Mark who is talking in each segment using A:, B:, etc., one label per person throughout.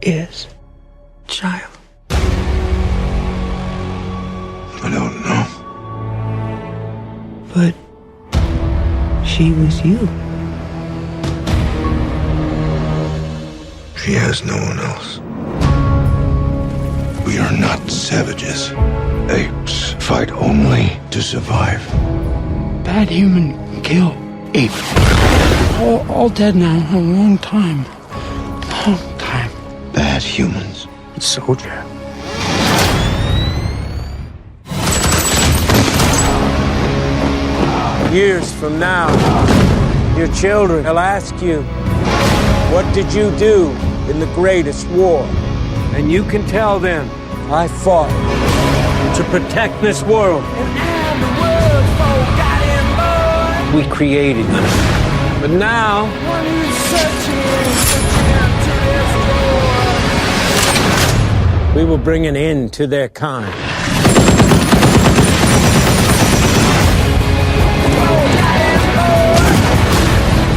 A: is child?
B: I don't know.
A: But she was you.
B: She has no one else. We are not savages. Apes fight only to survive.
A: Bad human kill ape. All dead now. A long time. Long time.
B: Bad humans.
A: Soldier.
C: Years from now, your children will ask you, what did you do in the greatest war? And you can tell them, I fought to protect this world. We created them. But now, we will bring an end to their kind.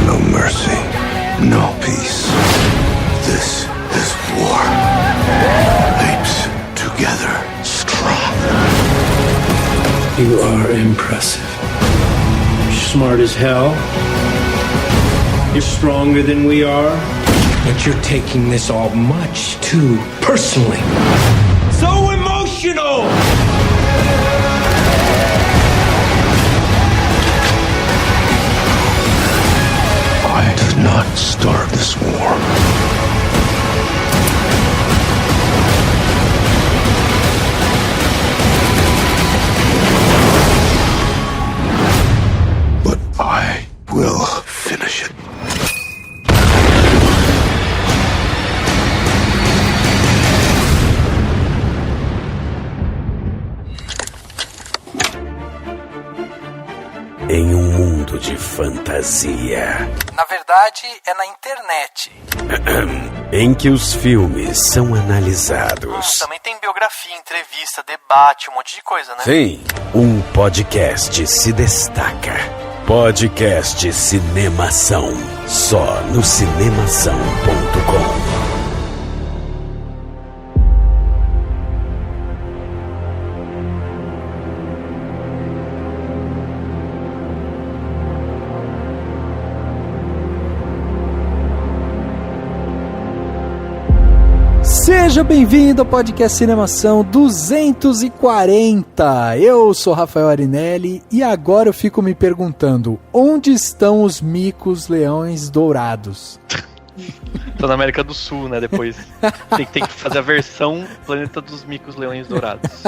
B: No mercy, no peace. This is war. Apes together, strong.
D: You are impressive. You're smart as hell. You're stronger than we are. But you're taking this all much too personally. So emotional!
B: I did not start this war. But I will finish it.
E: Em um mundo de fantasia.
F: Na verdade, é na internet.
E: Em que os filmes são analisados.
F: Também tem biografia, entrevista, debate, um monte de coisa, né?
E: Sim. Um podcast se destaca. Podcast Cinemação. Só no cinemação.com.
G: Seja bem-vindo ao podcast Cinemação 240. Eu sou Rafael Arinelli e agora eu fico me perguntando, onde estão os micos leões dourados?
H: Tô na América do Sul, né? Depois tem que fazer a versão Planeta dos Micos Leões Dourados.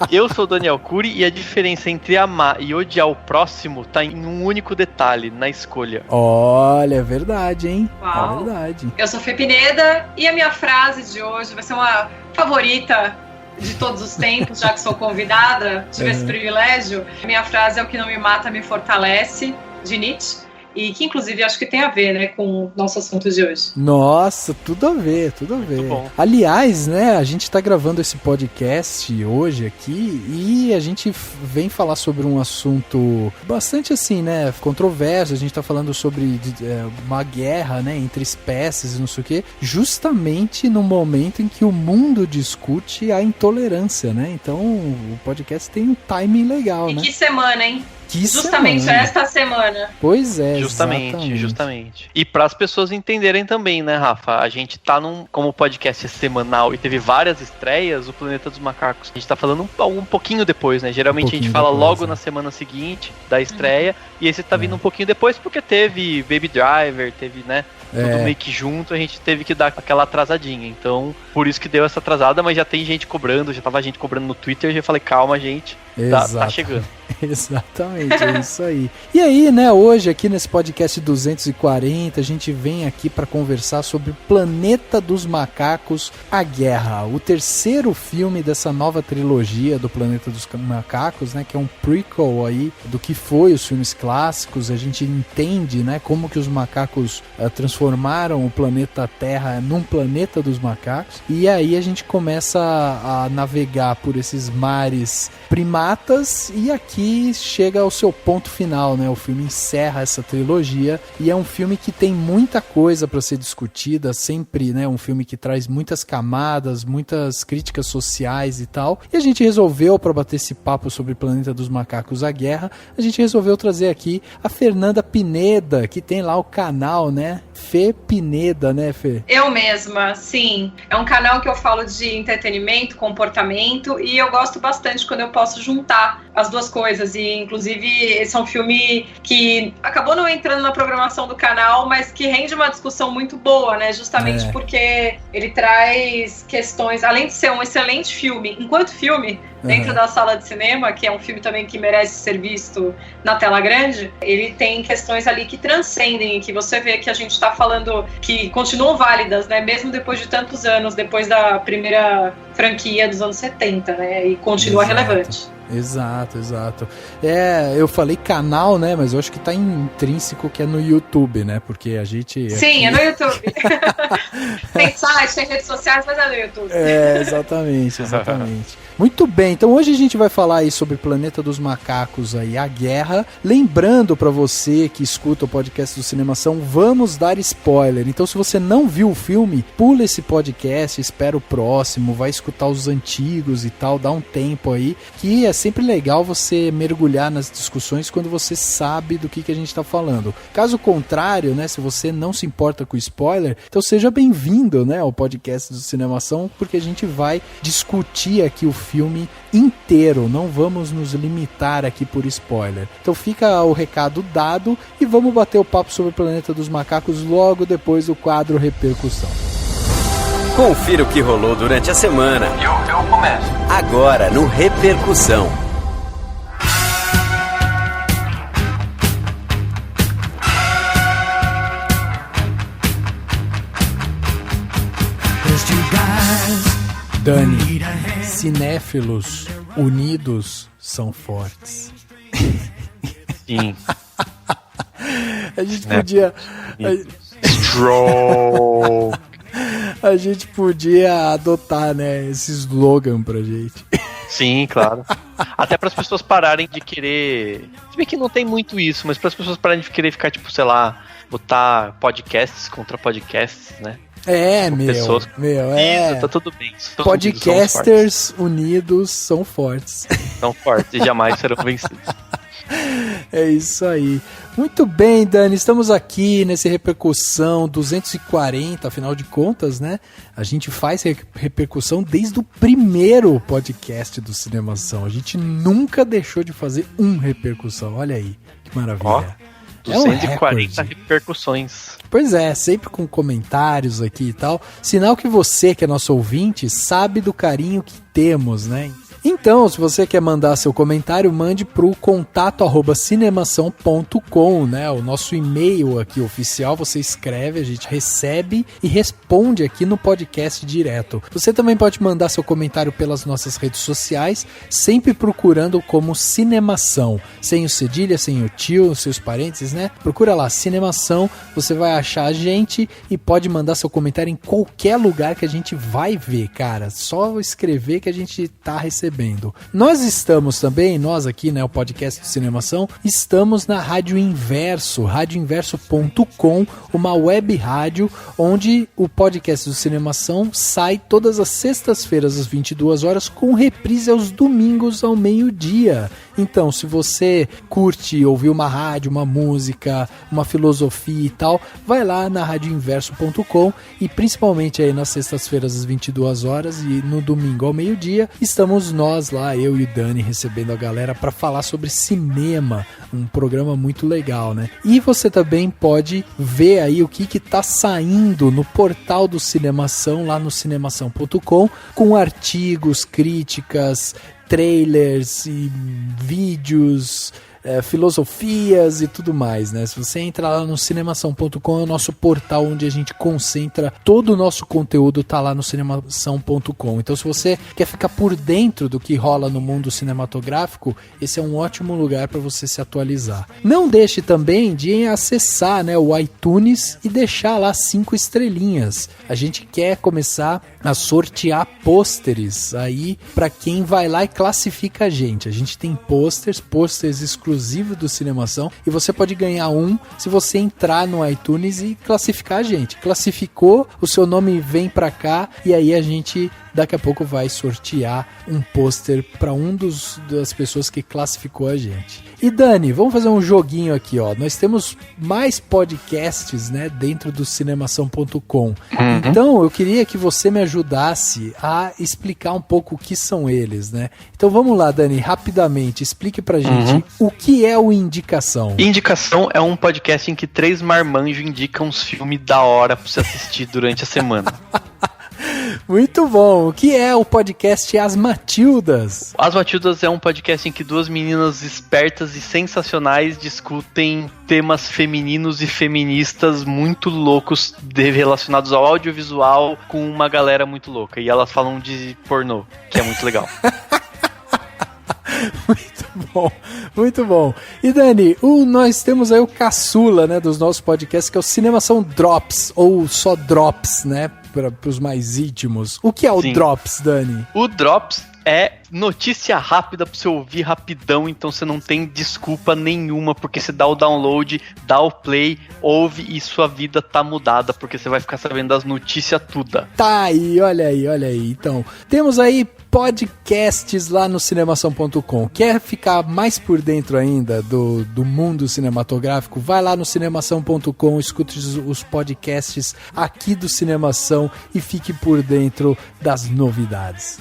H: Eu sou o Daniel Cury e a diferença entre amar e odiar o próximo tá em um único detalhe, na escolha.
G: Olha, é verdade, hein?
I: Uau.
G: É verdade.
I: Eu sou Fê Pineda e a minha frase de hoje vai ser uma favorita de todos os tempos, já que sou convidada, tive esse privilégio. Minha frase é: o que não me mata me fortalece, de Nietzsche. E que, inclusive, acho que tem a ver, né, com o nosso assunto de hoje.
G: Nossa, tudo a ver, tudo a ver.
H: Muito bom.
G: Aliás, né, a gente tá gravando esse podcast hoje aqui e a gente vem falar sobre um assunto bastante assim, né, controverso. A gente tá falando sobre uma guerra, né, entre espécies e não sei o quê, justamente no momento em que o mundo discute a intolerância, né? Então, o podcast tem um timing legal, né?
I: Que semana, hein?
G: Que
I: justamente
G: semana.
I: esta semana.
G: Pois é,
H: Justamente. E para as pessoas entenderem também, né, Rafa? A gente tá como o podcast é semanal e teve várias estreias, o Planeta dos Macacos. A gente tá falando um pouquinho depois, né? Geralmente a gente fala depois, logo na semana seguinte da estreia. E esse tá vindo um pouquinho depois porque teve Baby Driver, teve, né? Tudo meio que junto, a gente teve que dar aquela atrasadinha. Então, por isso que deu essa atrasada, mas já tem gente cobrando, já tava gente cobrando no Twitter, já falei, calma, gente, tá chegando.
G: Exatamente, é isso aí. E aí, né, hoje aqui nesse podcast 240, a gente vem aqui para conversar sobre Planeta dos Macacos, A Guerra, o terceiro filme dessa nova trilogia do Planeta dos Macacos, né, que é um prequel aí do que foi os filmes clássicos. A gente entende, né, como que os macacos transformaram o planeta Terra num planeta dos macacos, e aí a gente começa a navegar por esses mares primatas, e aqui e chega ao seu ponto final, né? O filme encerra essa trilogia e é um filme que tem muita coisa para ser discutida, sempre, né? Um filme que traz muitas camadas, muitas críticas sociais e tal. E a gente resolveu, para bater esse papo sobre Planeta dos Macacos, a Guerra, a gente resolveu trazer aqui a Fernanda Pineda, que tem lá o canal, né? Fê Pineda, né, Fê?
I: Eu mesma, sim. É um canal que eu falo de entretenimento, comportamento, e eu gosto bastante quando eu posso juntar as duas coisas. E, inclusive, esse é um filme que acabou não entrando na programação do canal, mas que rende uma discussão muito boa, né? Justamente porque ele traz questões, além de ser um excelente filme, enquanto filme, dentro da sala de cinema, que é um filme também que merece ser visto na tela grande, ele tem questões ali que transcendem, que você vê que a gente está falando que continuam válidas, né? Mesmo depois de tantos anos, depois da primeira franquia dos anos 70, né? E continua relevante.
G: Exato. Eu falei canal, né? Mas eu acho que tá intrínseco que é no YouTube, né? Porque a gente...
I: Sim, é no YouTube. Tem site, tem redes sociais, mas é no YouTube.
G: Exatamente. Muito bem, então hoje a gente vai falar aí sobre Planeta dos Macacos aí, a Guerra. Lembrando pra você que escuta o podcast do Cinemação, vamos dar spoiler. Então se você não viu o filme, pula esse podcast, espera o próximo, vai escutar os antigos e tal, dá um tempo aí, que é sempre legal você mergulhar nas discussões quando você sabe do que a gente tá falando. Caso contrário, né, se você não se importa com spoiler, então seja bem-vindo, né, ao podcast do Cinemação, porque a gente vai discutir aqui o filme inteiro, não vamos nos limitar aqui por spoiler. Então fica o recado dado e vamos bater o papo sobre o Planeta dos Macacos logo depois do quadro Repercussão.
E: Confira o que rolou durante a semana.
F: Eu começo.
E: Agora no Repercussão.
G: Dani, cinéfilos unidos são fortes.
H: Sim.
G: A gente podia...
H: Strong.
G: A gente podia adotar, né, esse slogan pra gente.
H: Sim, claro. Até para as pessoas pararem de querer... Se bem que não tem muito isso, mas para as pessoas pararem de querer ficar, tipo, sei lá, botar podcasts contra podcasts, né?
G: Isso,
H: tá tudo bem.
G: Podcasters unidos são fortes.
H: São fortes e jamais serão vencidos.
G: É isso aí. Muito bem, Dani, estamos aqui nesse Repercussão 240, afinal de contas, né? A gente faz repercussão desde o primeiro podcast do Cinemação. A gente nunca deixou de fazer Repercussão. Olha aí, que maravilha.
H: 240 repercussões.
G: Pois é, sempre com comentários aqui e tal. Sinal que você, que é nosso ouvinte, sabe do carinho que temos, né? Então, se você quer mandar seu comentário, mande pro contato@cinemação.com, né? O nosso e-mail aqui oficial, você escreve, a gente recebe e responde aqui no podcast direto. Você também pode mandar seu comentário pelas nossas redes sociais, sempre procurando como Cinemação, sem o cedilha, sem o tio, seus parênteses, né? Procura lá, Cinemação, você vai achar a gente e pode mandar seu comentário em qualquer lugar que a gente vai ver, cara. Só escrever que a gente tá recebendo. Nós estamos também, nós aqui, né, o podcast do Cinemação, estamos na Rádio Inverso, radioinverso.com, uma web rádio onde o podcast do Cinemação sai todas as sextas-feiras às 22 horas com reprise aos domingos ao meio-dia. Então, se você curte ouvir uma rádio, uma música, uma filosofia e tal, vai lá na radioinverso.com e principalmente aí nas sextas-feiras às 22 horas e no domingo ao meio-dia, estamos nós lá, eu e o Dani, recebendo a galera para falar sobre cinema, um programa muito legal, né? E você também pode ver aí o que tá saindo no portal do Cinemação, lá no cinemação.com, com artigos, críticas, trailers e vídeos, filosofias e tudo mais, né? Se você entrar lá no cinemação.com, é o nosso portal onde a gente concentra todo o nosso conteúdo, tá lá no cinemação.com. Então, se você quer ficar por dentro do que rola no mundo cinematográfico, esse é um ótimo lugar para você se atualizar. Não deixe também de acessar, né, o iTunes e deixar lá 5 estrelinhas. A gente quer começar a sortear pôsteres aí para quem vai lá e classifica a gente. A gente tem pôsteres exclusivos do Cinemação, e você pode ganhar um se você entrar no iTunes e classificar a gente. Classificou, o seu nome vem para cá, e aí a gente daqui a pouco vai sortear um pôster para das pessoas que classificou a gente. E Dani, vamos fazer um joguinho aqui, ó. Nós temos mais podcasts, né, dentro do cinemação.com. Então, eu queria que você me ajudasse a explicar um pouco o que são eles, né? Então, vamos lá, Dani, rapidamente, explique pra gente o que é o Indicação.
H: Indicação é um podcast em que 3 marmanjos indicam uns filmes da hora pra você assistir durante a semana.
G: Muito bom. O que é o podcast As Matildas?
H: As Matildas é um podcast em que 2 meninas espertas e sensacionais discutem temas femininos e feministas muito loucos relacionados ao audiovisual com uma galera muito louca. E elas falam de pornô, que é muito legal.
G: Muito bom. E Dani, nós temos aí o caçula, né, dos nossos podcasts, que é o Cinemação Drops, ou só Drops, né, para os mais íntimos. O que é o Drops, Dani?
H: O Drops é notícia rápida pra você ouvir rapidão, então você não tem desculpa nenhuma, porque você dá o download, dá o play, ouve e sua vida tá mudada, porque você vai ficar sabendo das notícias tudo.
G: Tá aí, olha aí. Então, temos aí podcasts lá no cinemação.com. Quer ficar mais por dentro ainda do mundo cinematográfico? Vai lá no cinemação.com, escute os podcasts aqui do Cinemação e fique por dentro das novidades.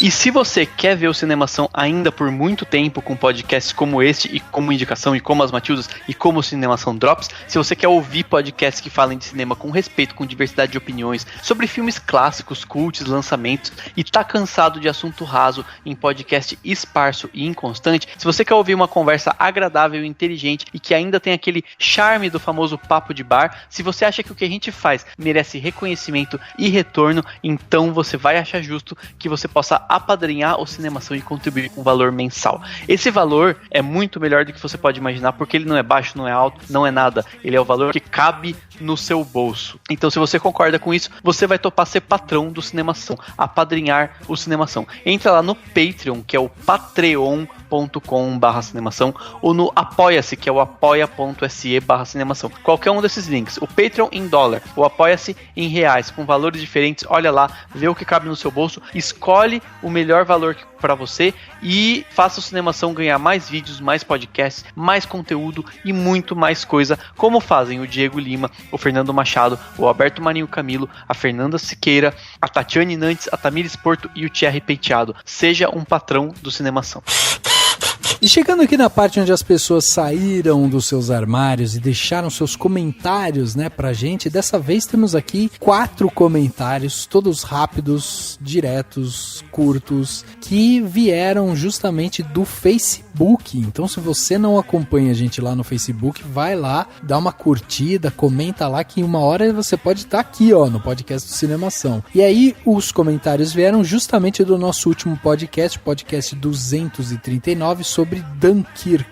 H: E se você quer ver o Cinemação ainda por muito tempo com podcasts como este, e como Indicação, e como As Matildas, e como o Cinemação Drops, se você quer ouvir podcasts que falem de cinema com respeito, com diversidade de opiniões, sobre filmes clássicos, cults, lançamentos, e tá cansado de assunto raso em podcast esparso e inconstante, se você quer ouvir uma conversa agradável e inteligente, e que ainda tem aquele charme do famoso papo de bar, se você acha que o que a gente faz merece reconhecimento e retorno, então você vai achar justo que você possa apadrinhar o Cinemação e contribuir com valor mensal. Esse valor é muito melhor do que você pode imaginar, porque ele não é baixo, não é alto, não é nada. Ele é o valor que cabe no seu bolso. Então, se você concorda com isso, você vai topar ser patrão do Cinemação, apadrinhar o Cinemação. Entra lá no Patreon, que é o patreon.com/cinemação, ou no Apoia-se, que é o apoia.se/cinemação. Qualquer um desses links. O Patreon em dólar, o Apoia-se em reais, com valores diferentes. Olha lá, vê o que cabe no seu bolso, escolhe o melhor valor para você e faça o Cinemação ganhar mais vídeos, mais podcasts, mais conteúdo e muito mais coisa, como fazem o Diego Lima, o Fernando Machado, o Alberto Marinho Camilo, a Fernanda Siqueira, a Tatiane Nantes, a Tamires Porto e o Thierry Penteado. Seja um patrão do Cinemação.
G: E chegando aqui na parte onde as pessoas saíram dos seus armários e deixaram seus comentários, né, pra gente, dessa vez temos aqui 4 comentários, todos rápidos, diretos, curtos, que vieram justamente do Facebook. Então, se você não acompanha a gente lá no Facebook, vai lá, dá uma curtida, comenta lá, que em uma hora você pode estar aqui, ó, no podcast do Cinemação. E aí, os comentários vieram justamente do nosso último podcast 239, sobre Dunkirk.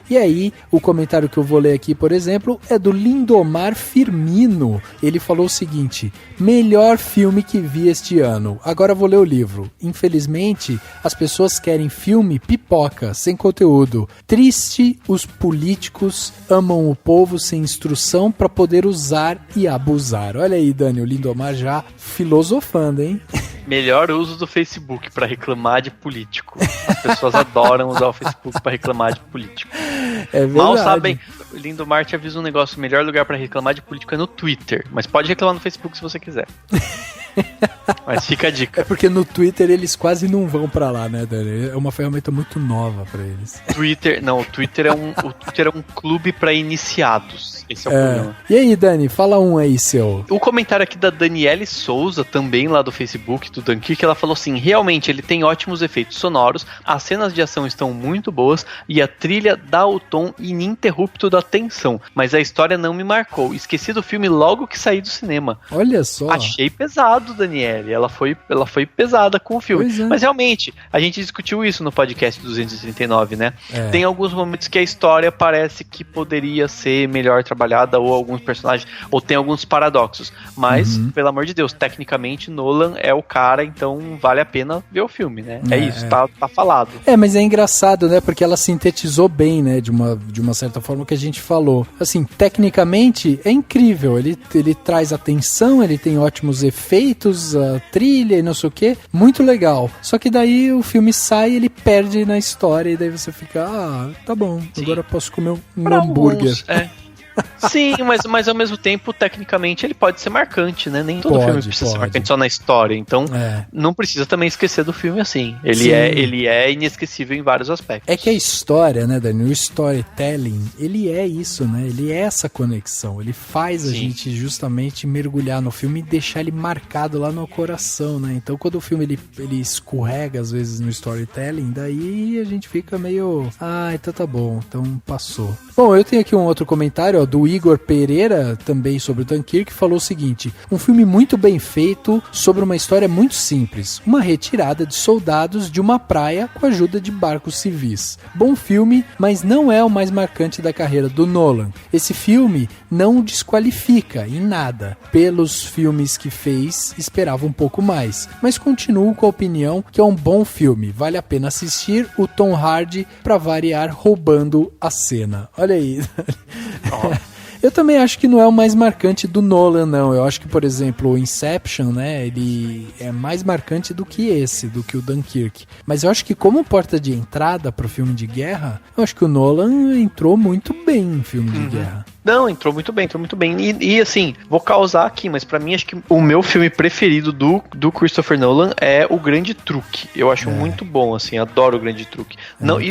G: E aí, o comentário que eu vou ler aqui, por exemplo, é do Lindomar Firmino. Ele falou o seguinte: melhor filme que vi este ano. Agora eu vou ler o livro. Infelizmente, as pessoas querem filme pipoca, sem conteúdo. Triste, os políticos amam o povo sem instrução para poder usar e abusar. Olha aí, Dani, o Lindomar já filosofando, hein?
H: Melhor uso do Facebook para reclamar de político. As pessoas adoram usar o Facebook para reclamar de político.
G: É verdade.
H: Lindomar te avisa um negócio, o melhor lugar pra reclamar de político é no Twitter, mas pode reclamar no Facebook se você quiser. Mas fica a dica.
G: É porque no Twitter eles quase não vão pra lá, né, Dani? É uma ferramenta muito nova pra eles.
H: O Twitter é um clube pra iniciados. Esse é o problema.
G: E aí, Dani, fala um aí, seu.
H: O comentário aqui da Daniele Souza, também lá do Facebook, do Dunkirk, ela falou assim, realmente ele tem ótimos efeitos sonoros, as cenas de ação estão muito boas e a trilha dá o tom ininterrupto da tensão, mas a história não me marcou. Esqueci do filme logo que saí do cinema.
G: Olha só.
H: Achei pesado, Daniele. Ela foi pesada com o filme.
G: Pois é.
H: Mas realmente, a gente discutiu isso no podcast 239, né? Tem alguns momentos que a história parece que poderia ser melhor trabalhada, ou alguns personagens, ou tem alguns paradoxos. Mas, pelo amor de Deus, tecnicamente, Nolan é o cara, então vale a pena ver o filme, né? É isso, tá falado.
G: Mas é engraçado, né? Porque ela sintetizou bem, né? De uma certa forma que a gente falou. Assim, tecnicamente, é incrível. Ele traz atenção, ele tem ótimos efeitos, a trilha e não sei o que, muito legal. Só que daí o filme sai e ele perde na história e daí você fica, tá bom, agora eu posso comer um hambúrguer.
H: Sim, mas ao mesmo tempo, tecnicamente, ele pode ser marcante, né? Nem todo filme precisa ser marcante só na história, então não precisa também esquecer do filme assim. Ele é inesquecível em vários aspectos.
G: É que a história, né, Dani, o storytelling, ele é isso, né? Ele é essa conexão, ele faz a gente justamente mergulhar no filme e deixar ele marcado lá no coração, né? Então quando o filme ele escorrega às vezes no storytelling, daí a gente fica meio, então tá bom, então passou. Bom, eu tenho aqui um outro comentário, do Igor Pereira, também sobre o Dunkirk, que falou o seguinte: um filme muito bem feito sobre uma história muito simples, uma retirada de soldados de uma praia com a ajuda de barcos civis. Bom filme, mas não é o mais marcante da carreira do Nolan. Esse filme não o desqualifica em nada. Pelos filmes que fez, esperava um pouco mais, mas continuo com a opinião que é um bom filme, vale a pena assistir. O Tom Hardy, pra variar, roubando a cena. Olha aí. Eu também acho que não é o mais marcante do Nolan, não. Eu acho que, por exemplo, o Inception, né, ele é mais marcante do que o Dunkirk. Mas eu acho que como porta de entrada pro filme de guerra, eu acho que o Nolan entrou muito bem em filme de guerra.
H: Não, entrou muito bem. E assim, vou causar aqui, mas pra mim acho que o meu filme preferido do Christopher Nolan é O Grande Truque. Eu acho muito bom, assim, adoro O Grande Truque.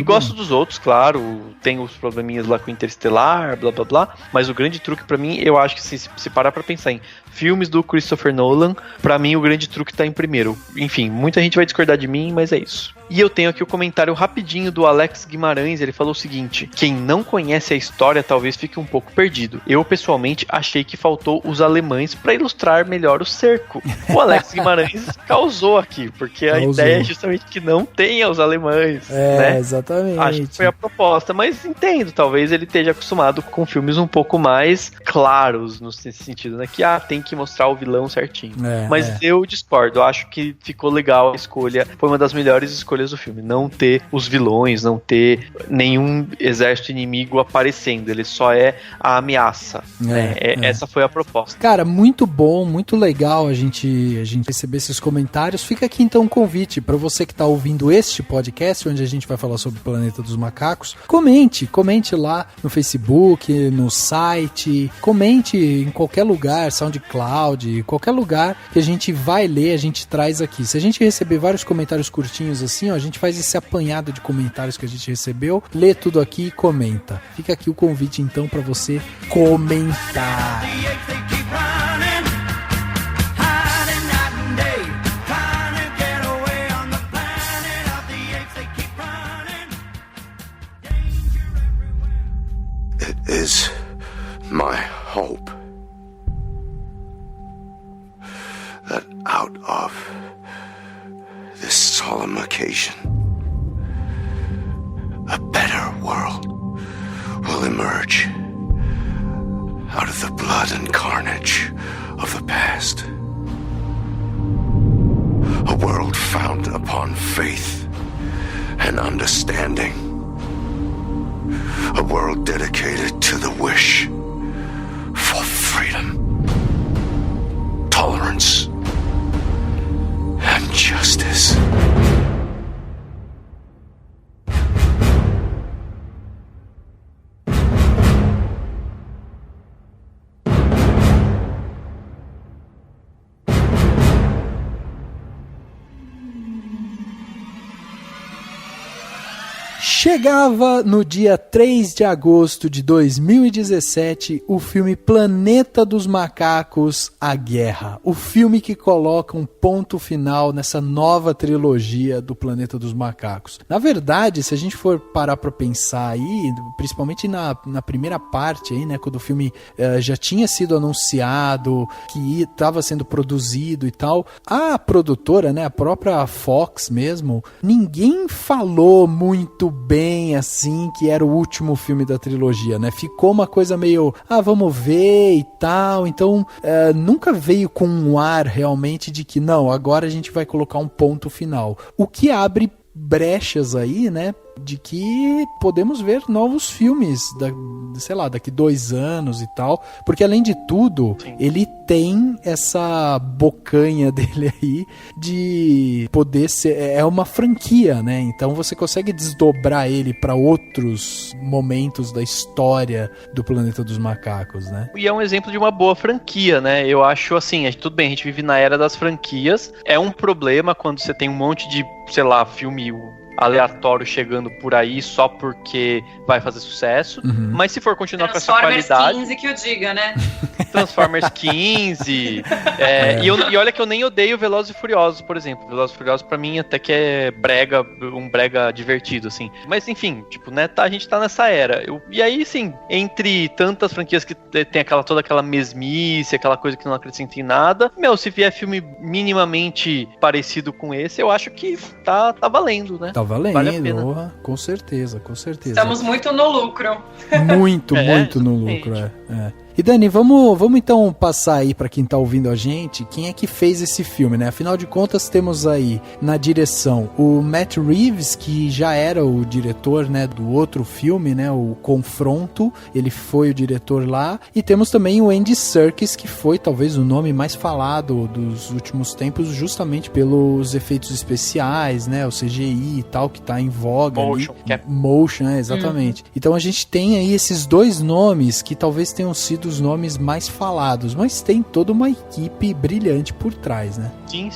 H: Gosto dos outros, claro, tem os probleminhas lá com Interestelar, blá blá blá, mas O Grande Truque pra mim, eu acho que se parar pra pensar em filmes do Christopher Nolan, pra mim O Grande Truque tá em primeiro. Enfim, muita gente vai discordar de mim, mas é isso. E eu tenho aqui o comentário rapidinho do Alex Guimarães, ele falou o seguinte: quem não conhece a história talvez fique um pouco perdido. Eu, pessoalmente, achei que faltou os alemães para ilustrar melhor o cerco. O Alex Guimarães causou aqui, porque a ideia é justamente que não tenha os alemães, né?
G: Exatamente.
H: Acho que foi a proposta, mas entendo, talvez ele esteja acostumado com filmes um pouco mais claros nesse sentido, né? Que tem que mostrar o vilão certinho. Mas eu discordo, acho que ficou legal a escolha, foi uma das melhores escolhas do filme, não ter os vilões, não ter nenhum exército inimigo aparecendo, ele só é a ameaça. Essa foi a proposta.
G: Cara, muito bom, muito legal a gente receber esses comentários. Fica aqui então um convite para você que tá ouvindo este podcast, onde a gente vai falar sobre o Planeta dos Macacos. Comente lá no Facebook, no site, comente em qualquer lugar, SoundCloud, qualquer lugar que a gente vai ler, a gente traz aqui. Se a gente receber vários comentários curtinhos assim, a gente faz esse apanhado de comentários que a gente recebeu, lê tudo aqui e comenta. Fica aqui o convite então para você comentar.
B: It is my hope that out of this solemn occasion, a better world will emerge out of the blood and carnage of the past. A world founded upon faith and understanding. A world dedicated to the wish for freedom, tolerance, and justice.
G: Chegava no dia 3 de agosto de 2017 o filme Planeta dos Macacos, A Guerra. O filme que coloca um ponto final nessa nova trilogia do Planeta dos Macacos. Na verdade, se a gente for parar pra pensar aí, principalmente na primeira parte aí, né, quando o filme já tinha sido anunciado, que estava sendo produzido e tal, a produtora, né, a própria Fox mesmo, ninguém falou muito bem assim que era o último filme da trilogia, né? Ficou uma coisa meio, vamos ver e tal, então nunca veio com um ar realmente de que não, agora a gente vai colocar um ponto final. O que abre brechas aí, né, de que podemos ver novos filmes, daqui 2 anos e tal, porque além de tudo, sim, ele tem essa bocanha dele aí de poder ser, é uma franquia, né, então você consegue desdobrar ele para outros momentos da história do Planeta dos Macacos, né.
H: E é um exemplo de uma boa franquia, né, eu acho assim, tudo bem, a gente vive na era das franquias, é um problema quando você tem um monte de, sei lá, filme aleatório chegando por aí só porque vai fazer sucesso, mas se for continuar com essa qualidade...
I: Transformers 15 que eu diga, né?
H: Transformers 15... E olha que eu nem odeio Velozes e Furiosos, por exemplo. Velozes e Furiosos pra mim até que é brega, um brega divertido, assim. Mas enfim, tipo, né, a gente tá nessa era. E aí, sim, entre tantas franquias que tem toda aquela mesmice, aquela coisa que não acrescenta em nada, se vier filme minimamente parecido com esse, eu acho que tá valendo, né?
G: Tá valendo,
H: vale a pena.
G: Com certeza.
I: Estamos muito no lucro.
G: Muito no lucro, E Dani, vamos então passar aí pra quem tá ouvindo a gente, quem é que fez esse filme, né? Afinal de contas, temos aí na direção o Matt Reeves, que já era o diretor, né, do outro filme, né, o Confronto, ele foi o diretor lá, e temos também o Andy Serkis, que foi talvez o nome mais falado dos últimos tempos, justamente pelos efeitos especiais, né, o CGI e tal, que tá em voga. Motion, exatamente. Então a gente tem aí esses 2 nomes que talvez tenham sido dos nomes mais falados, mas tem toda uma equipe brilhante por trás, né?
H: Sim.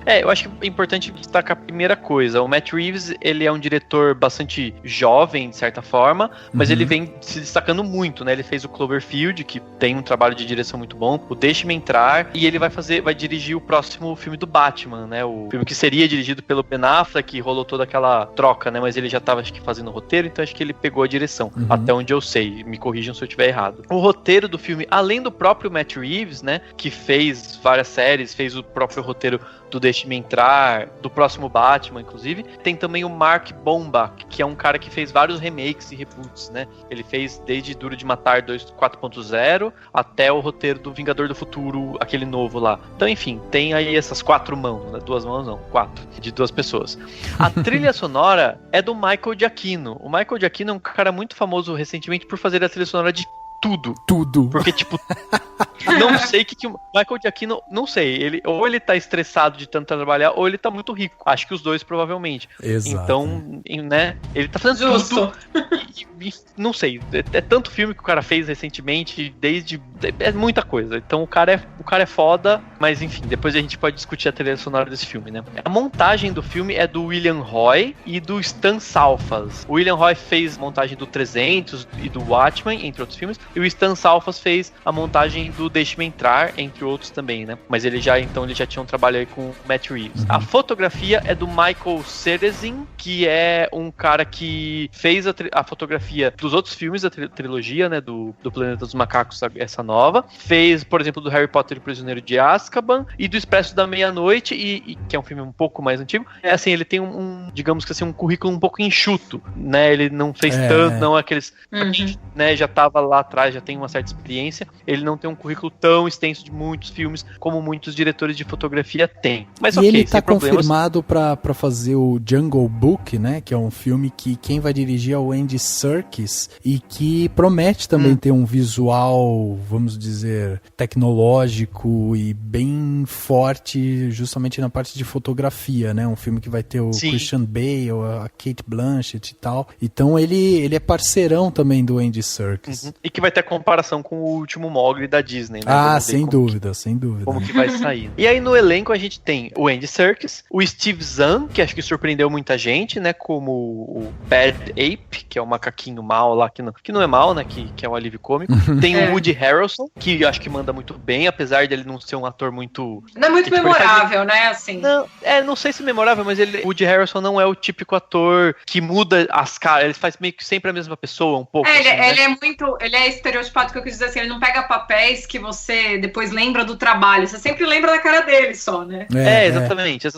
H: Eu acho que é importante destacar a primeira coisa. O Matt Reeves, ele é um diretor bastante jovem, de certa forma, mas ele vem se destacando muito, né? Ele fez o Cloverfield, que tem um trabalho de direção muito bom, o Deixe-me Entrar, e ele vai dirigir o próximo filme do Batman, né? O filme que seria dirigido pelo Ben Affleck, que rolou toda aquela troca, né? Mas ele já estava, acho que, fazendo o roteiro, então acho que ele pegou a direção, até onde eu sei. Me corrijam se eu estiver errado. O roteiro do filme, além do próprio Matt Reeves, né, que fez várias séries, fez o próprio roteiro do Deixe-me Entrar, do próximo Batman, inclusive, tem também o Mark Bombach, que é um cara que fez vários remakes e reboots, né, ele fez desde Duro de Matar 4.0 até o roteiro do Vingador do Futuro, aquele novo lá. Então, enfim, tem aí essas 4 mãos, né? 2 mãos não, 4, de 2 pessoas. A trilha sonora é do Michael Giacchino. O Michael Giacchino é um cara muito famoso recentemente por fazer a trilha sonora de tudo. Porque, tipo, não sei que o Michael Giacchino, não sei, ou ele tá estressado de tanto trabalhar, ou ele tá muito rico. Acho que os 2, provavelmente.
G: Exato.
H: Então, né, ele tá fazendo tudo. E não sei, é tanto filme que o cara fez recentemente, é muita coisa. Então, o cara é foda, mas enfim, depois a gente pode discutir a trilha sonora desse filme, né. A montagem do filme é do William Roy e do Stan Salfas. O William Roy fez a montagem do 300 e do Watchmen, entre outros filmes, e o Stan Salfas fez a montagem do Deixe-me Entrar, entre outros também, né? Mas ele já tinha um trabalho aí com o Matt Reeves. A fotografia é do Michael Serezin, que é um cara que fez a fotografia dos outros filmes da trilogia, né? Do Planeta dos Macacos, essa nova. Fez, por exemplo, do Harry Potter e o Prisioneiro de Azkaban e do Expresso da Meia-Noite, e que é um filme um pouco mais antigo. É assim, ele tem digamos que assim, um currículo um pouco enxuto, né? Ele não fez tanto, não aqueles... né, já tava lá atrás, já tem uma certa experiência, ele não tem um currículo tão extenso de muitos filmes como muitos diretores de fotografia têm. Mas
G: e ele tá confirmado pra fazer o Jungle Book, né, que é um filme que quem vai dirigir é o Andy Serkis e que promete também ter um visual, vamos dizer, tecnológico e bem forte justamente na parte de fotografia, né, um filme que vai ter o Christian Bale, a Kate Blanchett e tal. Então ele é parceirão também do Andy Serkis.
H: E que vai ter a comparação com o último Mowgli da Disney, né?
G: Sem dúvida, sem dúvida.
H: Como que vai sair. E aí no elenco a gente tem o Andy Serkis, o Steve Zahn, que acho que surpreendeu muita gente, né? Como o Bad Ape, que é o macaquinho mal lá, que não é mal, né? Que é um alívio cômico. Tem o Woody Harrelson, que acho que manda muito bem, apesar dele não ser um ator muito...
I: Não é muito memorável, né? Assim.
H: Não sei se memorável, mas o Woody Harrelson não é o típico ator que muda as caras, ele faz meio que sempre a mesma pessoa, um pouco.
I: Ele
H: né?
I: é muito... Ele é estereotipado, que eu quis dizer assim, ele não pega papéis que você depois lembra do trabalho, você sempre lembra da cara dele só, né?
H: Exatamente.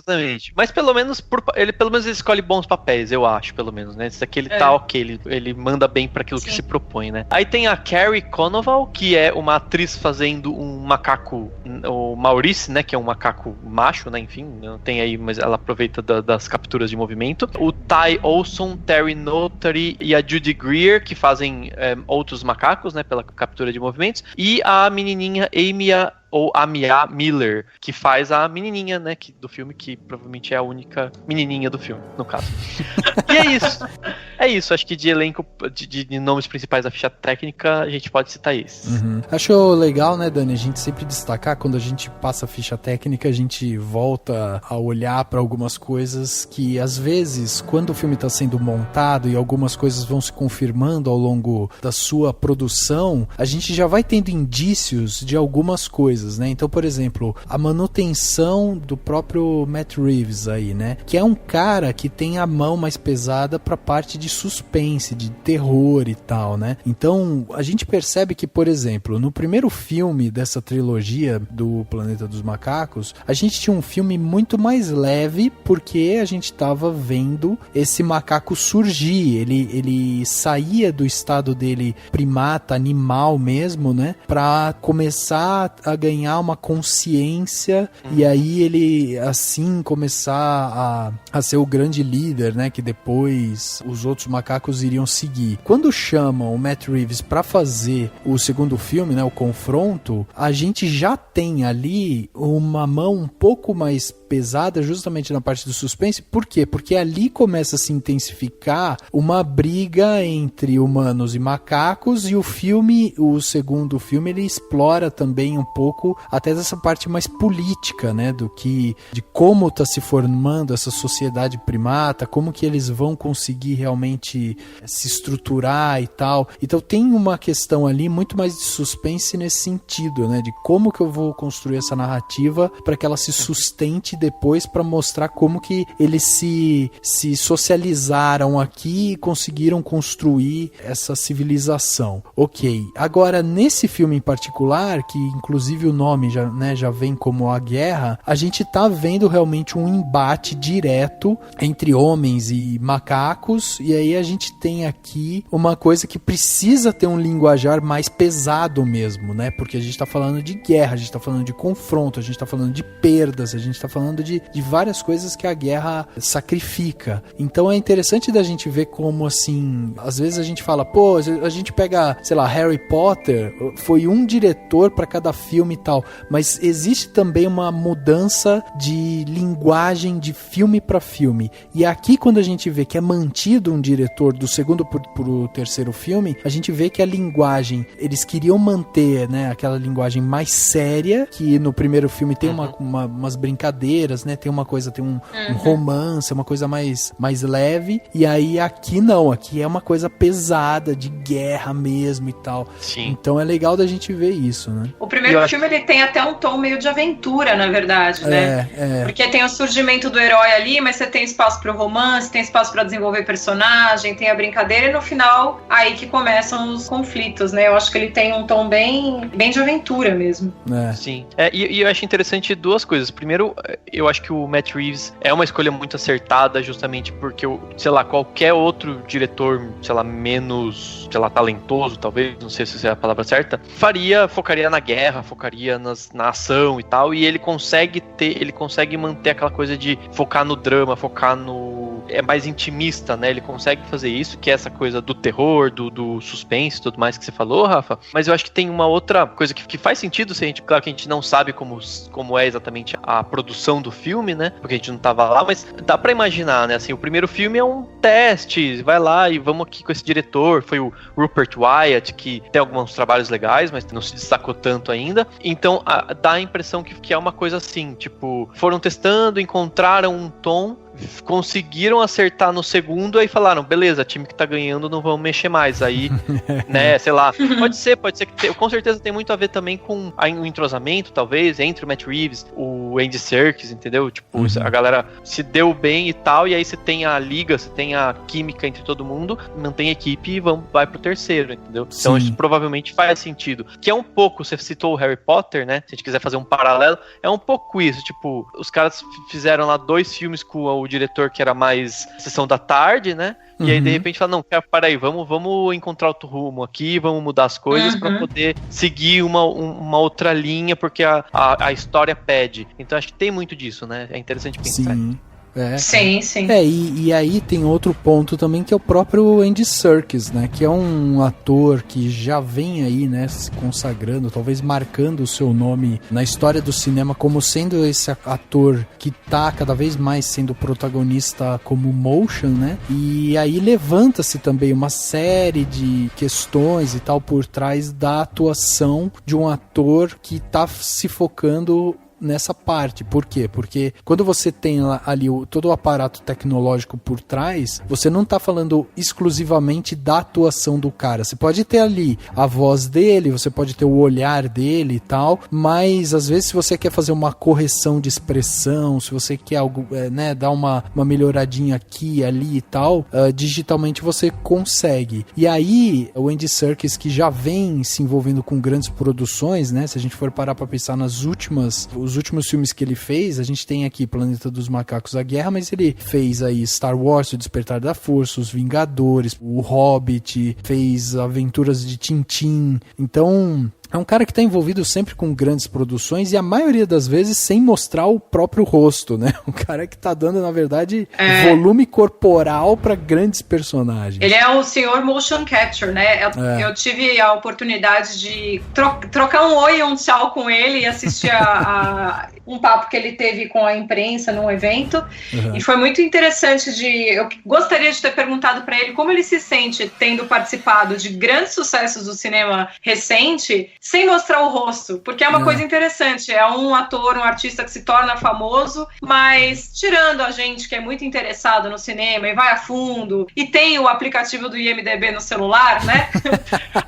H: Mas pelo menos ele escolhe bons papéis, eu acho, pelo menos, né? Esse aqui ele tá ok, ele manda bem pra aquilo que se propõe, né? Aí tem a Carrie Conoval, que é uma atriz fazendo um macaco, o Maurice, né? Que é um macaco macho, né? Enfim, não tem aí, mas ela aproveita das capturas de movimento. O Ty Olson, Terry Notary e a Judy Greer, que fazem outros macacos, né? Pela captura de movimentos. E a menininha Amia Miller, que faz a menininha, né, do filme, que provavelmente é a única menininha do filme, no caso. E é isso. É isso, acho que de elenco, de nomes principais da ficha técnica, a gente pode citar esses.
G: Acho legal, né, Dani, a gente sempre destacar, quando a gente passa a ficha técnica, a gente volta a olhar para algumas coisas que, às vezes, quando o filme está sendo montado e algumas coisas vão se confirmando ao longo da sua produção, a gente já vai tendo indícios de algumas coisas, né? Então, por exemplo, a manutenção do próprio Matt Reeves aí, né? Que é um cara que tem a mão mais pesada pra parte de suspense, de terror e tal, né? Então, a gente percebe que, por exemplo, no primeiro filme dessa trilogia do Planeta dos Macacos, a gente tinha um filme muito mais leve, porque a gente tava vendo esse macaco surgir, ele saía do estado dele primata, animal mesmo, né? Pra começar a ganhar uma consciência e aí ele assim começar a ser o grande líder, né, que depois os outros macacos iriam seguir. Quando chamam o Matt Reeves para fazer o segundo filme, né, o Confronto, a gente já tem ali uma mão um pouco mais pesada justamente na parte do suspense. Por quê? Porque ali começa a se intensificar uma briga entre humanos e macacos, e o segundo filme, ele explora também um pouco até dessa parte mais política, né, de como está se formando essa sociedade primata, como que eles vão conseguir realmente se estruturar e tal. Então tem uma questão ali muito mais de suspense nesse sentido, né, de como que eu vou construir essa narrativa para que ela se sustente depois, para mostrar como que eles se socializaram aqui e conseguiram construir essa civilização. Ok, agora nesse filme em particular, que inclusive o nome já vem como A Guerra, a gente tá vendo realmente um embate direto entre homens e macacos, e aí a gente tem aqui uma coisa que precisa ter um linguajar mais pesado mesmo, né? Porque a gente tá falando de guerra, a gente tá falando de confronto, a gente tá falando de perdas, a gente tá falando de várias coisas que a guerra sacrifica. Então é interessante da gente ver como, assim, às vezes a gente fala, pô, a gente pega, sei lá, Harry Potter, foi um diretor para cada filme e tal, mas existe também uma mudança de linguagem de filme para filme. E aqui, quando a gente vê que é mantido um diretor do segundo pro terceiro filme, a gente vê que a linguagem, eles queriam manter, né, aquela linguagem mais séria, que no primeiro filme tem umas brincadeiras, né, tem uma coisa, tem um romance, uma coisa mais leve, e aí aqui não, aqui é uma coisa pesada, de guerra mesmo e tal.
H: Sim.
G: Então é legal da gente ver isso, né?
I: O primeiro filme, ele tem até um tom meio de aventura, na verdade, né? Porque tem o surgimento do herói ali, mas você tem espaço pro romance, tem espaço pra desenvolver personagem, tem a brincadeira, e no final, aí que começam os conflitos, né? Eu acho que ele tem um tom bem de aventura mesmo.
H: Sim. E eu acho interessante duas coisas. Primeiro, eu acho que o Matt Reeves é uma escolha muito acertada, justamente porque, sei lá, qualquer outro diretor, sei lá, menos, sei lá, talentoso, talvez, não sei se é a palavra certa, focaria na guerra, focaria na ação e tal, e ele consegue manter aquela coisa de focar no drama, focar no é mais intimista, né? Ele consegue fazer isso, que é essa coisa do terror, do suspense e tudo mais que você falou, Rafa. Mas eu acho que tem uma outra coisa que faz sentido, se a gente, claro que a gente não sabe como é exatamente a produção do filme, né? Porque a gente não tava lá, mas dá pra imaginar, né? Assim, o primeiro filme é um teste, vai lá e vamos aqui com esse diretor, foi o Rupert Wyatt, que tem alguns trabalhos legais, mas não se destacou tanto ainda. Então, dá a impressão que é uma coisa assim, tipo, foram testando, encontraram um tom, conseguiram acertar no segundo, aí falaram, beleza, time que tá ganhando não vamos mexer mais, aí, né, sei lá, pode ser que com certeza tem muito a ver também com o entrosamento, talvez, entre o Matt Reeves, o Andy Serkis, entendeu? Tipo, a galera se deu bem e tal, e aí você tem a liga, você tem a química entre todo mundo, mantém a equipe e vai pro terceiro, entendeu?
G: Sim.
H: Então isso provavelmente faz sentido. Que é um pouco, você citou o Harry Potter, né, se a gente quiser fazer um paralelo, é um pouco isso, tipo, os caras fizeram lá 2 filmes com o diretor que era mais sessão da tarde, né? E aí, de repente, fala, não, para aí, vamos encontrar outro rumo aqui, vamos mudar as coisas pra poder seguir uma outra linha, porque a história pede. Então, acho que tem muito disso, né? É interessante pensar.
G: Sim.
I: Sim.
G: E aí tem outro ponto também, que é o próprio Andy Serkis, né? Que é um ator que já vem aí, né, se consagrando, talvez marcando o seu nome na história do cinema como sendo esse ator que tá cada vez mais sendo protagonista como motion, né? E aí levanta-se também uma série de questões e tal por trás da atuação de um ator que tá se focando nessa parte. Por quê? Porque quando você tem ali todo o aparato tecnológico por trás, você não tá falando exclusivamente da atuação do cara. Você pode ter ali a voz dele, você pode ter o olhar dele e tal, mas às vezes se você quer fazer uma correção de expressão, se você quer algo, né, dar uma melhoradinha aqui, ali e tal, digitalmente você consegue. E aí, o Andy Serkis, que já vem se envolvendo com grandes produções, né, se a gente for parar pra pensar os últimos filmes que ele fez, a gente tem aqui Planeta dos Macacos, A Guerra, mas ele fez aí Star Wars, O Despertar da Força, Os Vingadores, O Hobbit, fez Aventuras de Tintin. Então, é um cara que está envolvido sempre com grandes produções e a maioria das vezes sem mostrar o próprio rosto, né? Um cara que tá dando, na verdade, volume corporal para grandes personagens.
I: Ele é o senhor motion capture, né? Eu tive a oportunidade de trocar um oi e um tchau com ele e assistir um papo que ele teve com a imprensa num evento. E foi muito interessante eu gostaria de ter perguntado para ele como ele se sente tendo participado de grandes sucessos do cinema recente sem mostrar o rosto, porque é uma coisa interessante, é um ator, um artista que se torna famoso, mas tirando a gente que é muito interessado no cinema e vai a fundo, e tem o aplicativo do IMDb no celular, né?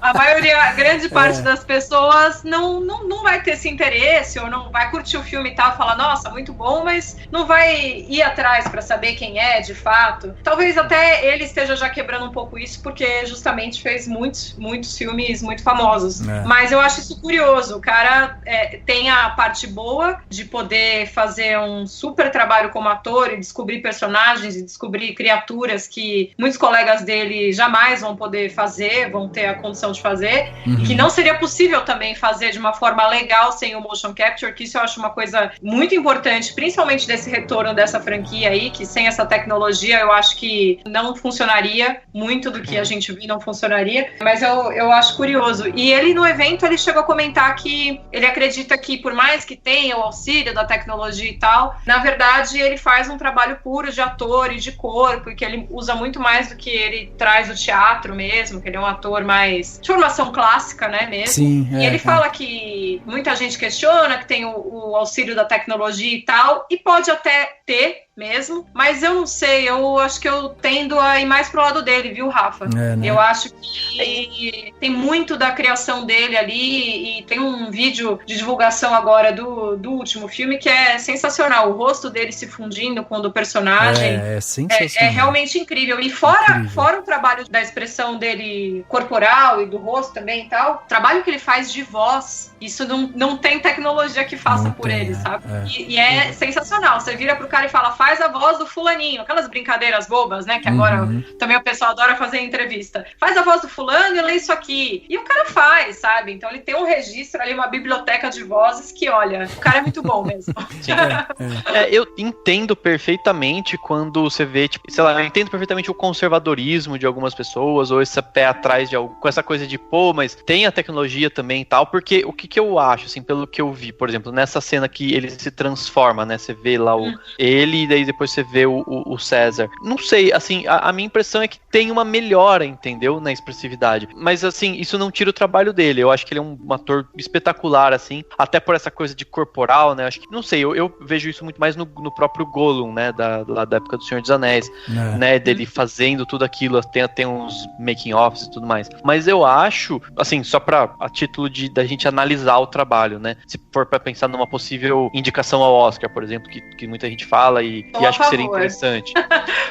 I: A grande parte das pessoas não vai ter esse interesse, ou não vai curtir o filme e tal, falar, nossa, muito bom, mas não vai ir atrás para saber quem é, de fato. Talvez até ele esteja já quebrando um pouco isso, porque justamente fez muitos filmes muito famosos. Mas eu acho isso curioso. O cara tem a parte boa de poder fazer um super trabalho como ator e descobrir personagens e descobrir criaturas que muitos colegas dele jamais vão poder fazer, vão ter a condição de fazer, e que não seria possível também fazer de uma forma legal sem o motion capture, que isso eu acho uma coisa muito importante, principalmente desse retorno dessa franquia aí, que sem essa tecnologia eu acho que não funcionaria, muito do que a gente viu não funcionaria, mas eu acho curioso. E ele no evento, ele chegou a comentar que ele acredita que por mais que tenha o auxílio da tecnologia e tal, na verdade ele faz um trabalho puro de ator e de corpo, e que ele usa muito mais do que ele traz do teatro mesmo, que ele é um ator mais de formação clássica, né, mesmo.
G: Sim,
I: e ele fala que muita gente questiona que tem o auxílio da tecnologia e tal, e pode até ter mesmo, mas eu não sei, eu acho que eu tendo a ir mais pro lado dele, viu, Rafa?
G: Né?
I: Eu acho que tem muito da criação dele ali, e tem um vídeo de divulgação agora do último filme que é sensacional, o rosto dele se fundindo com o do personagem.
G: É sensacional.
I: É realmente incrível. E fora o trabalho da expressão dele corporal e do rosto também e tal, o trabalho que ele faz de voz, isso não tem tecnologia que faça por ele, sabe? E é sensacional. Você vira pro cara e fala, faz a voz do fulaninho, aquelas brincadeiras bobas, né, que agora também o pessoal adora fazer em entrevista. Faz a voz do fulano e lê isso aqui. E o cara faz, sabe? Então ele tem um registro ali, uma biblioteca de vozes que, olha, o cara é muito bom mesmo.
H: Sim. Eu entendo perfeitamente quando você vê, tipo, sei lá, eu entendo perfeitamente o conservadorismo de algumas pessoas, ou esse pé atrás de algo, com essa coisa de, pô, mas tem a tecnologia também e tal, porque o que eu acho, assim, pelo que eu vi, por exemplo, nessa cena que ele se transforma, né, você vê lá ele e daí depois você vê o César. Não sei, assim, a minha impressão é que tem uma melhora, entendeu, na expressividade, mas assim, isso não tira o trabalho dele. Eu acho que ele é um ator espetacular, assim, até por essa coisa de corporal, né, acho que, não sei, eu vejo isso muito mais no próprio Gollum, né, da época do Senhor dos Anéis, né, dele fazendo tudo aquilo, tem uns making-offs e tudo mais, mas eu acho, assim, só a título da gente analisar o trabalho, né, se for pra pensar numa possível indicação ao Oscar, por exemplo, que muita gente fala e acho que seria interessante.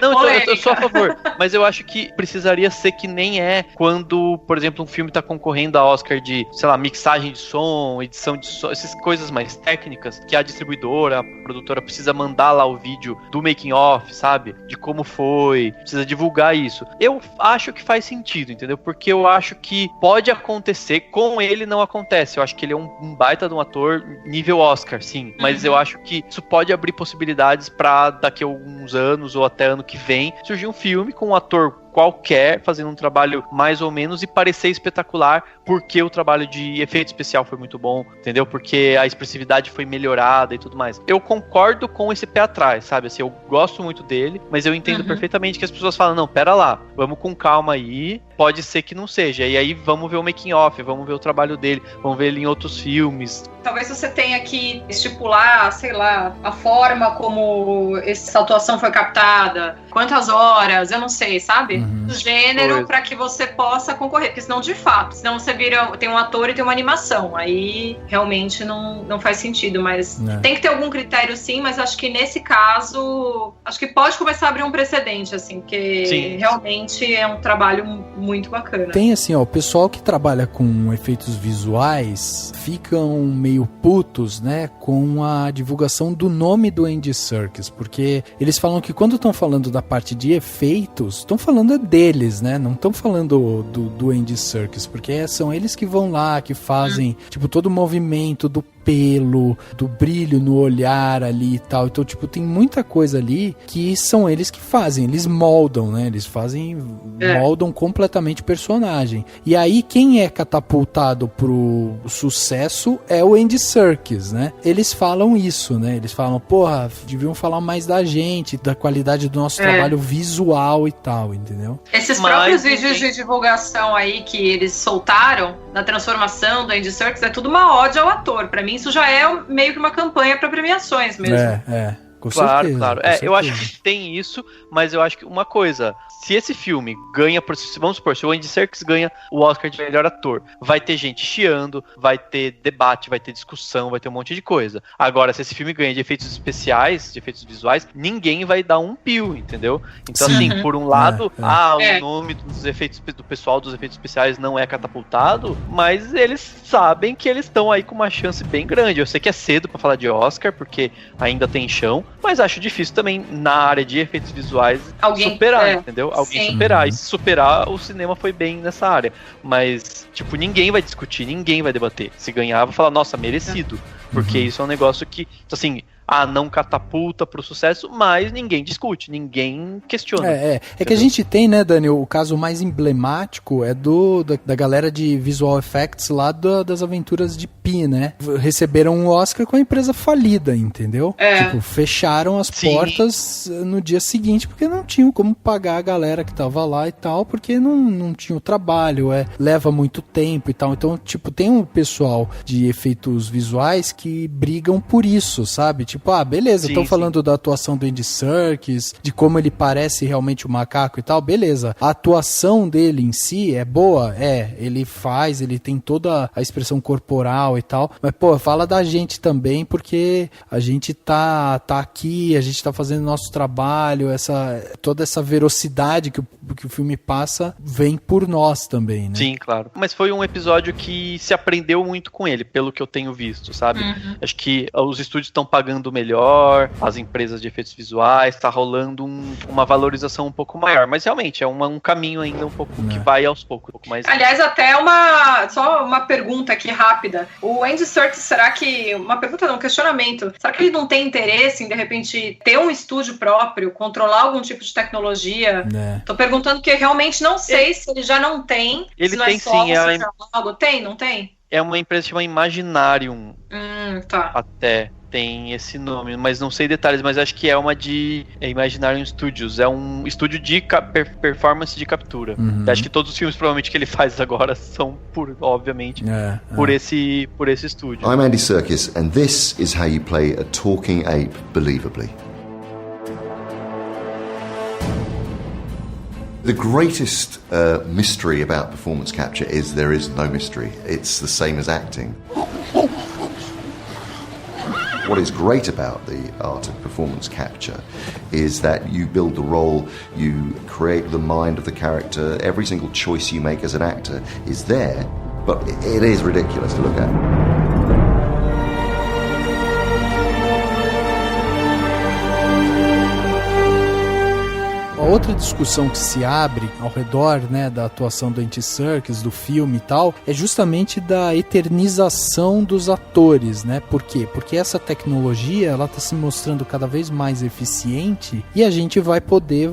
H: Não, eu sou a favor, mas eu acho que precisaria ser que nem é quando, por exemplo, um filme tá concorrendo a Oscar de, sei lá, mixagem de som, edição de som, essas coisas mais técnicas, que a distribuidora, a produtora precisa mandar lá o vídeo do making off, sabe? De como foi, precisa divulgar isso. Eu acho que faz sentido, entendeu? Porque eu acho que pode acontecer, com ele não acontece. Eu acho que ele é um baita de um ator nível Oscar, sim, mas eu acho que isso pode abrir possibilidades pra daqui a alguns anos ou até ano que vem surgir um filme com um ator qualquer, fazendo um trabalho mais ou menos e parecer espetacular, porque o trabalho de efeito especial foi muito bom, entendeu? Porque a expressividade foi melhorada e tudo mais. Eu concordo com esse pé atrás, sabe? Assim, eu gosto muito dele, mas eu entendo perfeitamente que as pessoas falam, não, pera lá, vamos com calma aí, pode ser que não seja. E aí vamos ver o making off, vamos ver o trabalho dele, vamos ver ele em outros filmes.
I: Talvez você tenha que estipular, sei lá, a forma como essa atuação foi captada, quantas horas, eu não sei, sabe? Do gênero, para que você possa concorrer, porque senão, de fato, senão você tem um ator e tem uma animação, aí realmente não faz sentido, mas tem que ter algum critério sim, mas acho que nesse caso, acho que pode começar a abrir um precedente, assim, porque realmente é um trabalho muito bacana.
G: Tem assim, ó, o pessoal que trabalha com efeitos visuais ficam meio putos, né, com a divulgação do nome do Andy Serkis, porque eles falam que quando estão falando da parte de efeitos, estão falando deles, né, não estão falando do Andy Serkis, porque são eles que vão lá, que fazem, tipo, todo o movimento do pelo, do brilho no olhar ali e tal. Então, tipo, tem muita coisa ali que são eles que fazem, eles moldam, né? Eles moldam completamente o personagem. E aí, quem é catapultado pro sucesso é o Andy Serkis, né? Eles falam isso, né? Eles falam, porra, deviam falar mais da gente, da qualidade do nosso trabalho visual e tal, entendeu?
I: Esses próprios vídeos de divulgação aí que eles soltaram, da transformação do Andy Serkis, é tudo uma ode ao ator. Pra mim, isso já é meio que uma campanha para premiações mesmo.
G: Com
H: claro,
G: certeza,
H: claro.
G: Com certeza.
H: Eu acho que tem isso, mas eu acho que uma coisa, se esse filme ganha, vamos supor, se o Andy Serkis ganha o Oscar de melhor ator, vai ter gente chiando, vai ter debate, vai ter discussão, vai ter um monte de coisa. Agora, se esse filme ganha de efeitos especiais, de efeitos visuais, ninguém vai dar um pio, entendeu? Então, assim, por um lado, o nome dos efeitos, do pessoal dos efeitos especiais não é catapultado, mas eles sabem que eles estão aí com uma chance bem grande. Eu sei que é cedo pra falar de Oscar, porque ainda tem chão, mas acho difícil também, na área de efeitos visuais, superar, entendeu? Alguém superar. E se superar, o cinema foi bem nessa área. Mas, tipo, ninguém vai discutir, ninguém vai debater. Se ganhar, vai falar, nossa, merecido. Porque isso é um negócio que, assim, não catapulta pro sucesso, mas ninguém discute, ninguém questiona.
G: É que a gente tem, né, Daniel, o caso mais emblemático é da galera de Visual Effects lá das aventuras de Pi, né? Receberam um Oscar com a empresa falida, entendeu? Tipo, fecharam as portas no dia seguinte, porque não tinham como pagar a galera que tava lá e tal, porque não tinha o trabalho, leva muito tempo e tal. Então, tipo, tem um pessoal de efeitos visuais que brigam por isso, sabe? Tipo, beleza, estão falando da atuação do Andy Serkis, de como ele parece realmente o macaco e tal, beleza. A atuação dele em si é boa? Ele tem toda a expressão corporal e tal, mas, pô, fala da gente também, porque a gente tá aqui, a gente tá fazendo nosso trabalho, toda essa velocidade que o filme passa vem por nós também, né?
H: Sim, claro. Mas foi um episódio que se aprendeu muito com ele, pelo que eu tenho visto, sabe? Acho que os estúdios estão pagando pagando melhor, as empresas de efeitos visuais, tá rolando uma valorização um pouco maior. Mas realmente é um caminho ainda um pouco que vai aos poucos, um pouco mais.
I: Aliás, até só uma pergunta aqui rápida. O Andy Serkis, será que... Uma pergunta não, um questionamento. Será que ele não tem interesse em, de repente, ter um estúdio próprio, controlar algum tipo de tecnologia? Tô perguntando porque realmente não sei se ele já não tem.
H: Ele
I: se não
H: tem,
I: é só
H: sim.
I: algo. Tem, não tem?
H: É uma empresa chamada Imaginarium.
I: Tá.
H: Até tem esse nome, mas não sei detalhes, mas acho que é uma de Imaginarium Studios. É um estúdio de performance de captura. Acho que todos os filmes provavelmente que ele faz agora são obviamente por esse estúdio.
B: I'm Andy Serkis, and this is how you play a talking ape believably. The greatest mystery about performance capture is there is no mystery. It's the same as acting. What is great about the art of performance capture is that you build the role, you create the mind of the character, every single choice you make as an actor is there, but it is ridiculous to look at.
G: Outra discussão que se abre ao redor, né, da atuação do Andy Serkis, do filme e tal, é justamente da eternização dos atores, né? Por quê? Porque essa tecnologia, ela tá se mostrando cada vez mais eficiente e a gente vai poder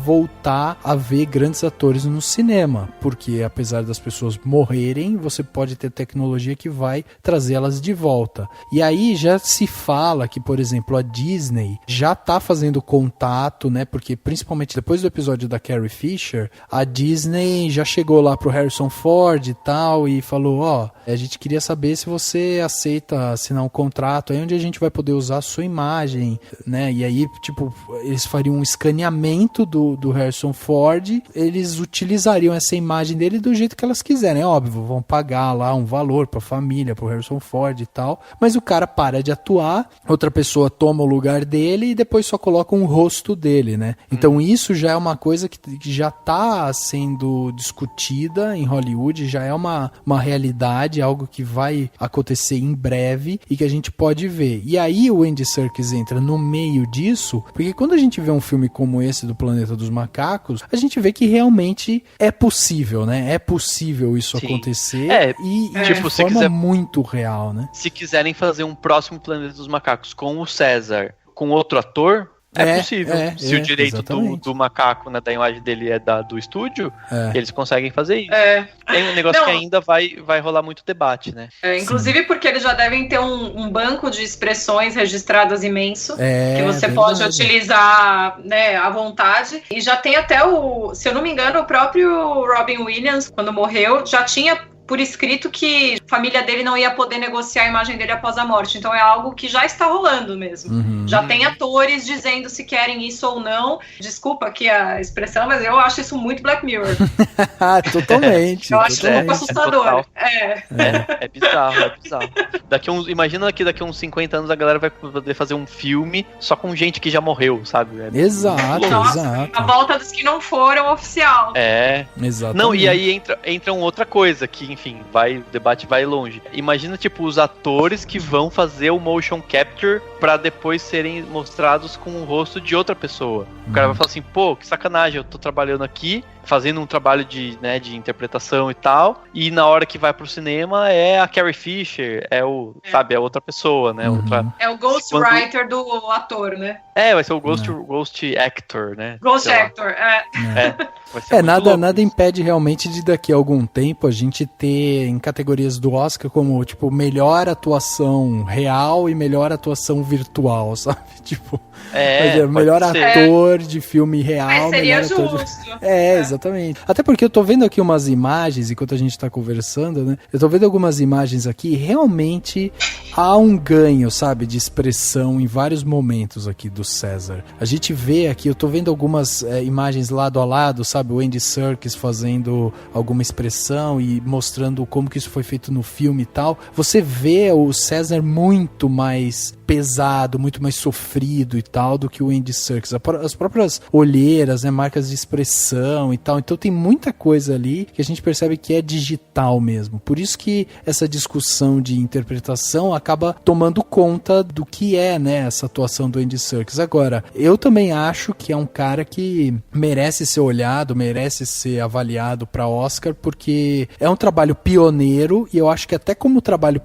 G: voltar a ver grandes atores no cinema, porque apesar das pessoas morrerem, você pode ter tecnologia que vai trazê-las de volta. E aí já se fala que, por exemplo, a Disney já tá fazendo contato, né? Porque principalmente depois do episódio da Carrie Fisher, a Disney já chegou lá pro Harrison Ford e tal, e falou, a gente queria saber se você aceita assinar um contrato aí onde a gente vai poder usar a sua imagem, né? E aí, tipo, eles fariam um escaneamento do Harrison Ford, eles utilizariam essa imagem dele do jeito que elas quiserem, óbvio, vão pagar lá um valor pra família, pro Harrison Ford e tal, mas o cara para de atuar, outra pessoa toma o lugar dele e depois só coloca um rosto dele, né? Então isso já é uma coisa que já está sendo discutida em Hollywood, já é uma realidade, algo que vai acontecer em breve e que a gente pode ver. E aí o Andy Serkis entra no meio disso, porque quando a gente vê um filme como esse do Planeta dos Macacos, a gente vê que realmente é possível, né? É possível isso acontecer e de forma muito real, né?
H: Se quiserem fazer um próximo Planeta dos Macacos com o César, com outro ator, é possível. Se o direito do macaco, né, da imagem dele é do estúdio, eles conseguem fazer isso. Tem um negócio que ainda vai rolar muito debate, né?
I: Inclusive porque eles já devem ter um banco de expressões registradas imenso, que você pode utilizar, né, à vontade. E já tem até se eu não me engano, o próprio Robin Williams, quando morreu, já tinha por escrito que a família dele não ia poder negociar a imagem dele após a morte. Então é algo que já está rolando mesmo. Já tem atores dizendo se querem isso ou não. Desculpa aqui a expressão, mas eu acho isso muito Black Mirror.
G: Totalmente.
I: Eu acho um pouco assustador.
H: É bizarro. Imagina que daqui a uns 50 anos a galera vai poder fazer um filme só com gente que já morreu, sabe?
G: Exato.
I: A volta dos que não foram oficial.
G: Exatamente.
H: Não, e aí entra outra coisa que, enfim, o debate vai longe. Imagina, tipo, os atores que vão fazer o motion capture pra depois serem mostrados com o rosto de outra pessoa. O cara vai falar assim, pô, que sacanagem, eu tô trabalhando aqui, fazendo um trabalho de interpretação e tal, e na hora que vai pro cinema é a Carrie Fisher, sabe, é outra pessoa, né?
I: É o ghostwriter do ator, né?
H: Vai ser o ghost actor, né?
I: Ghost actor,
G: nada impede realmente de daqui a algum tempo a gente ter em categorias do Oscar como, tipo, melhor atuação real e melhor atuação virtual, sabe? Tipo, melhor ator de filme real.
I: Seria justo.
G: Exatamente. Até porque eu tô vendo aqui umas imagens, enquanto a gente tá conversando, né? Eu tô vendo algumas imagens aqui, realmente há um ganho, sabe, de expressão em vários momentos aqui do César. A gente vê aqui, eu tô vendo algumas imagens lado a lado, sabe? sabe, o Andy Serkis fazendo alguma expressão e mostrando como que isso foi feito no filme e tal, você vê o César muito mais pesado, muito mais sofrido e tal do que o Andy Serkis. As próprias olheiras, né, marcas de expressão e tal. Então tem muita coisa ali que a gente percebe que é digital mesmo. Por isso que essa discussão de interpretação acaba tomando conta do que é, né, essa atuação do Andy Serkis. Agora, eu também acho que é um cara que merece ser olhado, merece ser avaliado para Oscar, porque é um trabalho pioneiro e eu acho que até como trabalho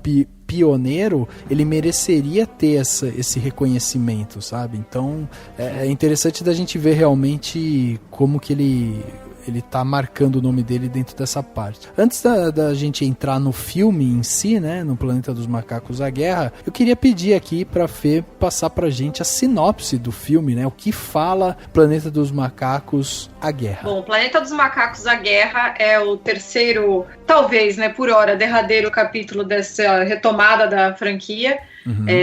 G: pioneiro, ele mereceria ter esse reconhecimento, sabe? Então, é interessante da gente ver realmente como que ele tá marcando o nome dele dentro dessa parte. Antes da gente entrar no filme em si, né, no Planeta dos Macacos, A Guerra, eu queria pedir aqui pra Fê passar pra gente a sinopse do filme, né, o que fala Planeta dos Macacos, A Guerra.
I: Bom, Planeta dos Macacos, A Guerra é o terceiro, talvez, né, por hora, derradeiro capítulo dessa retomada da franquia.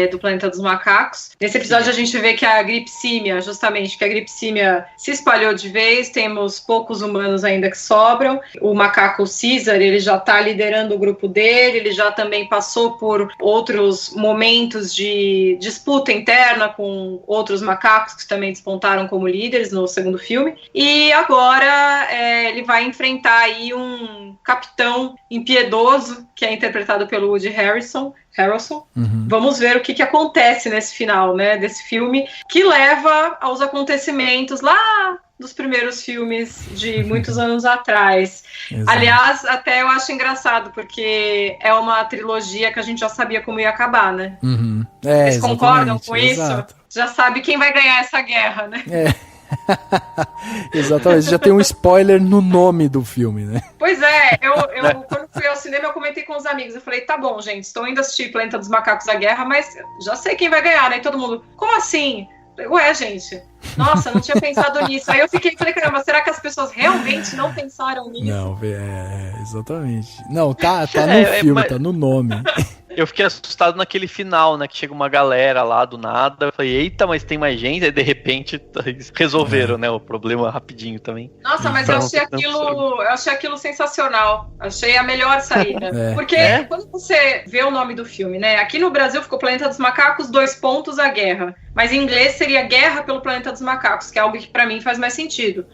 I: Do Planeta dos Macacos. Nesse episódio a gente vê que a gripsímia se espalhou de vez, temos poucos humanos ainda que sobram. O macaco Caesar, ele já está liderando o grupo dele, ele já também passou por outros momentos de disputa interna com outros macacos que também despontaram como líderes no segundo filme. E agora ele vai enfrentar aí um capitão impiedoso, que é interpretado pelo Woody Harrelson. Vamos ver o que acontece nesse final, né, desse filme, que leva aos acontecimentos lá dos primeiros filmes de muitos anos atrás. Exato. Aliás, até eu acho engraçado, porque é uma trilogia que a gente já sabia como ia acabar, né? Vocês concordam com isso? Já sabe quem vai ganhar essa guerra, né?
G: Exatamente, já tem um spoiler no nome do filme, né?
I: Pois é, eu quando fui ao cinema eu comentei com os amigos, eu falei, tá bom, gente, estou indo assistir Planeta dos Macacos, A Guerra, mas já sei quem vai ganhar, né? E todo mundo, como assim? Ué, gente, nossa, não tinha pensado nisso. Aí eu falei, caramba, será que as pessoas realmente não pensaram nisso?
G: Não, exatamente. Não, tá no filme, tá no nome.
H: Eu fiquei assustado naquele final, né? Que chega uma galera lá do nada. Eu falei, eita, mas tem mais gente? Aí de repente resolveram, né? O problema rapidinho também.
I: Nossa, mas eu achei aquilo sensacional. Achei a melhor saída. Porque quando você vê o nome do filme, né? Aqui no Brasil ficou Planeta dos Macacos, : A Guerra. Mas em inglês seria Guerra pelo Planeta dos Macacos, que é algo que pra mim faz mais sentido.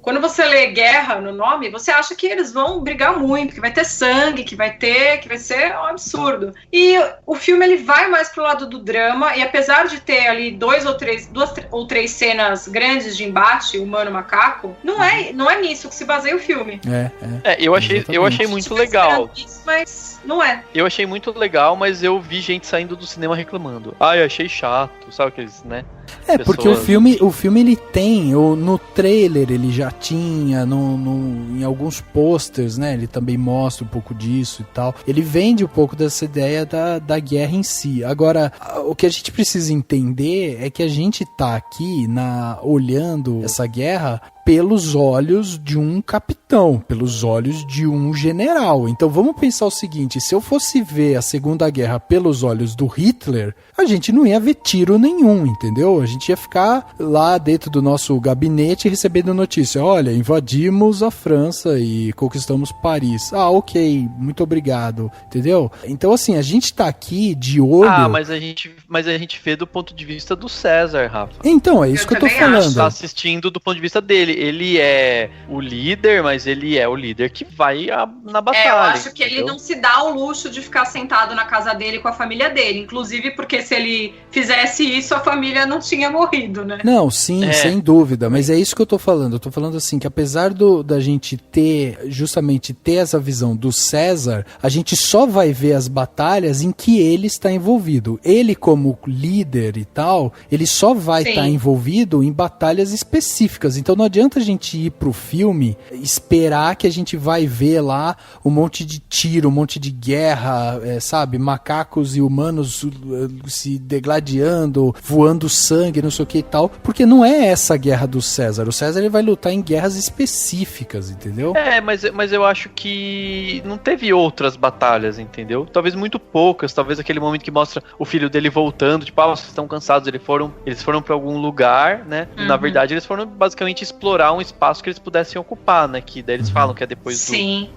I: Quando você lê guerra no nome, você acha que eles vão brigar muito, que vai ter sangue, que vai ser um absurdo. E o filme ele vai mais pro lado do drama, e apesar de ter ali duas ou três cenas grandes de embate humano-macaco, não é nisso que se baseia o filme.
H: Eu achei muito legal.
I: Isso, mas não é.
H: Eu achei muito legal, mas eu vi gente saindo do cinema reclamando. Eu achei chato, sabe aqueles, né?
G: Porque o filme ele tem, no trailer ele já tinha, em alguns posters, né, ele também mostra um pouco disso e tal. Ele vende um pouco dessa ideia da guerra em si. Agora, o que a gente precisa entender é que a gente tá aqui olhando essa guerra pelos olhos de um capitão, pelos olhos de um general. Então vamos pensar o seguinte, se eu fosse ver a Segunda Guerra pelos olhos do Hitler, a gente não ia ver tiro nenhum, entendeu? A gente ia ficar lá dentro do nosso gabinete recebendo notícia, olha, invadimos a França e conquistamos Paris. Ok, muito obrigado, entendeu? Então assim, a gente tá aqui de olho...
H: Mas a gente vê do ponto de vista do César, Rafa.
G: Então, é isso que eu tô falando.
H: Tá assistindo do ponto de vista dele. Ele é o líder, mas ele é o líder que vai na batalha.
I: Eu acho que ele não se dá o luxo de ficar sentado na casa dele com a família dele. Inclusive porque se ele fizesse isso, a família não tinha morrido, né?
G: Não, sim, sem dúvida. Mas é isso que eu tô falando. Eu tô falando assim, que apesar da gente ter essa visão do César, a gente só vai ver as batalhas em que ele está envolvido. Ele, como líder e tal, ele só vai estar envolvido em batalhas específicas. Então não adianta a gente ir pro filme esperar que a gente vai ver lá um monte de tiro, um monte de guerra, sabe, macacos e humanos se degladiando, voando sangue, não sei o que e tal, porque não é essa a guerra do César. O César ele vai lutar em guerras específicas, entendeu?
H: Mas eu acho que não teve outras batalhas, entendeu? Talvez muito poucas, talvez aquele momento que mostra o filho dele voltando, tipo, vocês estão cansados, eles foram pra algum lugar, né? Na verdade, eles foram basicamente explorar um espaço que eles pudessem ocupar, né? Que daí eles falam que é depois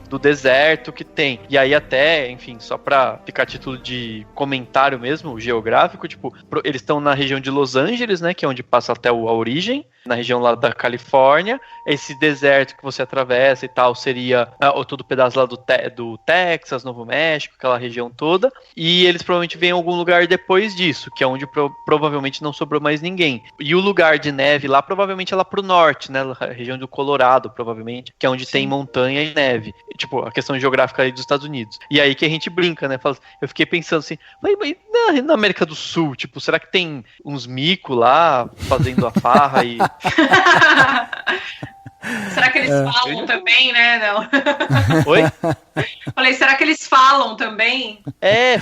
H: do deserto que tem. E aí até, enfim, só pra ficar a título de comentário mesmo, geográfico, tipo, eles estão na região de Los Angeles, né? Que é onde passa até a origem, na região lá da Califórnia. Esse deserto que você atravessa e tal seria todo o pedaço lá do Texas, Novo México, aquela região toda. E eles provavelmente vêm em algum lugar depois disso, que é onde provavelmente não sobrou mais ninguém. E o lugar de neve lá, provavelmente é lá pro norte, né? A região do Colorado, provavelmente, que é onde tem montanha e neve. Tipo, a questão geográfica aí dos Estados Unidos. E aí que a gente brinca, né? Eu fiquei pensando assim, mas na América do Sul, tipo, será que tem uns micos lá fazendo a farra e...
I: Será que eles falam também, né? Não.
H: Oi?
I: Falei, será que eles falam também?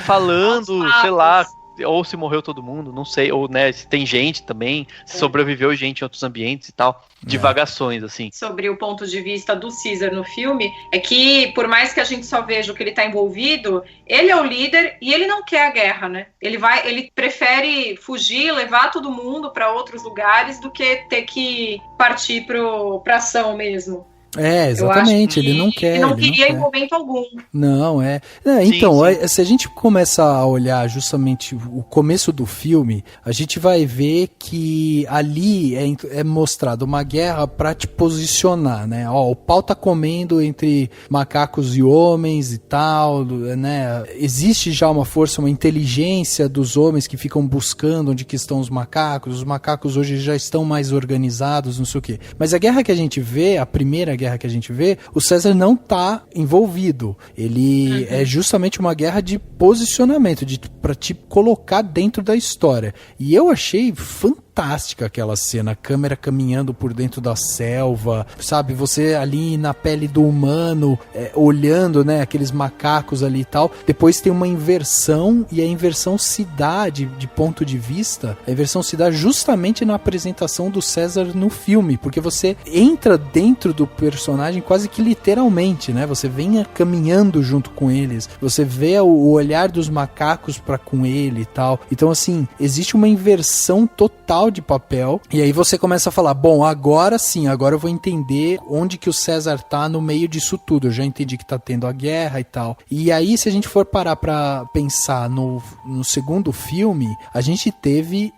H: Falando, sei lá, ou se morreu todo mundo, não sei, ou né, se tem gente também, se sobreviveu gente em outros ambientes e tal, divagações, assim. Sobre
I: o ponto de vista do Caesar no filme, é que por mais que a gente só veja o que ele tá envolvido, ele é o líder e ele não quer a guerra, né? Ele prefere fugir, levar todo mundo para outros lugares do que ter que partir pra ação mesmo.
G: Exatamente, ele não quer.
I: Ele não queria em momento algum.
G: Não, então, se a gente começa a olhar justamente o começo do filme, a gente vai ver que ali é mostrado uma guerra pra te posicionar, né? O pau tá comendo entre macacos e homens e tal, né? Existe já uma força, uma inteligência dos homens que ficam buscando onde que estão os macacos hoje já estão mais organizados, não sei o quê. Mas a guerra que a gente vê, a primeira guerra que a gente vê, o César não tá envolvido. Ele é justamente uma guerra de posicionamento, pra te colocar dentro da história. E eu achei fantástica aquela cena, a câmera caminhando por dentro da selva, sabe, você ali na pele do humano, olhando, né, aqueles macacos ali e tal. Depois tem uma inversão, e a inversão se dá de ponto de vista, a inversão se dá justamente na apresentação do César no filme, porque você entra dentro do personagem quase que literalmente, né, você vem caminhando junto com eles, você vê o olhar dos macacos para com ele e tal. Então assim, existe uma inversão total de papel, e aí você começa a falar, bom, agora sim, agora eu vou entender onde que o César tá no meio disso tudo, eu já entendi que tá tendo a guerra e tal. E aí, se a gente for parar pra pensar no segundo filme, a gente teve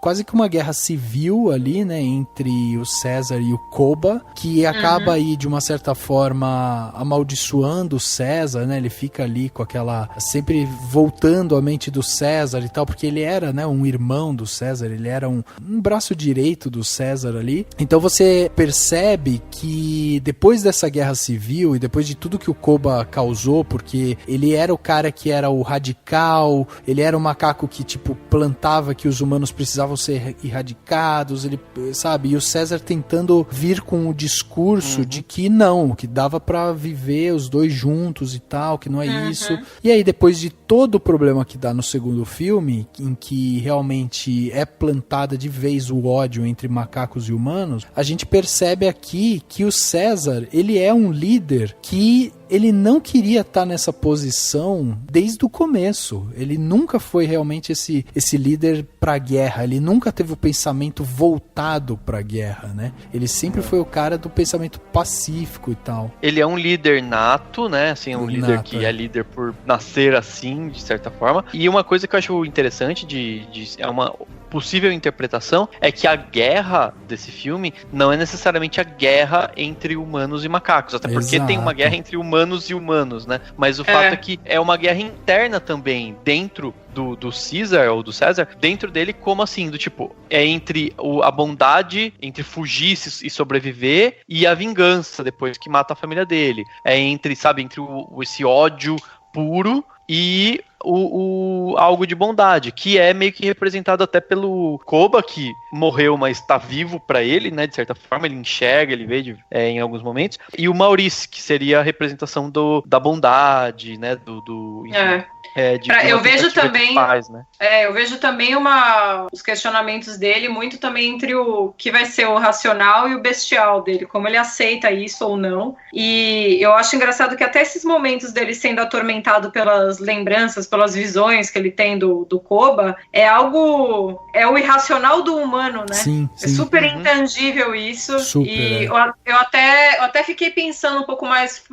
G: quase que uma guerra civil ali, né, entre o César e o Koba, que acaba aí, de uma certa forma, amaldiçoando o César, né, ele fica ali com aquela, sempre voltando a mente do César e tal, porque ele era, né, um irmão do César, ele era um braço direito do César ali. Então você percebe que depois dessa guerra civil e depois de tudo que o Koba causou, porque ele era o cara que era o radical, ele era o macaco que, tipo, plantava que os humanos precisavam ser erradicados, ele, sabe, e o César tentando vir com o discurso de que não, que dava pra viver os dois juntos e tal, que não é isso. E aí, depois de todo o problema que dá no segundo filme, em que realmente é plantada de vez o ódio entre macacos e humanos, a gente percebe aqui que o César, ele é um líder que ele não queria estar nessa posição desde o começo. Ele nunca foi realmente esse líder pra guerra. Ele nunca teve o pensamento voltado pra guerra, né? Ele sempre foi o cara do pensamento pacífico e tal.
H: Ele é um líder nato, né? Assim, um líder que é líder por nascer assim, de certa forma. E uma coisa que eu acho interessante é uma possível interpretação é que a guerra desse filme não é necessariamente a guerra entre humanos e macacos, até porque tem uma guerra entre humanos e humanos, né? Mas o fato é que é uma guerra interna também, dentro do Caesar, ou do César, dentro dele, como assim, do tipo, é entre a bondade, entre fugir e sobreviver, e a vingança, depois que mata a família dele. É entre, sabe, entre esse ódio puro e algo de bondade, que é meio que representado até pelo Koba, que morreu, mas tá vivo pra ele, né? De certa forma, ele enxerga, ele vê em alguns momentos. E o Maurice, que seria a representação da bondade, né?
I: Eu vejo também,
H: paz, né?
I: Eu vejo também os questionamentos dele muito também entre o que vai ser o racional e o bestial dele, como ele aceita isso ou não. E eu acho engraçado que até esses momentos dele sendo atormentado pelas lembranças, pelas visões que ele tem do Koba, é o irracional do humano, né?
G: Sim.
I: É super intangível isso.
G: Super,
I: e eu até fiquei pensando um pouco mais,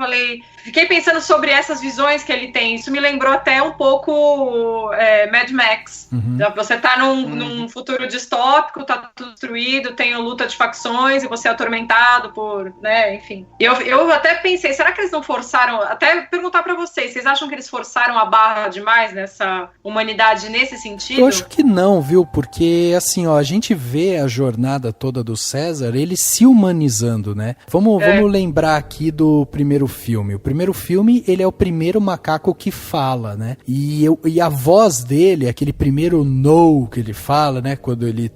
I: fiquei pensando sobre essas visões que ele tem. Isso me lembrou até um pouco Mad Max. Você tá num futuro distópico, tá tudo destruído, tem luta de facções e você é atormentado por, né, enfim. Eu até pensei, será que eles não forçaram, até perguntar pra vocês acham que eles forçaram a barra demais nessa humanidade nesse sentido?
G: Eu acho que não, viu, porque assim, ó, a gente vê a jornada toda do César, ele se humanizando, né? Vamos lembrar aqui do primeiro filme. O primeiro filme, ele é o primeiro macaco que fala, né? E a voz dele, aquele primeiro no que ele fala, né? Quando ele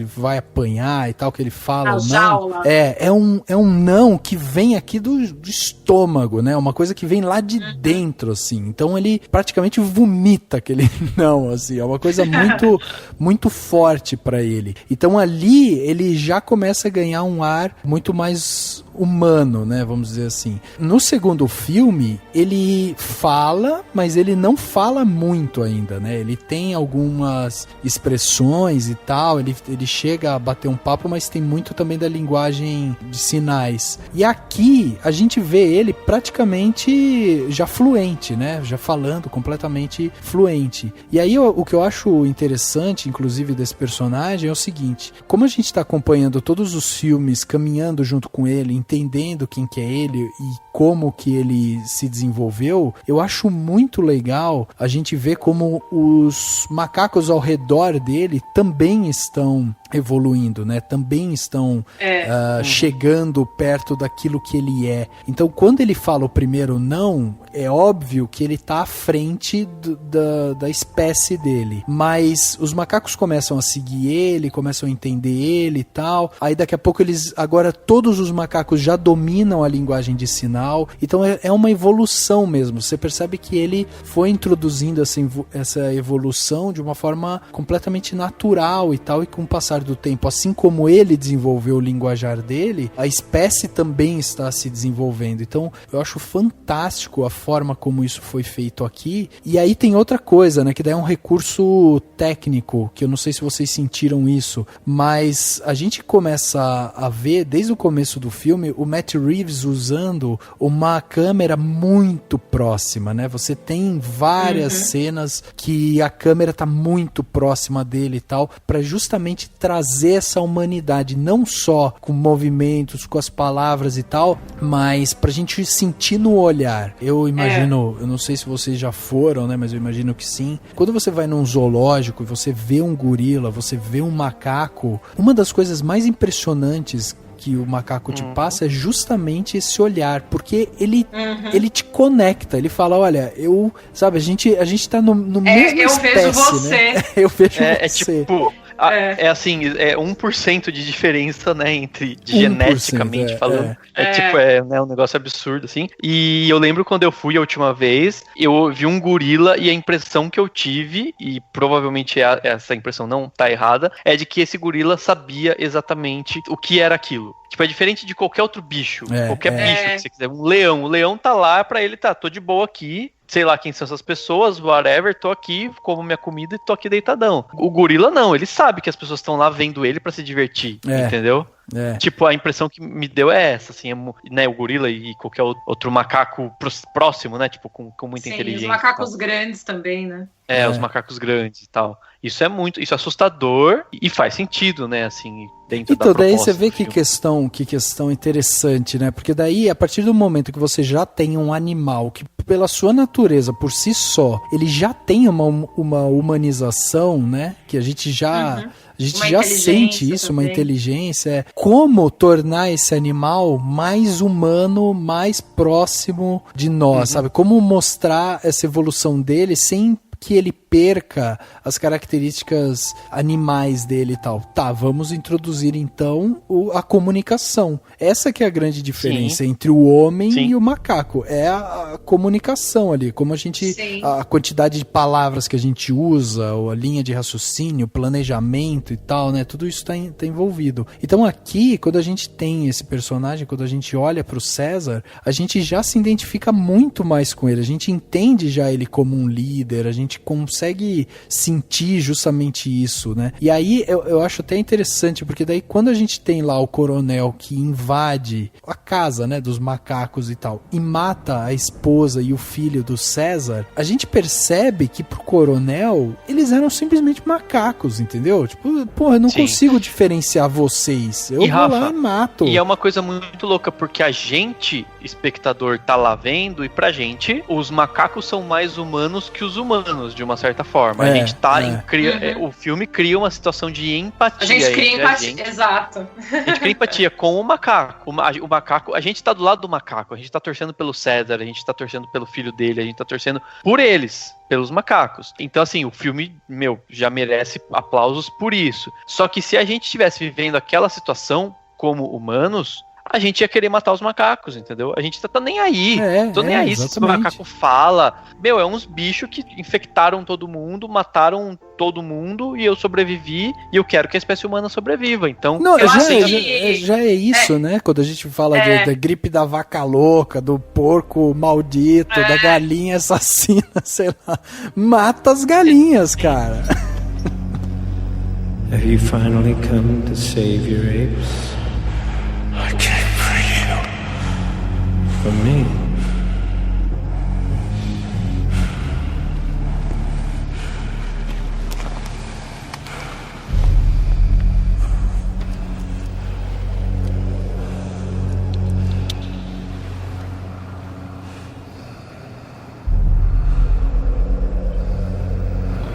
G: vai apanhar e tal, que ele fala o não. É um não que vem aqui do estômago, né? Uma coisa que vem lá de dentro, assim. Então ele praticamente vomita aquele não, assim. É uma coisa muito, muito forte pra ele. Então ali ele já começa a ganhar um ar muito mais humano, né? Vamos dizer assim. No segundo filme, ele fala, mas ele não fala muito ainda, né? Ele tem algumas expressões e tal, ele chega a bater um papo, mas tem muito também da linguagem de sinais. E aqui, a gente vê ele praticamente já fluente, né? Já falando completamente fluente. E aí, o que eu acho interessante, inclusive, desse personagem é o seguinte, como a gente tá acompanhando todos os filmes, caminhando junto com ele, entendendo quem que é ele e como que ele se desenvolveu, eu acho muito legal a gente ver como os macacos ao redor dele também estão evoluindo, né? Também estão chegando perto daquilo que ele é. Então, quando ele fala o primeiro não, é óbvio que ele tá à frente da espécie dele. Mas os macacos começam a seguir ele, começam a entender ele e tal. Aí daqui a pouco agora todos os macacos já dominam a linguagem de sinal. Então é uma evolução mesmo. Você percebe que ele foi introduzindo essa evolução de uma forma completamente natural e tal, e com o passar do tempo, assim como ele desenvolveu o linguajar dele, a espécie também está se desenvolvendo. Então eu acho fantástico a forma como isso foi feito aqui. E aí tem outra coisa, né, que daí é um recurso técnico, que eu não sei se vocês sentiram isso, mas a gente começa a ver desde o começo do filme o Matt Reeves usando uma câmera muito próxima, né? Você tem várias cenas que a câmera tá muito próxima dele e tal, para justamente trazer essa humanidade, não só com movimentos, com as palavras e tal, mas pra gente sentir no olhar. Eu imagino, eu não sei se vocês já foram, né? Mas eu imagino que sim. Quando você vai num zoológico e você vê um gorila, você vê um macaco, uma das coisas mais impressionantes que o macaco te passa é justamente esse olhar, porque ele te conecta, ele fala, olha, sabe, a gente tá no mesmo espécie,
I: vejo você.
G: Né? Eu vejo você.
H: É tipo, assim, 1% de diferença, né, geneticamente falando. É um negócio absurdo, assim. E eu lembro quando eu fui a última vez, eu vi um gorila e a impressão que eu tive, e provavelmente essa impressão não tá errada, é de que esse gorila sabia exatamente o que era aquilo. Tipo, é diferente de qualquer outro bicho. Qualquer bicho que você quiser. Um leão. O leão tá lá pra ele, tô de boa aqui. Sei lá quem são essas pessoas, whatever, tô aqui, como minha comida e tô aqui deitadão. O gorila não, ele sabe que as pessoas estão lá vendo ele pra se divertir, entendeu? Tipo, a impressão que me deu é essa, assim, né, o gorila e qualquer outro macaco próximo, né, tipo, com muita inteligência.
I: Os macacos grandes também, né?
H: Os macacos grandes e tal. Isso é assustador e faz sentido, né, assim, dentro da proposta. Então,
G: daí você vê que questão interessante, né, porque daí, a partir do momento que você já tem um animal que, pela sua natureza, por si só, ele já tem uma humanização, né, que a gente já A gente já sente isso, também. Uma inteligência. Como tornar esse animal mais humano, mais próximo de nós, sabe? Como mostrar essa evolução dele sem que ele perca as características animais dele e tal. Tá, vamos introduzir então a comunicação. Essa que é a grande diferença entre o homem e o macaco. É a comunicação ali, como a gente... A quantidade de palavras que a gente usa, ou a linha de raciocínio, planejamento e tal, né? Tudo isso tá envolvido. Então aqui, quando a gente tem esse personagem, quando a gente olha pro César, a gente já se identifica muito mais com ele. A gente entende já ele como um líder, a gente consegue sentir justamente isso, né? E aí eu acho até interessante, porque daí quando a gente tem lá o coronel que invade a casa, né, dos macacos e tal, e mata a esposa e o filho do César, a gente percebe que pro coronel eles eram simplesmente macacos, entendeu? Tipo, porra, eu não consigo diferenciar vocês. Eu vou lá e mato.
H: E é uma coisa muito louca, porque a gente, espectador, tá lá vendo, e pra gente, os macacos são mais humanos que os humanos, de uma certa forma. A gente tá o filme cria uma situação de empatia.
I: A gente cria empatia, exato.
H: A gente cria empatia com o macaco. O macaco, a gente tá do lado do macaco, a gente tá torcendo pelo César, a gente tá torcendo pelo filho dele, a gente tá torcendo por eles, pelos macacos. Então, assim, o filme, já merece aplausos por isso. Só que se a gente estivesse vivendo aquela situação como humanos, a gente ia querer matar os macacos, entendeu? A gente tá nem aí. Tô nem aí se o macaco fala. É uns bichos que infectaram todo mundo, mataram todo mundo e eu sobrevivi e eu quero que a espécie humana sobreviva. Então,
G: não, já é isso, né? Quando a gente fala da gripe da vaca louca, do porco maldito, da galinha assassina, sei lá. Mata as galinhas, cara.
D: Have you finally come to save your apes?
A: I came for you.
D: For me?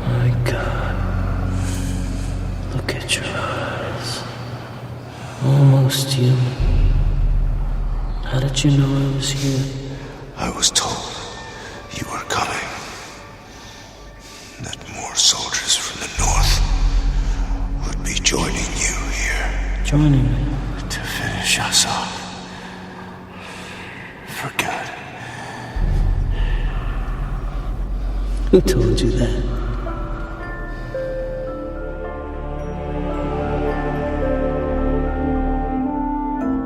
A: My God. Look at your eyes. Almost human. How did you know I was here?
J: I was told you were coming. That more soldiers from the north would be joining you here.
A: Joining me?
J: To finish us off. For good.
A: Who told you that?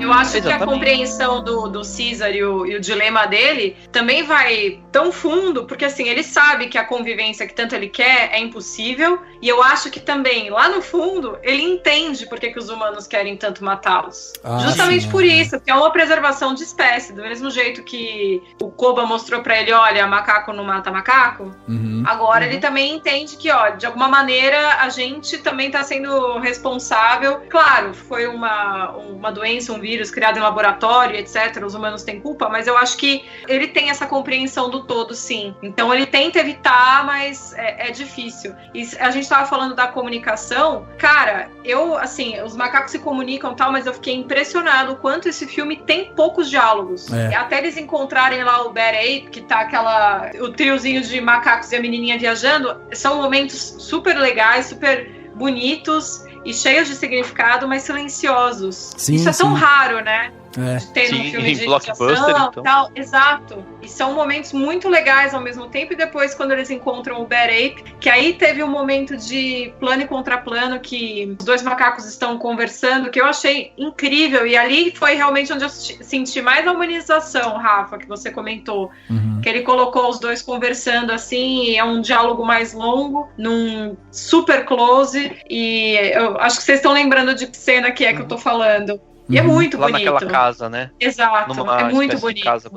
I: Eu acho que a compreensão do Caesar e o dilema dele também vai tão fundo, porque assim, ele sabe que a convivência que tanto ele quer é impossível, e eu acho que também, lá no fundo, ele entende por que os humanos querem tanto matá-los. Justamente por isso, que é uma preservação de espécie, do mesmo jeito que o Koba mostrou pra ele, olha, macaco não mata macaco, agora ele também entende que, ó, de alguma maneira, a gente também tá sendo responsável. Claro, foi uma doença, um vírus criado em laboratório, etc. Os humanos têm culpa, mas eu acho que ele tem essa compreensão do todo, sim. Então ele tenta evitar, mas é difícil. E a gente tava falando da comunicação. Cara, os macacos se comunicam e tal, mas eu fiquei impressionado o quanto esse filme tem poucos diálogos. Até eles encontrarem lá o Bad Ape, que tá o triozinho de macacos e a menininha viajando, são momentos super legais, super bonitos e cheios de significado, mas silenciosos.
G: Sim,
I: isso é tão raro, né? Ter um filme de
H: blockbuster, então.
I: Tal, exato. E são momentos muito legais ao mesmo tempo, e depois quando eles encontram o Bad Ape, que aí teve um momento de plano e contraplano, que os dois macacos estão conversando, que eu achei incrível, e ali foi realmente onde eu senti mais a humanização, Rafa, que você comentou, que ele colocou os dois conversando assim, é um diálogo mais longo, num super close, e eu acho que vocês estão lembrando de que cena que eu tô falando. E é muito
H: lá
I: bonito.
H: naquela casa, né?
I: Exato,
H: Numa
I: é muito
H: espécie de
I: bonito.
H: casa.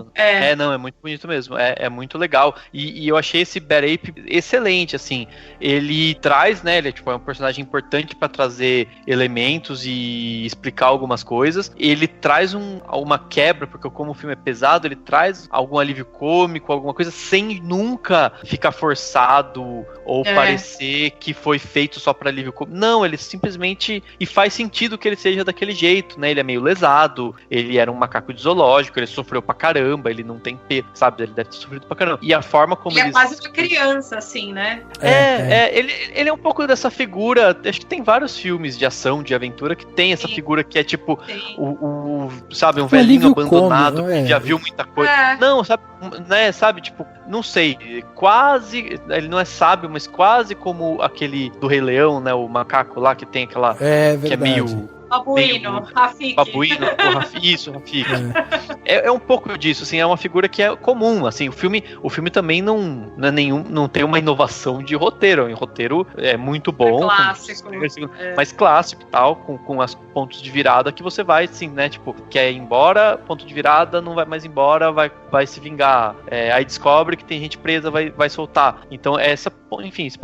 H: Não, é muito bonito mesmo. É muito legal. E eu achei esse Bad Ape excelente, assim. Ele traz, né? Ele é um personagem importante pra trazer elementos e explicar algumas coisas. Ele traz uma quebra, porque como o filme é pesado, ele traz algum alívio cômico, alguma coisa, sem nunca ficar forçado ou parecer que foi feito só pra alívio cômico. Não, ele simplesmente... E faz sentido que ele seja daquele jeito, né? Ele é meio lesado, ele era um macaco de zoológico, ele sofreu pra caramba, ele não tem pelo, sabe? Ele deve ter sofrido pra caramba. E a forma como
I: ele é quase uma criança, assim, né?
H: Ele é um pouco dessa figura... Acho que tem vários filmes de ação, de aventura, que tem essa figura que é tipo... sabe, um velhinho abandonado que já viu muita coisa. Não, sabe, né? Sabe, tipo, não sei, quase... Ele não é sábio, mas quase como aquele do Rei Leão, né? O macaco lá que tem aquela... que é meio...
I: Babuíno, Rafiki.
H: Babuíno, isso, Rafiki. É um pouco disso, assim, é uma figura que é comum, assim, o filme também não tem uma inovação de roteiro, o roteiro é muito bom,
I: clássico,
H: mais clássico e tal, com as pontos de virada que você vai, assim, né, tipo, quer ir embora, ponto de virada, não vai mais embora, vai se vingar, aí descobre que tem gente presa, vai soltar, então enfim, esses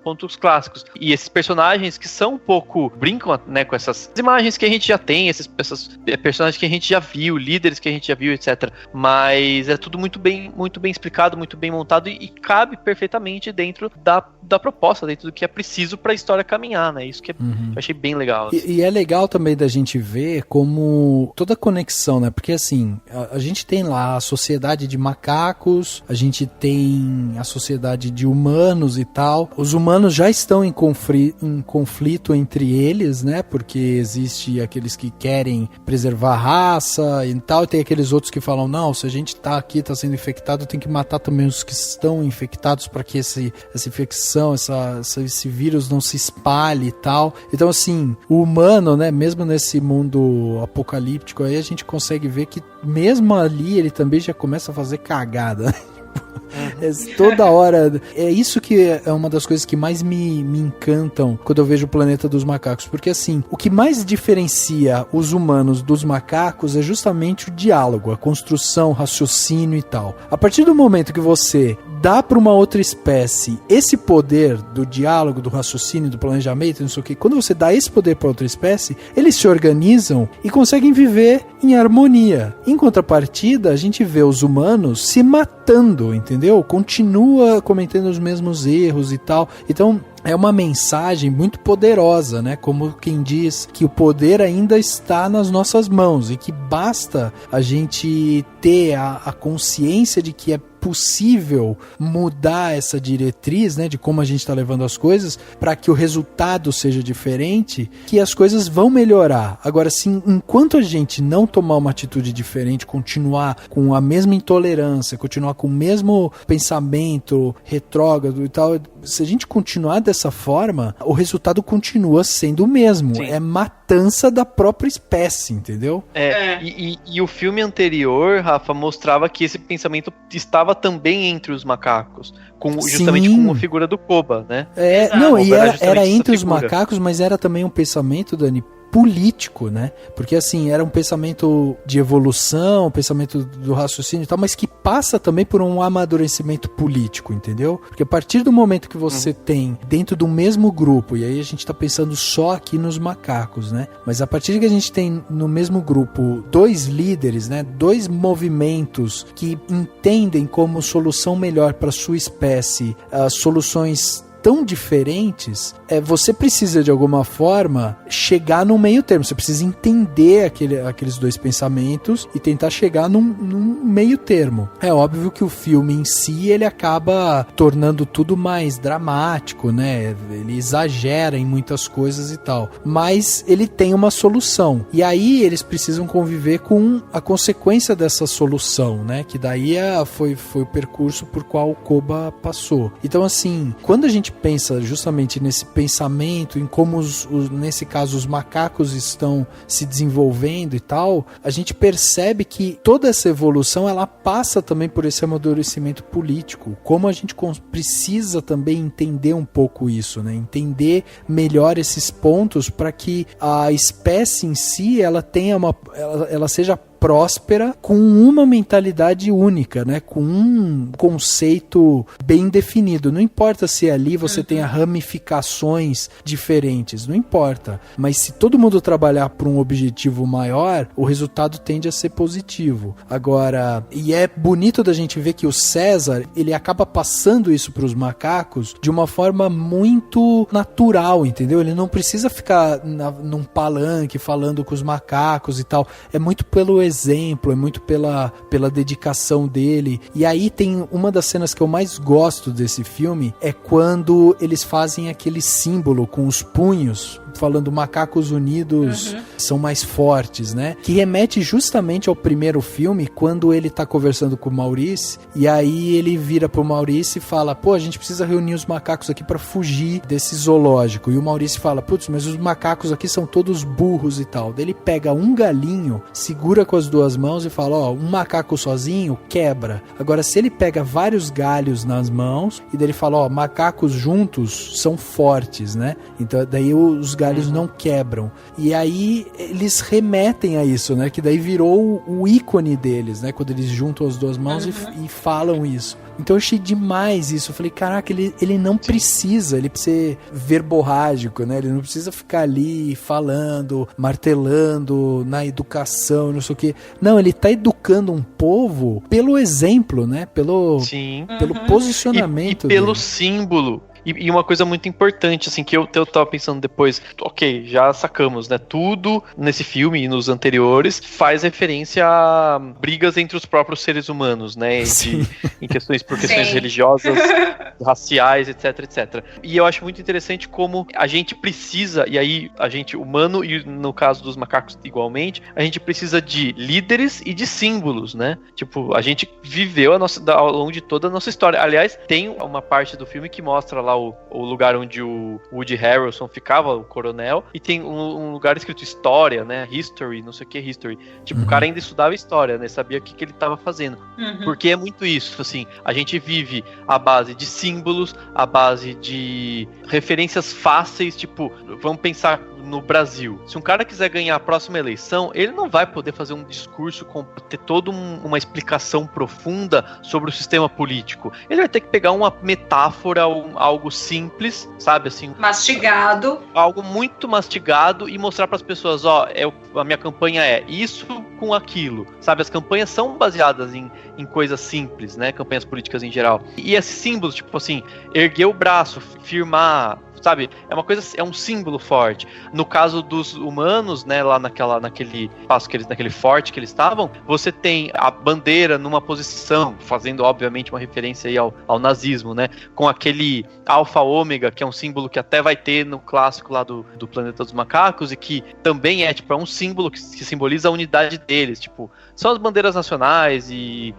H: pontos clássicos, e esses personagens que são um pouco, brincam, né, com essas imagens que a gente já tem, esses personagens que a gente já viu, líderes que a gente já viu, etc. Mas é tudo muito bem explicado, muito bem montado e cabe perfeitamente dentro da proposta, dentro do que é preciso para a história caminhar, né? Isso que eu achei bem legal. Assim.
G: E é legal também da gente ver como toda a conexão, né? Porque assim, a gente tem lá a sociedade de macacos, a gente tem a sociedade de humanos e tal. Os humanos já estão em conflito entre eles, né? Porque existe aqueles que querem preservar a raça e tal, e tem aqueles outros que falam, não, se a gente tá sendo infectado, tem que matar também os que estão infectados para que essa infecção, esse vírus não se espalhe e tal. Então, assim, o humano, né, mesmo nesse mundo apocalíptico aí, a gente consegue ver que mesmo ali ele também já começa a fazer cagada. Toda hora. É isso que é uma das coisas que mais me encantam quando eu vejo o Planeta dos Macacos, porque assim, o que mais diferencia os humanos dos macacos é justamente o diálogo, a construção, o raciocínio e tal. A partir do momento que você dá para uma outra espécie esse poder do diálogo, do raciocínio, do planejamento, não sei o que, quando você dá esse poder para outra espécie, eles se organizam e conseguem viver em harmonia. Em contrapartida, a gente vê os humanos se matando, entendeu? Continua cometendo os mesmos erros e tal. Então, é uma mensagem muito poderosa, né? Como quem diz que o poder ainda está nas nossas mãos e que basta a gente ter a consciência de que é possível mudar essa diretriz, né, de como a gente está levando as coisas, para que o resultado seja diferente, que as coisas vão melhorar. Agora, sim, enquanto a gente não tomar uma atitude diferente, continuar com a mesma intolerância, continuar com o mesmo pensamento retrógrado e tal, se a gente continuar dessa forma, o resultado continua sendo o mesmo. Sim. É matança da própria espécie, entendeu?
H: E o filme anterior, Rafa, mostrava que esse pensamento estava também entre os macacos, justamente com a figura do Koba, né?
G: Não, e era entre os macacos, mas era também um pensamento, Dani, político, né? Porque assim, era um pensamento de evolução, um pensamento do raciocínio e tal, mas que passa também por um amadurecimento político, entendeu? Porque a partir do momento que você tem dentro do mesmo grupo, e aí a gente tá pensando só aqui nos macacos, né? Mas a partir que a gente tem no mesmo grupo dois líderes, né? Dois movimentos que entendem como solução melhor para sua espécie, soluções tão diferentes, você precisa de alguma forma chegar no meio termo, você precisa entender aqueles dois pensamentos e tentar chegar num meio termo. É óbvio que o filme em si, ele acaba tornando tudo mais dramático, né? Ele exagera em muitas coisas e tal, mas ele tem uma solução, e aí eles precisam conviver com a consequência dessa solução, né? Que daí foi o percurso por qual o Koba passou. Então assim, quando a gente pensa justamente nesse pensamento, em como nesse caso os macacos estão se desenvolvendo e tal, a gente percebe que toda essa evolução ela passa também por esse amadurecimento político, como a gente precisa também entender um pouco isso, né? Entender melhor esses pontos para que a espécie em si ela tenha ela seja próspera com uma mentalidade única, né? Com um conceito bem definido. Não importa se ali você tenha ramificações diferentes, não importa. Mas se todo mundo trabalhar para um objetivo maior, o resultado tende a ser positivo. Agora, e é bonito da gente ver que o César, ele acaba passando isso para os macacos de uma forma muito natural, entendeu? Ele não precisa ficar num palanque falando com os macacos e tal. É muito pelo exemplo, é muito pela dedicação dele. E aí tem uma das cenas que eu mais gosto desse filme, é quando eles fazem aquele símbolo com os punhos, falando macacos unidos são mais fortes, né? Que remete justamente ao primeiro filme, quando ele tá conversando com o Maurice, e aí ele vira pro Maurice e fala, pô, a gente precisa reunir os macacos aqui pra fugir desse zoológico. E o Maurice fala, putz, mas os macacos aqui são todos burros e tal. Daí ele pega um galinho, segura com as duas mãos e fala, ó, um macaco sozinho quebra. Agora, se ele pega vários galhos nas mãos, e daí ele fala, ó, macacos juntos são fortes, né? Então daí os galhos não quebram. E aí eles remetem a isso, né? Que daí virou o ícone deles, né? Quando eles juntam as duas mãos e falam isso. Então eu achei demais isso. Eu falei, caraca, ele não precisa, ele precisa ser verborrágico, né? Ele não precisa ficar ali falando, martelando na educação, não sei o quê. Não, ele tá educando um povo pelo exemplo, né? Pelo posicionamento
H: e pelo
G: dele.
H: Símbolo. E uma coisa muito importante, assim, que eu tava pensando depois, ok, já sacamos, né? Tudo nesse filme e nos anteriores faz referência a brigas entre os próprios seres humanos, né? Por questões religiosas, raciais, etc, etc. E eu acho muito interessante como a gente precisa, e aí a gente, humano, e no caso dos macacos igualmente, a gente precisa de líderes e de símbolos, né? Tipo, a gente viveu ao longo de toda a nossa história. Aliás, tem uma parte do filme que mostra lá o lugar onde o Woody Harrelson ficava, o coronel, e tem um lugar escrito história, né? History, não sei o que, history. Tipo, o cara ainda estudava história, né? Sabia o que ele estava fazendo. Porque é muito isso, assim, a gente vive à base de símbolos, à base de referências fáceis, tipo, vamos pensar no Brasil. Se um cara quiser ganhar a próxima eleição, ele não vai poder fazer um discurso ter toda uma explicação profunda sobre o sistema político. Ele vai ter que pegar uma metáfora, algo simples, sabe, assim,
I: mastigado,
H: algo muito mastigado, e mostrar para as pessoas, ó, a minha campanha é isso com aquilo, sabe? As campanhas são baseadas em coisas simples, né? Campanhas políticas em geral. E esses símbolos, tipo assim, erguer o braço, firmar, sabe? É um símbolo forte. No caso dos humanos, né, lá naquele passo naquele forte que eles estavam, você tem a bandeira numa posição, fazendo obviamente uma referência aí ao nazismo, né? Com aquele alfa ômega, que é um símbolo que até vai ter no clássico lá do Planeta dos Macacos, e que também é um símbolo que simboliza a unidade deles, tipo, são as bandeiras nacionais e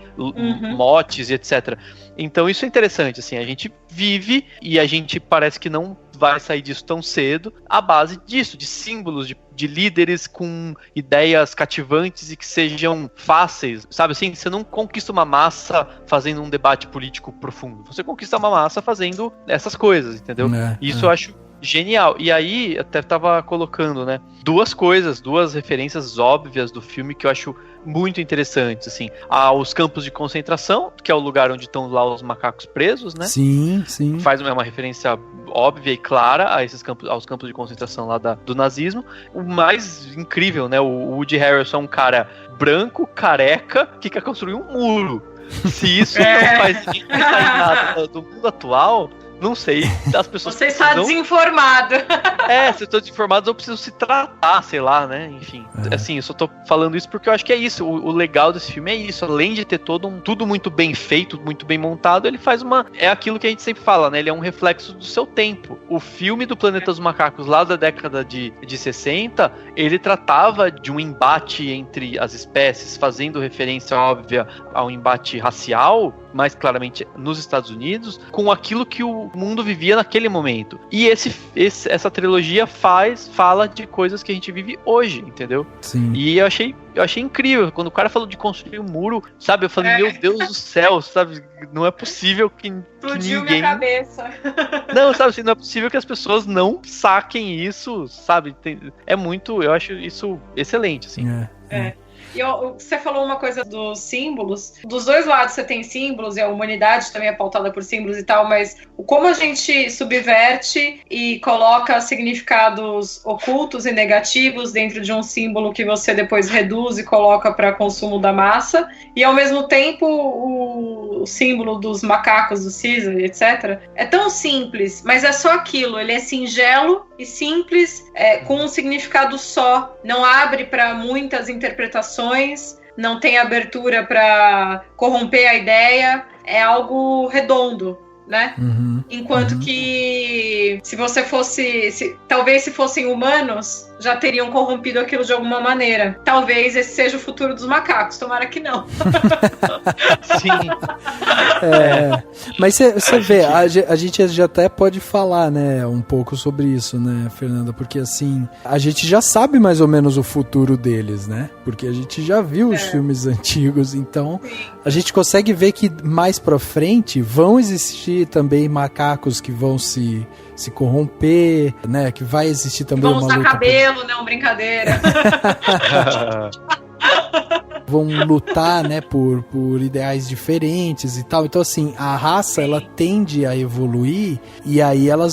H: motes e etc. Então isso é interessante, assim, a gente vive e a gente parece que não vai sair disso tão cedo, à base disso, de símbolos, de líderes com ideias cativantes e que sejam fáceis, sabe assim? Você não conquista uma massa fazendo um debate político profundo, você conquista uma massa fazendo essas coisas, entendeu? Isso eu acho genial. E aí, até tava colocando, né, duas referências óbvias do filme que eu acho muito interessantes, assim. Os campos de concentração, que é o lugar onde estão lá os macacos presos, né?
G: Sim, sim.
H: Faz uma referência óbvia e clara aos campos de concentração lá do nazismo. O mais incrível, né? O Woody Harrelson é um cara branco, careca, que quer construir um muro. Se isso não faz ninguém pensar em nada do mundo atual, não sei, as pessoas...
I: Você está desinformado.
H: Se eu tô desinformado, eu preciso se tratar, sei lá, né? Enfim, assim, eu só tô falando isso porque eu acho que é isso. O legal desse filme é isso. Além de ter tudo muito bem feito, muito bem montado, ele faz é aquilo que a gente sempre fala, né? Ele é um reflexo do seu tempo. O filme do Planeta dos Macacos, lá da década de 60, ele tratava de um embate entre as espécies, fazendo referência óbvia ao embate racial, mais claramente nos Estados Unidos, com aquilo que o o mundo vivia naquele momento. E essa trilogia fala de coisas que a gente vive hoje, entendeu?
G: Sim.
H: E eu achei incrível. Quando o cara falou de construir um muro, sabe? Eu falei, meu Deus do céu, sabe? Não é possível que
I: Explodiu
H: ninguém...
I: minha cabeça.
H: Não, sabe assim, não é possível que as pessoas não saquem isso, sabe? Eu acho isso excelente, assim.
I: E você falou uma coisa dos símbolos. Dos dois lados você tem símbolos, e a humanidade também é pautada por símbolos e tal, mas como a gente subverte e coloca significados ocultos e negativos dentro de um símbolo que você depois reduz e coloca para consumo da massa, e ao mesmo tempo o símbolo dos macacos, do Caesar, etc., é tão simples, mas é só aquilo, ele é singelo e simples, com um significado só, não abre para muitas interpretações, não tem abertura para corromper a ideia, é algo redondo, né? Enquanto que talvez se fossem humanos, já teriam corrompido aquilo de alguma maneira. Talvez esse seja o futuro dos macacos, tomara que não.
H: Sim.
G: Mas você vê, a gente já até pode falar, né, um pouco sobre isso, né, Fernanda? Porque assim, a gente já sabe mais ou menos o futuro deles, né? Porque a gente já viu os filmes antigos, então a gente consegue ver que mais pra frente vão existir também macacos que vão se corromper, né? Que vai existir também
I: vão
G: uma
I: usar
G: luta
I: cabelo, não, brincadeira.
G: Vão lutar, né, por ideais diferentes e tal. Então, assim, a raça, ela tende a evoluir e aí ela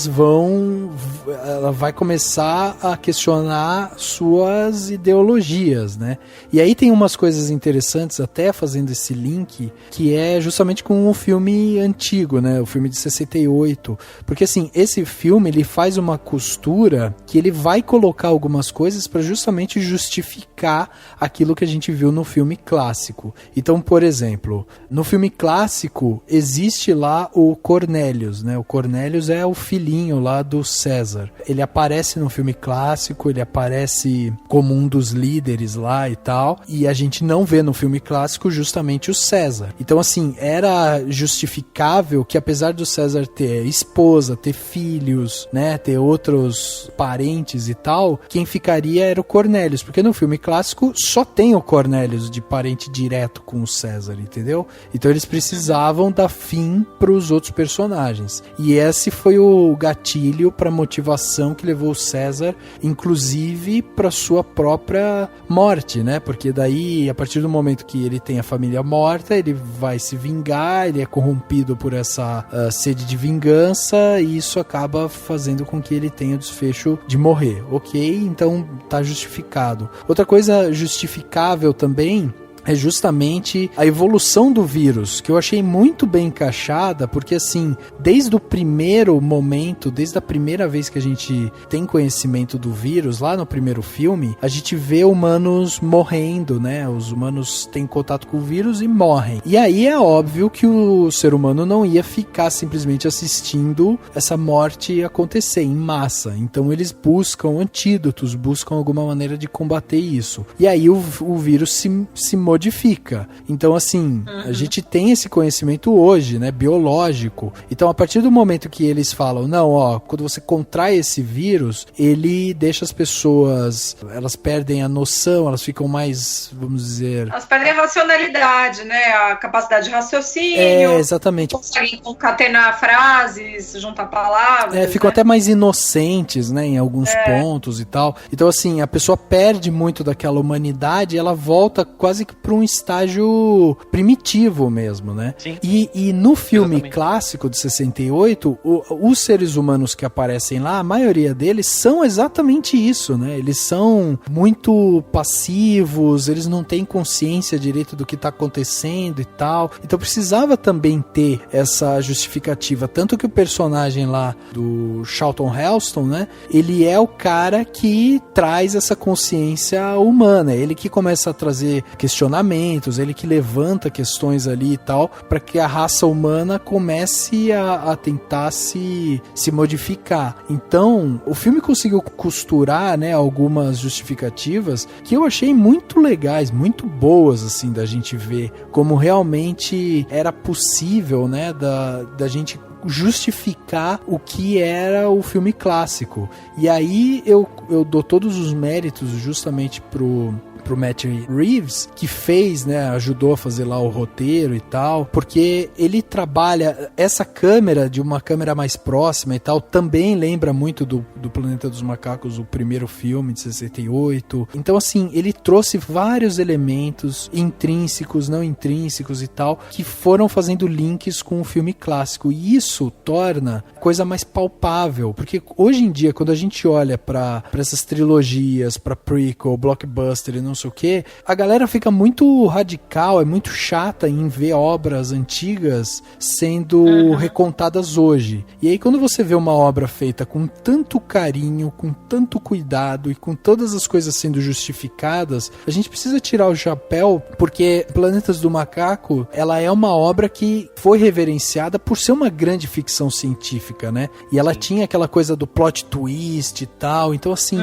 G: vai começar a questionar suas ideologias, né? E aí tem umas coisas interessantes, até fazendo esse link, que é justamente com o filme antigo, né? O filme de 68. Porque, assim, esse filme, ele faz uma costura que ele vai colocar algumas coisas para justamente justificar aquilo que a gente viu no filme clássico. Então, por exemplo, no filme clássico existe lá o Cornelius, né? O Cornelius é o filhinho lá do César. Ele aparece no filme clássico, ele aparece como um dos líderes lá e tal, e a gente não vê no filme clássico justamente o César. Então, assim, era justificável que apesar do César ter esposa, ter filhos, né, ter outros parentes e tal, quem ficaria era o Cornelius, porque no filme clássico só tem o Cornelius de parente direto com o César, entendeu? Então eles precisavam dar fim para os outros personagens. E esse foi o gatilho para a motivação que levou o César, inclusive para sua própria morte, né? Porque daí, a partir do momento que ele tem a família morta, ele vai se vingar, ele é corrompido por essa sede de vingança, e isso acaba fazendo com que ele tenha o desfecho de morrer. Ok? Então tá justificado. Outra coisa justificável também é justamente a evolução do vírus, que eu achei muito bem encaixada, porque assim, desde o primeiro momento, desde a primeira vez que a gente tem conhecimento do vírus, lá no primeiro filme, a gente vê humanos morrendo, né? Os humanos têm contato com o vírus e morrem. E aí é óbvio que o ser humano não ia ficar simplesmente assistindo essa morte acontecer em massa. Então eles buscam antídotos, buscam alguma maneira de combater isso. E aí o vírus se modifica. Então, assim, a gente tem esse conhecimento hoje, né, biológico. Então, a partir do momento que eles falam, não, ó, quando você contrai esse vírus, ele deixa as pessoas, elas perdem a noção, elas ficam mais, vamos dizer...
I: Elas perdem a racionalidade, né, a capacidade de raciocínio.
G: Exatamente.
I: Conseguem concatenar frases, juntar palavras.
G: Ficam
I: né?
G: até mais inocentes, né, em alguns pontos e tal. Então, assim, a pessoa perde muito daquela humanidade e ela volta quase que para um estágio primitivo mesmo, né?
H: Sim.
G: E no filme clássico de 68, os seres humanos que aparecem lá, a maioria deles são exatamente isso, né? Eles são muito passivos, eles não têm consciência direito do que está acontecendo e tal. Então precisava também ter essa justificativa. Tanto que o personagem lá do Charlton Heston, né? Ele é o cara que traz essa consciência humana. Ele que começa a trazer questionamentos, ele que levanta questões ali e tal, para que a raça humana comece a tentar se modificar. Então, o filme conseguiu costurar, né, algumas justificativas que eu achei muito legais, muito boas, assim, da gente ver como realmente era possível, né, da gente justificar o que era o filme clássico. E aí eu dou todos os méritos justamente pro Matt Reeves, que fez, né, ajudou a fazer lá o roteiro e tal, porque ele trabalha essa câmera, de uma câmera mais próxima e tal, também lembra muito do Planeta dos Macacos, o primeiro filme de 68. Então, assim, ele trouxe vários elementos intrínsecos, não intrínsecos e tal, que foram fazendo links com o filme clássico, e isso torna a coisa mais palpável, porque hoje em dia, quando a gente olha para essas trilogias, para prequel, blockbuster e não sei o que, a galera fica muito radical, é muito chata em ver obras antigas sendo recontadas hoje. E aí quando você vê uma obra feita com tanto carinho, com tanto cuidado e com todas as coisas sendo justificadas, a gente precisa tirar o chapéu, porque Planetas do Macaco, ela é uma obra que foi reverenciada por ser uma grande ficção científica, né? E ela tinha aquela coisa do plot twist e tal, então assim,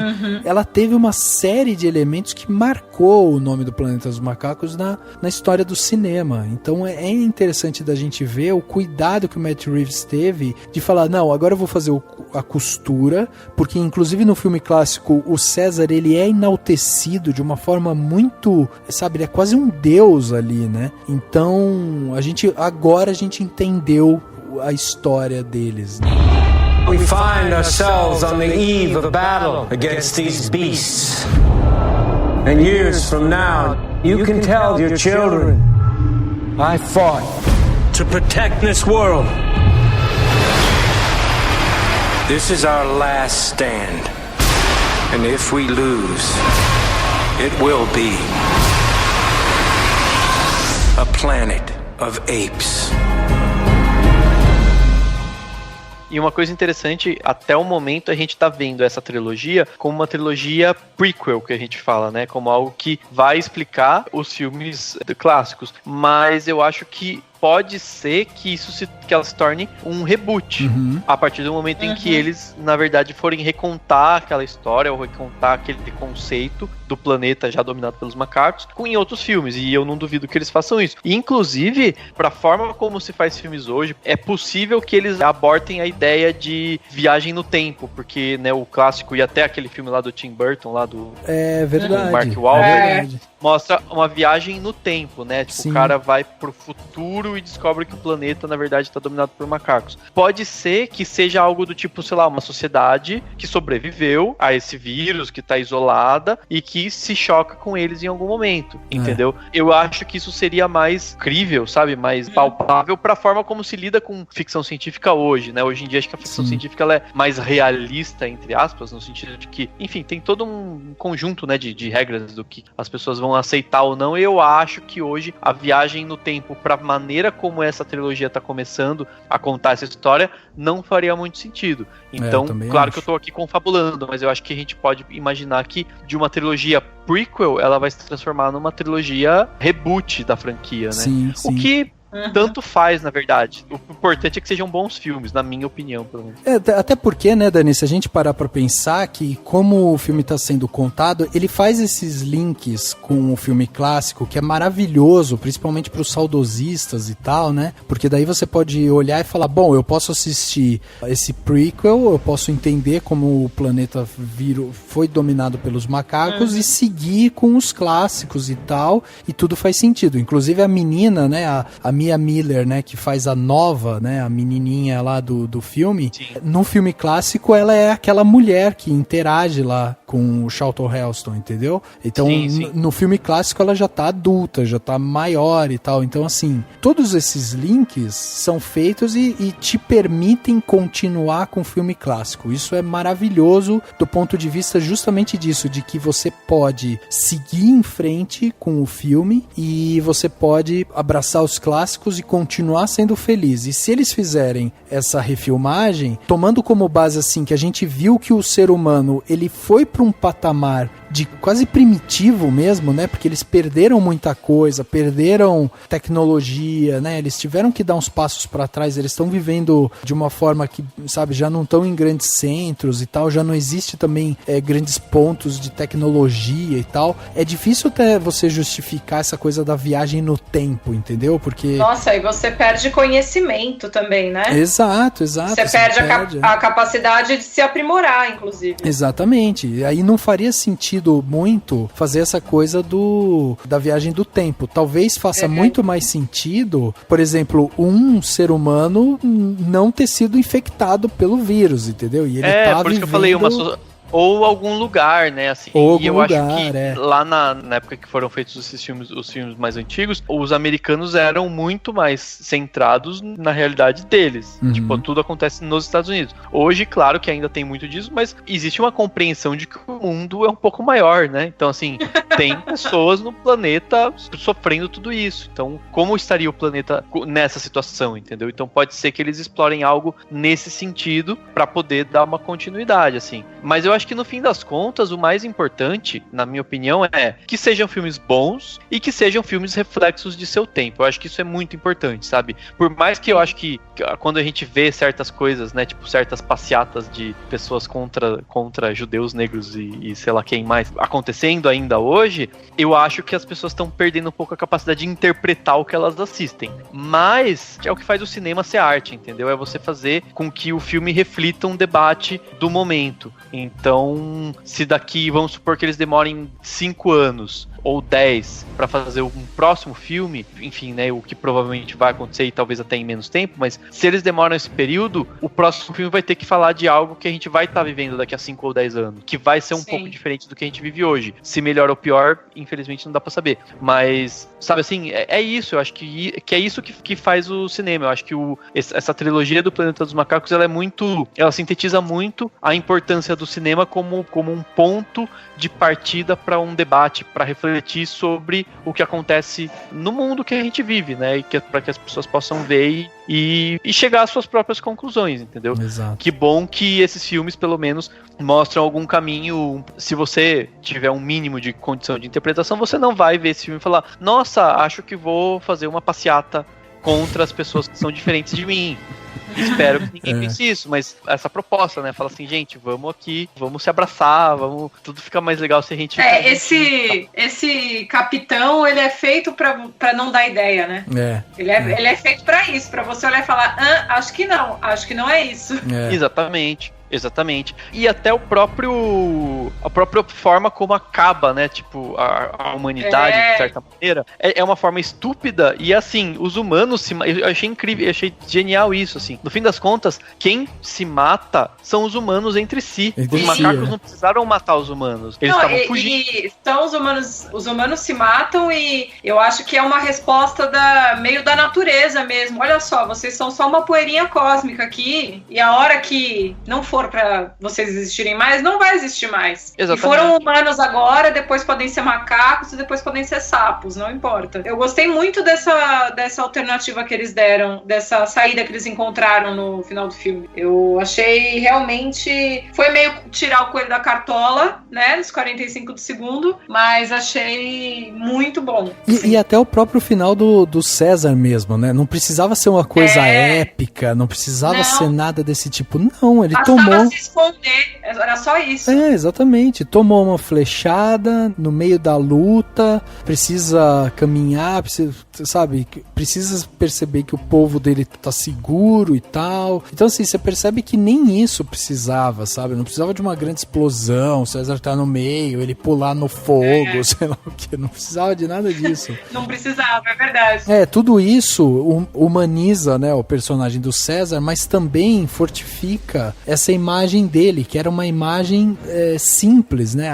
G: ela teve uma série de elementos que marcou o nome do Planeta dos Macacos na história do cinema. Então é interessante da gente ver o cuidado que o Matt Reeves teve de falar, não, agora eu vou fazer a costura, porque inclusive no filme clássico o César, ele é enaltecido de uma forma muito, sabe, ele é quase um deus ali, né? Então agora a gente entendeu a história deles, né?
C: We find ourselves on the eve of battle against these beasts. And years from now, you can tell your children, I fought to protect this world. This is our last stand. And if we lose, it will be a planet of apes.
H: E uma coisa interessante, até o momento a gente tá vendo essa trilogia como uma trilogia prequel, que a gente fala, né? Como algo que vai explicar os filmes clássicos. Mas eu acho que pode ser que ela se torne um reboot, a partir do momento em que eles, na verdade, forem recontar aquela história ou recontar aquele conceito do planeta já dominado pelos macacos em outros filmes, e eu não duvido que eles façam isso. E, inclusive, para a forma como se faz filmes hoje, é possível que eles abortem a ideia de viagem no tempo, porque, né, o clássico e até aquele filme lá do Tim Burton, lá do Mark Wahlberg, mostra uma viagem no tempo, né? Tipo, o cara vai pro futuro e descobre que o planeta, na verdade, está dominado por macacos. Pode ser que seja algo do tipo, sei lá, uma sociedade que sobreviveu a esse vírus, que tá isolada e que se choca com eles em algum momento, entendeu? Eu acho que isso seria mais crível, sabe? Mais palpável pra forma como se lida com ficção científica hoje, né? Hoje em dia, acho que a ficção científica ela é mais realista, entre aspas, no sentido de que, enfim, tem todo um conjunto, né, de regras do que as pessoas vão aceitar ou não. Eu acho que hoje a viagem no tempo, pra maneira como essa trilogia tá começando a contar essa história, não faria muito sentido. Então, claro que eu tô aqui confabulando, mas eu acho que a gente pode imaginar que de uma trilogia prequel, ela vai se transformar numa trilogia reboot da franquia, né? O que tanto faz, na verdade. O importante é que sejam bons filmes, na minha opinião, pelo menos.
G: Até porque, né, Dani, se a gente parar pra pensar que como o filme tá sendo contado, ele faz esses links com o filme clássico, que é maravilhoso, principalmente pros saudosistas e tal, né? Porque daí você pode olhar e falar, bom, eu posso assistir esse prequel, eu posso entender como o planeta foi dominado pelos macacos e seguir com os clássicos e tal, e tudo faz sentido. Inclusive a menina, né, a Mia Miller, né, que faz a Nova, né, a menininha lá do filme. No filme clássico, ela é aquela mulher que interage lá com o Charlton Heston, entendeu? Então, no filme clássico, ela já tá adulta, já tá maior e tal. Então, assim, todos esses links são feitos e te permitem continuar com o filme clássico. Isso é maravilhoso do ponto de vista justamente disso, de que você pode seguir em frente com o filme e você pode abraçar os clássicos e continuar sendo feliz. E se eles fizerem essa refilmagem, tomando como base assim que a gente viu que o ser humano ele foi para um patamar de quase primitivo mesmo, né? Porque eles perderam muita coisa, perderam tecnologia, né? Eles tiveram que dar uns passos para trás, eles estão vivendo de uma forma que, sabe, já não estão em grandes centros e tal, já não existe também grandes pontos de tecnologia e tal. É difícil até você justificar essa coisa da viagem no tempo, entendeu? Porque...
I: Nossa, e você perde conhecimento também, né?
G: Exato.
I: Você perde a capacidade de se aprimorar, inclusive.
G: Exatamente. Aí não faria sentido muito fazer essa coisa da viagem do tempo. Talvez faça muito mais sentido, por exemplo, um ser humano não ter sido infectado pelo vírus, entendeu? E ele tá
H: por isso
G: vivendo...
H: que eu falei, ou algum lugar, né, assim.
G: Ou
H: e eu
G: algum lugar,
H: acho que lá na época que foram feitos esses filmes, os filmes mais antigos, os americanos eram muito mais centrados na realidade deles. Tipo, tudo acontece nos Estados Unidos. Hoje, claro que ainda tem muito disso, mas existe uma compreensão de que o mundo é um pouco maior, né? Então, assim, tem pessoas no planeta sofrendo tudo isso. Então, como estaria o planeta nessa situação, entendeu? Então, pode ser que eles explorem algo nesse sentido pra poder dar uma continuidade, assim. Mas eu acho que no fim das contas, o mais importante, na minha opinião, é que sejam filmes bons e que sejam filmes reflexos de seu tempo. Eu acho que isso é muito importante, sabe? Por mais que eu acho que quando a gente vê certas coisas, né, tipo certas passeatas de pessoas contra judeus, negros e sei lá quem mais acontecendo ainda hoje, eu acho que as pessoas estão perdendo um pouco a capacidade de interpretar o que elas assistem. Mas é o que faz o cinema ser arte, entendeu? É você fazer com que o filme reflita um debate do momento. Então, se daqui, vamos supor que eles demorem 5 anos ou 10 para fazer um próximo filme, enfim, né, o que provavelmente vai acontecer e talvez até em menos tempo, mas se eles demoram esse período, o próximo filme vai ter que falar de algo que a gente vai estar vivendo daqui a 5 ou 10 anos, que vai ser um pouco diferente do que a gente vive hoje. Se melhor ou pior, infelizmente não dá pra saber. Mas, sabe assim, é isso, eu acho que é isso que faz o cinema. Eu acho que essa trilogia do Planeta dos Macacos, ela sintetiza muito a importância do cinema como um ponto de partida para um debate, para refletir sobre o que acontece no mundo que a gente vive, né? E para que as pessoas possam ver e chegar às suas próprias conclusões, entendeu?
G: Exato.
H: Que bom que esses filmes, pelo menos, mostram algum caminho. Se você tiver um mínimo de condição de interpretação, você não vai ver esse filme e falar: nossa, acho que vou fazer uma passeata contra as pessoas que são diferentes de mim. Espero que ninguém pense isso, mas essa proposta, né? Fala assim, gente, vamos aqui, vamos se abraçar, tudo fica mais legal se a gente...
I: Esse capitão, ele é feito pra não dar ideia, né? Ele é feito pra isso, pra você olhar e falar, acho que não é isso. Exatamente. E até a própria forma como acaba, né? Tipo, a humanidade, de certa maneira, é uma forma estúpida. E assim, os humanos eu achei incrível, eu achei genial isso, assim. No fim das contas, quem se mata são os humanos entre si. Os macacos não precisaram matar os humanos. Eles estavam fugindo. Então os humanos se matam e eu acho que é uma resposta meio da natureza mesmo. Olha só, vocês são só uma poeirinha cósmica aqui e a hora que não for pra vocês existirem mais, não vai existir mais.
H: Exatamente.
I: E foram humanos agora, depois podem ser macacos e depois podem ser sapos, não importa. Eu gostei muito dessa alternativa que eles deram, dessa saída que eles encontraram no final do filme. Eu achei realmente... Foi meio tirar o coelho da cartola, né, nos 45 do segundo, mas achei muito bom.
G: E até o próprio final do César mesmo, né? Não precisava ser uma coisa épica, não precisava ser nada desse tipo. Não, ele tomou...
I: se esconder, era só isso.
G: Exatamente. Tomou uma flechada no meio da luta, precisa caminhar, precisa perceber que o povo dele tá seguro e tal. Então assim, você percebe que nem isso precisava, sabe? Não precisava de uma grande explosão, o César tá no meio, ele pular no fogo, sei lá o que. Não precisava de nada disso.
I: Não precisava, é verdade.
G: Tudo isso humaniza, né, o personagem do César, mas também fortifica essa imagem dele, que era uma imagem simples, né?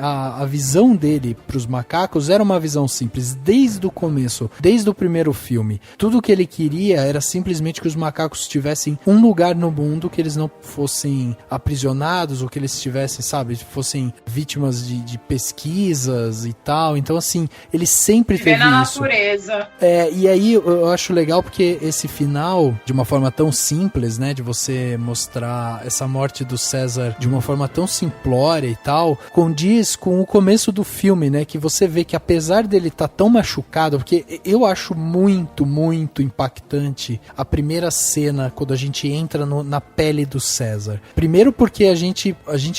G: A visão dele pros macacos era uma visão simples desde o começo, desde o primeiro filme. Tudo que ele queria era simplesmente que os macacos tivessem um lugar no mundo, que eles não fossem aprisionados, ou que eles tivessem, fossem vítimas de pesquisas e tal. Então, assim, ele sempre teve
I: na
G: isso.
I: Natureza.
G: E aí eu acho legal porque esse final, de uma forma tão simples, né, de você mostrar essa morte do César de uma forma tão simplória e tal, condiz com o começo do filme, né? Que você vê que apesar dele estar tão machucado, porque eu acho muito, muito impactante a primeira cena quando a gente entra na pele do César. Primeiro porque a gente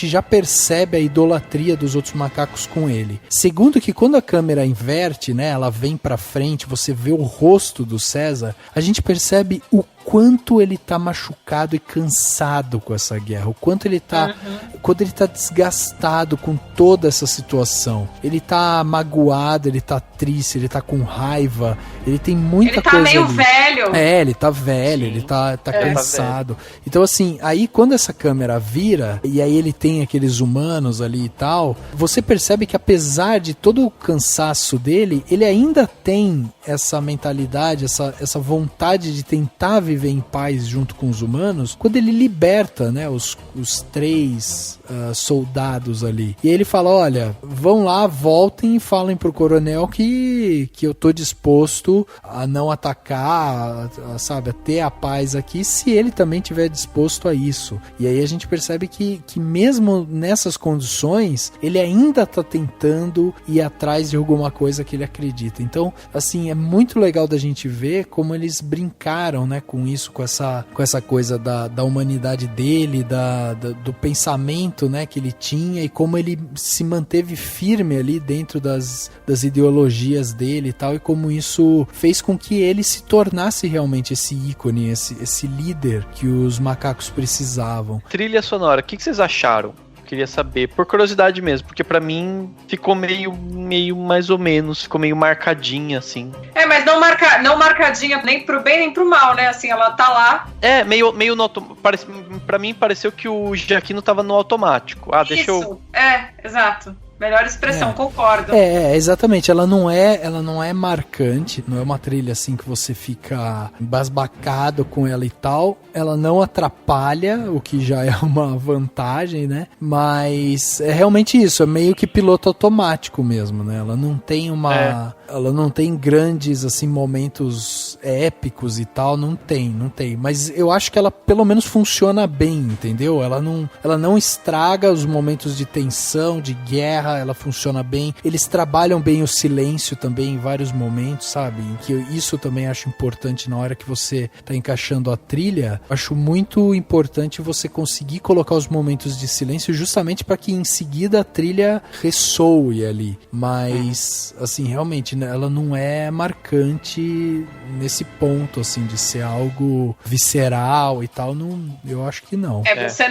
G: já percebe a idolatria dos outros macacos com ele. Segundo que quando a câmera inverte, né? Ela vem pra frente, você vê o rosto do César, a gente percebe o quanto ele tá machucado e cansado com essa guerra, o quanto ele tá, quando ele tá desgastado com toda essa situação. Ele tá magoado, ele tá triste, ele tá com raiva, ele tem muita coisa ali.
I: Ele tá meio velho.
G: Ele tá velho, ele tá cansado. Então assim, aí quando essa câmera vira, e aí ele tem aqueles humanos ali e tal, você percebe que apesar de todo o cansaço dele, ele ainda tem essa mentalidade, essa vontade de tentar viver em paz junto com os humanos, quando ele liberta, né, os 3 soldados ali. E ele fala, olha, vão lá, voltem e falem pro coronel que eu tô disposto a não atacar, sabe, a ter a paz aqui, se ele também tiver disposto a isso. E aí a gente percebe que mesmo nessas condições, ele ainda tá tentando ir atrás de alguma coisa que ele acredita. Então, assim, é muito legal da gente ver como eles brincaram, né, com isso, com essa coisa da humanidade dele, do pensamento, né, que ele tinha, e como ele se manteve firme ali dentro das ideologias dele e tal, e como isso fez com que ele se tornasse realmente esse ícone, esse líder que os macacos precisavam.
H: Trilha sonora, o que vocês acharam? Queria saber, por curiosidade mesmo, porque pra mim ficou meio mais ou menos, ficou meio marcadinha, assim.
I: Mas não marcadinha nem pro bem nem pro mal, né? Assim, ela tá lá.
H: Meio no pra mim pareceu que o Giacchino tava no automático. Deixa eu...
I: exato. Melhor expressão, concordo.
G: Exatamente. Ela não é marcante, não é uma trilha assim que você fica embasbacado com ela e tal. Ela não atrapalha, o que já é uma vantagem, né? Mas é realmente isso, é meio que piloto automático mesmo, né? Ela não tem ela não tem grandes, assim, momentos épicos e tal, não tem. Mas eu acho que ela pelo menos funciona bem, entendeu? Ela não estraga os momentos de tensão, de guerra, ela funciona bem. Eles trabalham bem o silêncio também em vários momentos, sabe? Em que isso também acho importante na hora que você tá encaixando a trilha. Acho muito importante você conseguir colocar os momentos de silêncio justamente para que em seguida a trilha ressoe ali. Mas, assim, realmente, né, ela não é marcante nesse ponto, assim, de ser algo visceral e tal. Eu acho que não.
I: Você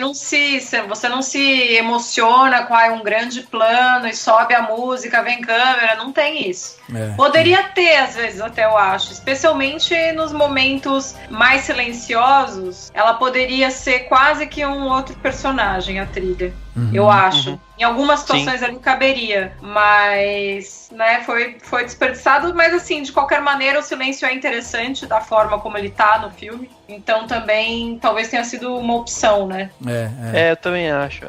I: não se emociona com um grande plano e sobe a música, vem câmera, não tem isso. Poderia ter, às vezes, até eu acho, especialmente nos momentos mais silenciosos, ela poderia ser quase que um outro personagem, a trilha. Eu acho. Em algumas situações ali caberia, mas, né, foi desperdiçado, mas assim, de qualquer maneira o silêncio é interessante da forma como ele tá no filme, então também talvez tenha sido uma opção, né?
H: Eu também acho.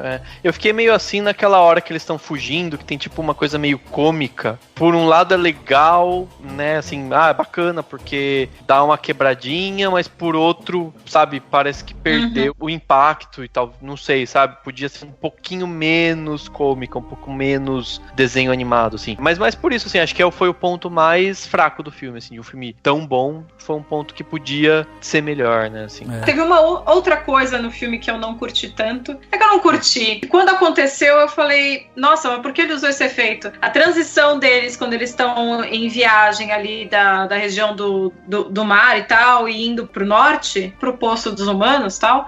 H: Eu fiquei meio assim naquela hora que eles estão fugindo, que tem tipo uma coisa meio cômica. Por um lado é legal, né, assim, é bacana porque dá uma quebradinha, mas por outro, sabe, parece que perdeu o impacto e tal, não sei, sabe, podia ser um pouquinho menos cômica, um pouco menos desenho animado, assim. Mas por isso, assim, acho que foi o ponto mais fraco do filme, assim, de um filme tão bom, foi um ponto que podia ser melhor, né, assim.
I: Teve uma outra coisa no filme que eu não curti tanto, que eu não curti. Quando aconteceu, eu falei, nossa, mas por que ele usou esse efeito? A transição deles, quando eles estão em viagem ali da região do mar e tal, e indo pro norte, pro poço dos humanos e tal,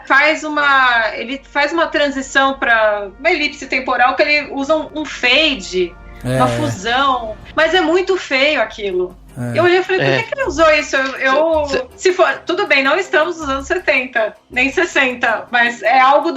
I: ele faz uma transição pra uma elipse temporal que ele usa um fade, uma fusão, mas é muito feio aquilo. Eu olhei e falei, por que ele usou isso? Se for, tudo bem, não estamos nos anos 70, nem 60, mas é algo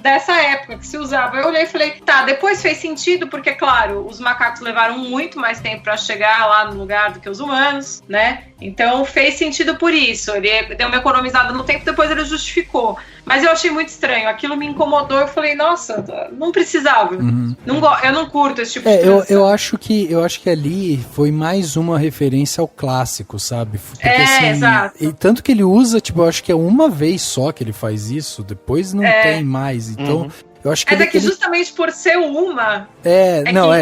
I: dessa época que se usava. Eu olhei e falei, tá, depois fez sentido, porque, claro, os macacos levaram muito mais tempo pra chegar lá no lugar do que os humanos, né? Então fez sentido por isso. Ele deu uma economizada no tempo, depois ele justificou. Mas eu achei muito estranho, aquilo me incomodou, eu falei, nossa, não precisava. Eu não curto esse tipo de transição.
G: Eu acho que ali foi mais uma referência referência ao clássico, sabe? Porque,
I: exato.
G: E tanto que ele usa, tipo, eu acho que é uma vez só que ele faz isso, depois não tem mais. Então, eu acho que
I: justamente por ser uma...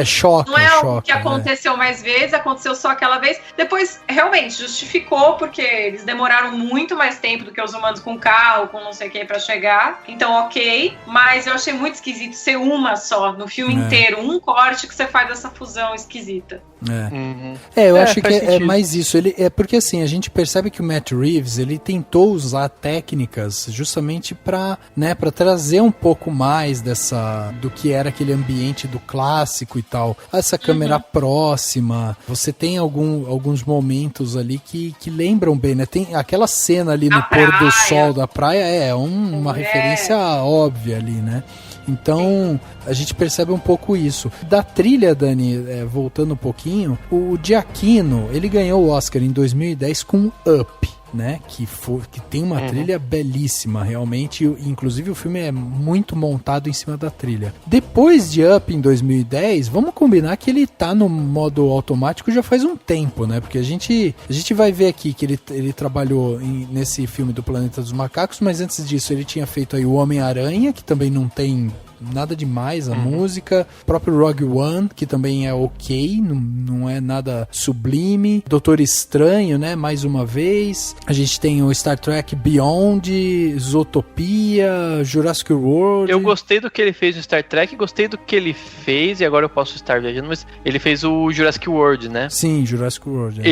G: choca.
I: Não é algo que
G: né?
I: aconteceu mais vezes, aconteceu só aquela vez. Depois, realmente, justificou, porque eles demoraram muito mais tempo do que os humanos com carro, com não sei o que, pra chegar. Então, ok. Mas eu achei muito esquisito ser uma só, no filme inteiro. Um corte que você faz dessa fusão esquisita.
G: Eu acho que é mais isso. É porque assim, a gente percebe que o Matt Reeves, ele tentou usar técnicas justamente pra trazer um pouco mais do que era aquele ambiente do clássico e tal. Essa câmera próxima, você tem alguns momentos ali que lembram bem, né? Tem aquela cena ali no pôr do sol da praia, uma referência óbvia ali, né? Então, a gente percebe um pouco isso. Da trilha, Dani, voltando um pouquinho, o Giacchino, ele ganhou o Oscar em 2010 com Up, né? Que tem uma trilha belíssima, realmente. Inclusive, o filme é muito montado em cima da trilha. Depois de Up, em 2010, vamos combinar que ele tá no modo automático já faz um tempo, né? Porque a gente vai ver aqui que ele trabalhou nesse filme do Planeta dos Macacos, mas antes disso ele tinha feito aí o Homem-Aranha, que também não tem nada demais a música, o próprio Rogue One, que também é ok, não é nada sublime, Doutor Estranho, né, mais uma vez, a gente tem o Star Trek Beyond, Zootopia, Jurassic World.
H: Eu gostei do que ele fez no Star Trek, gostei do que ele fez, e agora eu posso estar viajando, mas ele fez o Jurassic World, né?
G: Sim, Jurassic World.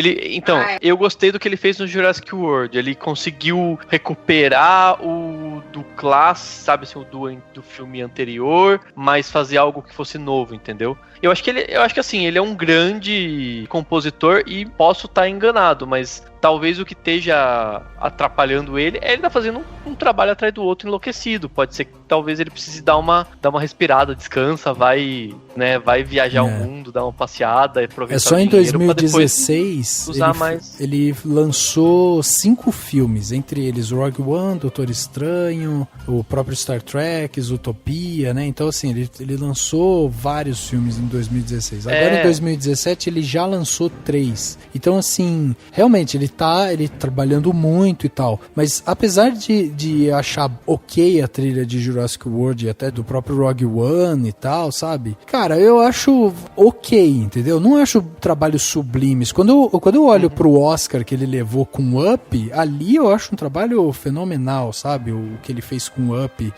H: Eu gostei do que ele fez no Jurassic World, ele conseguiu recuperar o do clássico, sabe, assim, do filme anterior, mas fazer algo que fosse novo, entendeu? Eu acho que assim, ele é um grande compositor e posso estar enganado, mas talvez o que esteja atrapalhando ele é ele tá fazendo um trabalho atrás do outro enlouquecido. Pode ser que talvez ele precise dar uma respirada, descansa, vai viajar o mundo, dar uma passeada, aproveitar.
G: É só em 2016 ele lançou 5 filmes, entre eles Rogue One, Doutor Estranho, o próprio Star Trek, Zootopia, né? Então assim, ele lançou vários filmes em 2016. Agora em 2017 ele já lançou 3. Então assim, realmente ele trabalhando muito e tal, mas apesar de achar ok a trilha de Jurassic World e até do próprio Rogue One e tal, sabe? Cara, eu acho ok, entendeu? Não acho trabalhos sublimes. Quando eu olho pro Oscar que ele levou com Up, ali eu acho um trabalho fenomenal, sabe? O que ele fez com Up,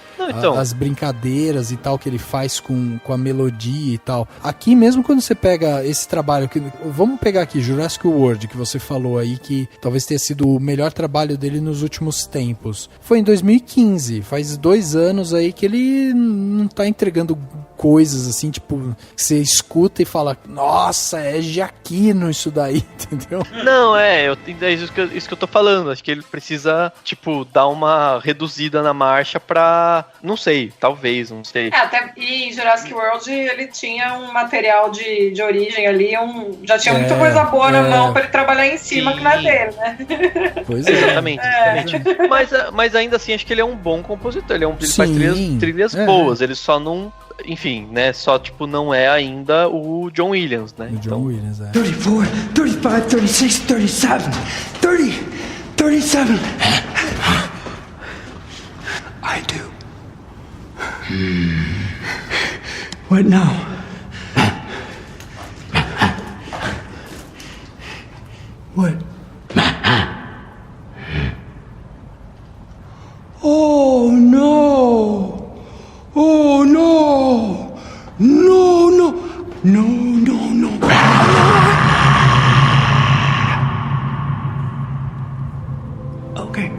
G: as brincadeiras e tal que ele faz com a melodia e tal. Aqui mesmo quando você pega esse trabalho, vamos pegar aqui Jurassic World, que você falou aí que talvez tenha sido o melhor trabalho dele nos últimos tempos. Foi em 2015, faz 2 anos aí que ele não tá entregando coisas assim, tipo, que você escuta e fala, nossa, é Giacchino isso daí, entendeu?
H: Não, é isso que eu tô falando. Acho que ele precisa, tipo, dar uma reduzida na marcha pra, não sei.
I: Até e em Jurassic World ele tinha um material de origem ali, já tinha muita coisa boa na mão pra ele trabalhar em cima, que não é dele, né?
G: Pois é.
H: Exatamente. Mas ainda assim, acho que ele é um bom compositor, ele faz trilhas boas, ele só não... Enfim, né? Só, tipo, não é ainda o John Williams, né?
G: O John Williams,
J: 34, 35, 36, 37, 30, 37. I do. What now? What? Oh no! Oh no! No, no! No, no, no! Okay.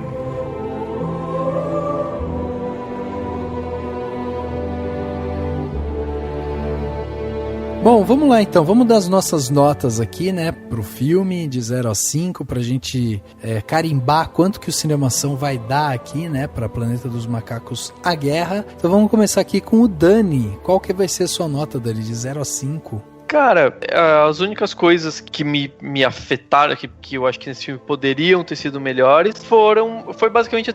G: Bom, vamos lá então, vamos dar as nossas notas aqui, né, pro filme de 0 a 5, pra gente carimbar quanto que o Cinemação vai dar aqui, né, pra Planeta dos Macacos, A Guerra. Então vamos começar aqui com o Dani. Qual que vai ser a sua nota, Dani, de 0 a 5?
H: Cara, as únicas coisas que me afetaram, que eu acho que nesse filme poderiam ter sido melhores, foi basicamente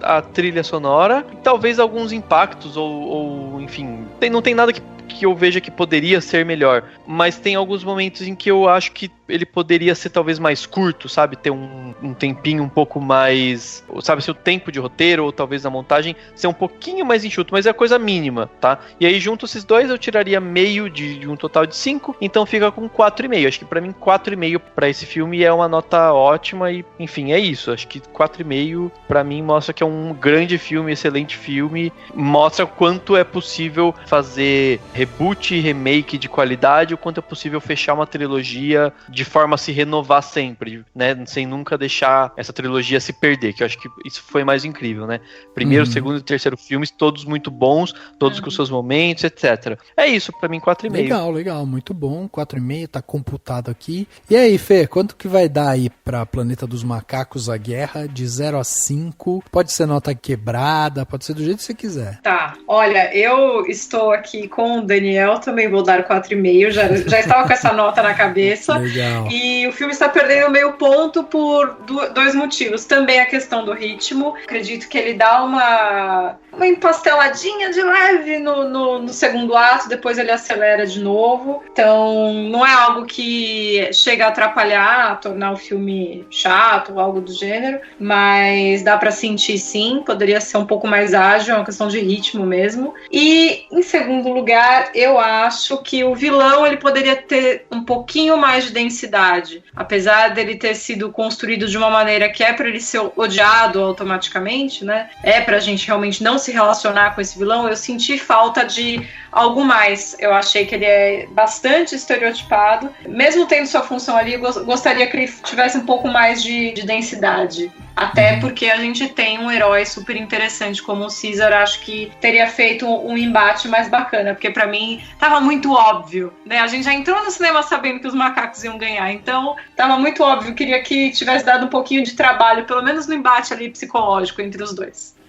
H: a trilha sonora, e talvez alguns impactos, ou enfim, não tem nada que eu veja que poderia ser melhor, mas tem alguns momentos em que eu acho que ele poderia ser talvez mais curto, sabe? Ter um tempinho um pouco mais, sabe, se o tempo de roteiro ou talvez na montagem ser um pouquinho mais enxuto, mas é coisa mínima, tá? E aí junto esses dois eu tiraria meio de um total de 5, então fica com 4,5. Acho que pra mim 4,5 pra esse filme é uma nota ótima e, enfim, é isso. Acho que 4,5 pra mim mostra que é um grande filme, excelente filme, mostra quanto é possível fazer reboot e remake de qualidade, o quanto é possível fechar uma trilogia de forma a se renovar sempre, né? Sem nunca deixar essa trilogia se perder, que eu acho que isso foi mais incrível, né? Primeiro, segundo e terceiro filmes, todos muito bons, todos com seus momentos, etc. É isso, pra mim 4,5.
G: Legal, muito bom, 4,5, tá computado aqui. E aí, Fê, quanto que vai dar aí pra Planeta dos Macacos, A Guerra, de 0 a 5? Pode ser nota quebrada, pode ser do jeito que você quiser.
I: Tá, olha, eu estou aqui com o Daniel, também vou dar 4,5, já estava com essa nota na cabeça.
G: Legal.
I: E o filme está perdendo meio ponto por dois motivos. Também a questão do ritmo. Acredito que ele dá uma empasteladinha de leve no segundo ato, depois ele acelera de novo. Então, não é algo que chega a atrapalhar, a tornar o filme chato ou algo do gênero, mas dá pra sentir sim, poderia ser um pouco mais ágil, é uma questão de ritmo mesmo. E, em segundo lugar, eu acho que o vilão ele poderia ter um pouquinho mais de densidade. Apesar dele ter sido construído de uma maneira que é pra ele ser odiado automaticamente, né? É pra gente realmente não se relacionar com esse vilão, eu senti falta de algo mais. Eu achei que ele é bastante estereotipado. Mesmo tendo sua função ali, eu gostaria que ele tivesse um pouco mais de densidade. Até porque a gente tem um herói super interessante como o Caesar, acho que teria feito um embate mais bacana, porque pra mim tava muito óbvio, né? A gente já entrou no cinema sabendo que os macacos iam ganhar, então tava muito óbvio, queria que tivesse dado um pouquinho de trabalho, pelo menos no embate ali psicológico entre os dois.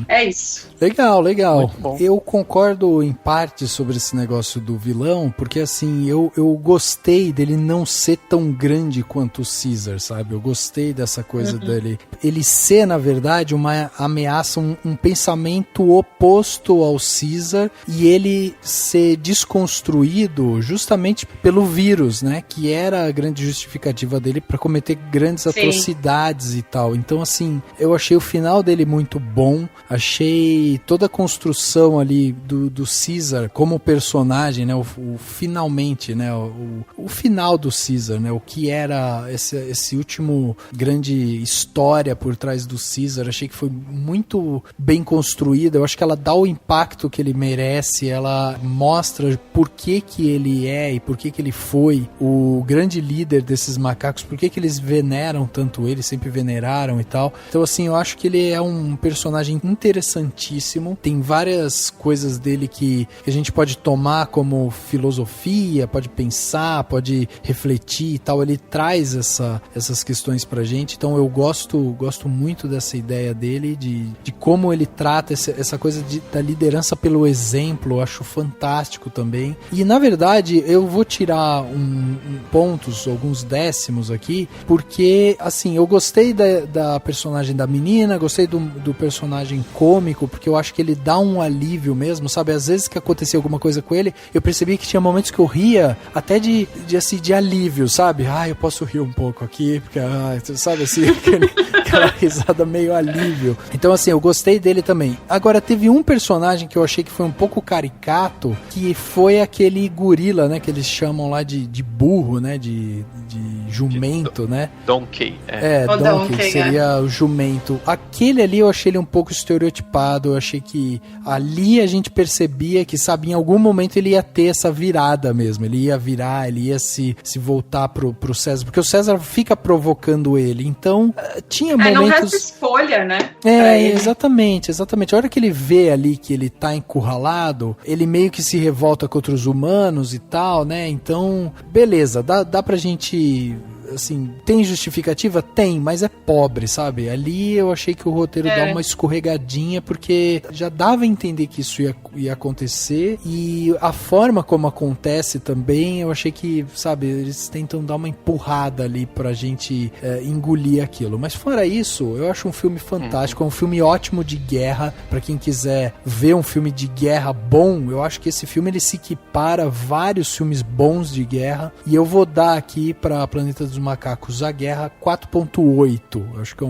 I: É isso.
G: Legal. Eu concordo em parte sobre esse negócio do vilão, porque assim, eu gostei dele não ser tão grande quanto o Caesar, sabe? Eu gostei dessa coisa dele. Ele ser, na verdade, uma ameaça, um pensamento oposto ao Caesar, e ele ser desconstruído justamente pelo vírus, né? Que era a grande justificativa dele para cometer grandes atrocidades e tal. Então, assim, eu achei o final dele muito bom. Achei toda a construção ali do Caesar como personagem, né? O finalmente, né? O final do Caesar, né? O que era esse último grande história por trás do Caesar. Achei que foi muito bem construída. Eu acho que ela dá o impacto que ele merece. Ela mostra por que ele é e por que ele foi o grande líder desses macacos. Por que eles veneram tanto ele, sempre veneraram e tal. Então, assim, eu acho que ele é um personagem interessantíssimo. Tem várias coisas dele que a gente pode tomar como filosofia, pode pensar, pode refletir e tal. Ele traz essas questões pra gente. Então eu gosto muito dessa ideia dele, de como ele trata essa coisa da liderança pelo exemplo. Eu acho fantástico também. E na verdade eu vou tirar pontos, alguns décimos aqui, porque assim, eu gostei da personagem da menina, gostei do personagem cômico, porque eu acho que ele dá um alívio mesmo, sabe? Às vezes que acontecia alguma coisa com ele, eu percebi que tinha momentos que eu ria até de alívio, sabe? Eu posso rir um pouco aqui, porque, sabe assim, aquela risada meio alívio. Então, assim, eu gostei dele também. Agora, teve um personagem que eu achei que foi um pouco caricato, que foi aquele gorila, né? Que eles chamam lá de burro, né? De jumento, né?
H: Donkey.
G: Donkey, seria o jumento. Aquele ali eu achei ele um pouco estereotipado, eu achei que ali a gente percebia que, sabe, em algum momento ele ia ter essa virada mesmo, ele ia virar, ele ia se voltar pro César, porque o César fica provocando ele, então tinha momentos...
I: Não resta escolha, né?
G: Exatamente, a hora que ele vê ali que ele tá encurralado, ele meio que se revolta contra os humanos e tal, né, então, beleza, dá pra gente assim, tem justificativa? Tem, mas é pobre, sabe? Ali eu achei que o roteiro dá uma escorregadinha, porque já dava a entender que isso ia acontecer, e a forma como acontece também, eu achei que, sabe, eles tentam dar uma empurrada ali pra gente engolir aquilo. Mas fora isso, eu acho um filme fantástico, é um filme ótimo de guerra, pra quem quiser ver um filme de guerra bom, eu acho que esse filme ele se equipara a vários filmes bons de guerra, e eu vou dar aqui pra Planeta dos Macacos A Guerra 4.8, eu acho que é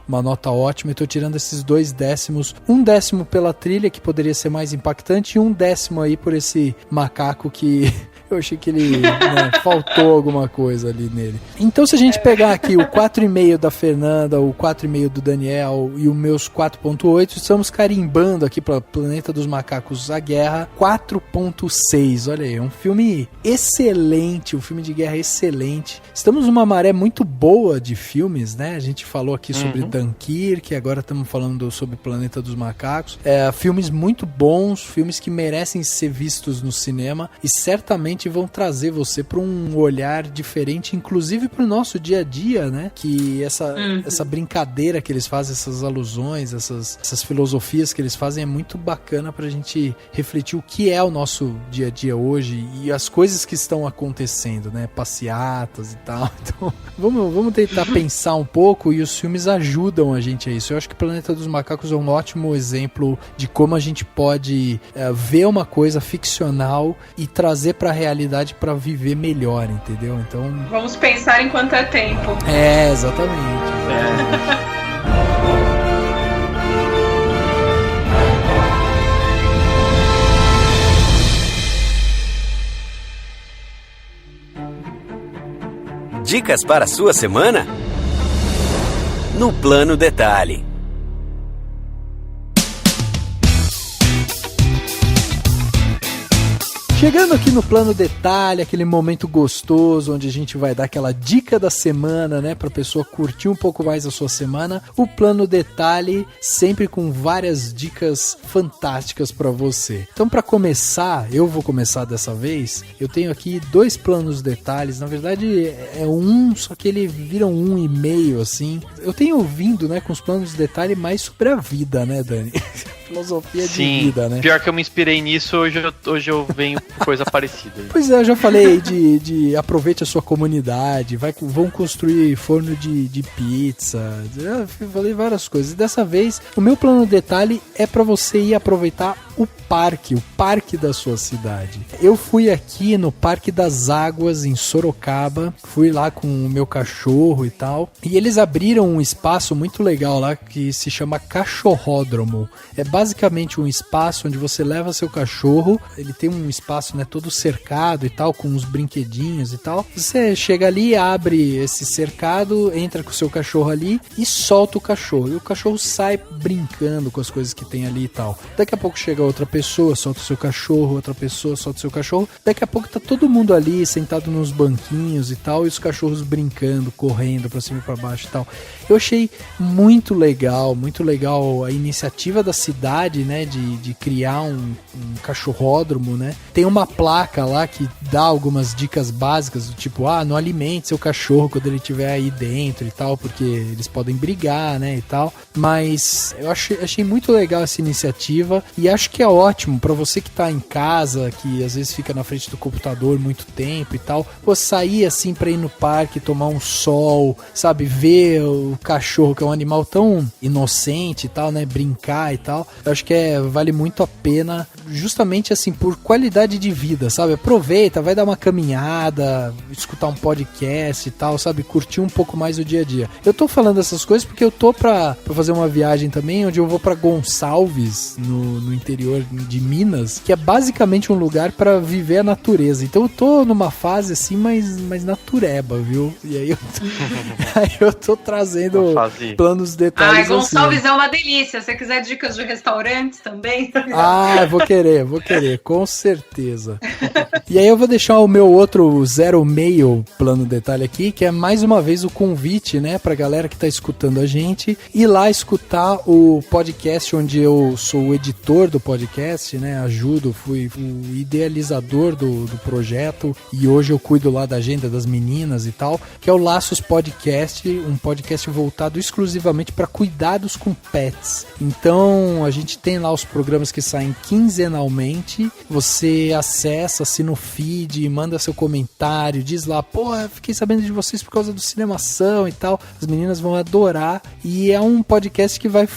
G: uma nota ótima, e tô tirando esses 2 décimos, 1 décimo pela trilha, que poderia ser mais impactante, e 1 décimo aí por esse macaco que eu achei que ele faltou alguma coisa ali nele. Então, se a gente pegar aqui o 4,5 da Fernanda, o 4,5 do Daniel e os meus 4,8, estamos carimbando aqui para Planeta dos Macacos A Guerra 4,6. Olha aí, é um filme excelente, um filme de guerra excelente. Estamos numa maré muito boa de filmes, né? A gente falou aqui sobre Dunkirk, agora estamos falando sobre Planeta dos Macacos. Filmes muito bons, filmes que merecem ser vistos no cinema e certamente vão trazer você para um olhar diferente, inclusive para o nosso dia a dia, né? Que essa brincadeira que eles fazem, essas alusões, essas filosofias que eles fazem é muito bacana pra gente refletir o que é o nosso dia a dia hoje e as coisas que estão acontecendo, né? Passeatas e tal. Então, vamos tentar pensar um pouco, e os filmes ajudam a gente a isso. Eu acho que Planeta dos Macacos é um ótimo exemplo de como a gente pode ver uma coisa ficcional e trazer pra realidade para viver melhor, entendeu? Então...
I: Vamos pensar enquanto é tempo.
G: Exatamente.
E: Dicas para a sua semana? No Plano Detalhe.
G: Chegando aqui no Plano Detalhe, aquele momento gostoso onde a gente vai dar aquela dica da semana, né, pra pessoa curtir um pouco mais a sua semana. O Plano Detalhe sempre com várias dicas fantásticas pra você. Então, pra começar, eu vou começar dessa vez. Eu tenho aqui 2 planos detalhes, na verdade é um, só que ele vira 1,5 assim. Eu tenho vindo, né, com os planos de detalhe mais sobre a vida, né, Dani? Filosofia de vida, né?
H: Pior que eu me inspirei nisso, hoje eu venho com coisa parecida.
G: Pois é, eu já falei de aproveite a sua comunidade, vão construir forno de pizza, já falei várias coisas. E dessa vez, o meu plano detalhe é para você ir aproveitar o parque da sua cidade. Eu fui aqui no Parque das Águas, em Sorocaba, fui lá com o meu cachorro e tal, e eles abriram um espaço muito legal lá que se chama Cachorródromo. É basicamente um espaço onde você leva seu cachorro, ele tem um espaço, né, todo cercado e tal, com uns brinquedinhos e tal. Você chega ali, abre esse cercado, entra com o seu cachorro ali e solta o cachorro. E o cachorro sai brincando com as coisas que tem ali e tal. Daqui a pouco chega outra pessoa, solta o seu cachorro, outra pessoa solta o seu cachorro. Daqui a pouco tá todo mundo ali, sentado nos banquinhos e tal, e os cachorros brincando, correndo pra cima e pra baixo e tal. Eu achei muito legal a iniciativa da cidade, né, de criar um cachorródromo, né. Tem uma placa lá que dá algumas dicas básicas, do tipo, não alimente seu cachorro quando ele estiver aí dentro e tal, porque eles podem brigar, né, e tal. Mas eu achei muito legal essa iniciativa, e acho que é ótimo pra você que tá em casa, que às vezes fica na frente do computador muito tempo e tal, você sair assim pra ir no parque, tomar um sol, sabe, ver o cachorro, que é um animal tão inocente e tal, né, brincar e tal. Eu acho que vale muito a pena, justamente assim, por qualidade de vida, sabe, aproveita, vai dar uma caminhada, escutar um podcast e tal, sabe, curtir um pouco mais o dia a dia. Eu tô falando essas coisas porque eu tô pra fazer uma viagem também, onde eu vou pra Gonçalves, no interior de Minas, que é basicamente um lugar pra viver a natureza. Então eu tô numa fase assim, mais natureba, viu? E aí eu tô trazendo planos detalhes.
I: Gonçalves
G: assim.
I: É uma delícia. Se você quiser dicas de restaurantes também.
G: Ah, vou querer, com certeza. E aí eu vou deixar o meu outro 0,5 plano detalhe aqui, que é mais uma vez o convite, né, pra galera que tá escutando a gente, ir lá escutar o podcast onde eu sou o editor do podcast, né, fui o idealizador do projeto, e hoje eu cuido lá da agenda das meninas e tal, que é o Laços Podcast, um podcast voltado exclusivamente para cuidados com pets. Então a gente tem lá os programas que saem quinzenalmente, você acessa, assina o feed, manda seu comentário, diz lá, pô, eu fiquei sabendo de vocês por causa do Cinemação e tal, as meninas vão adorar, e é um podcast que vai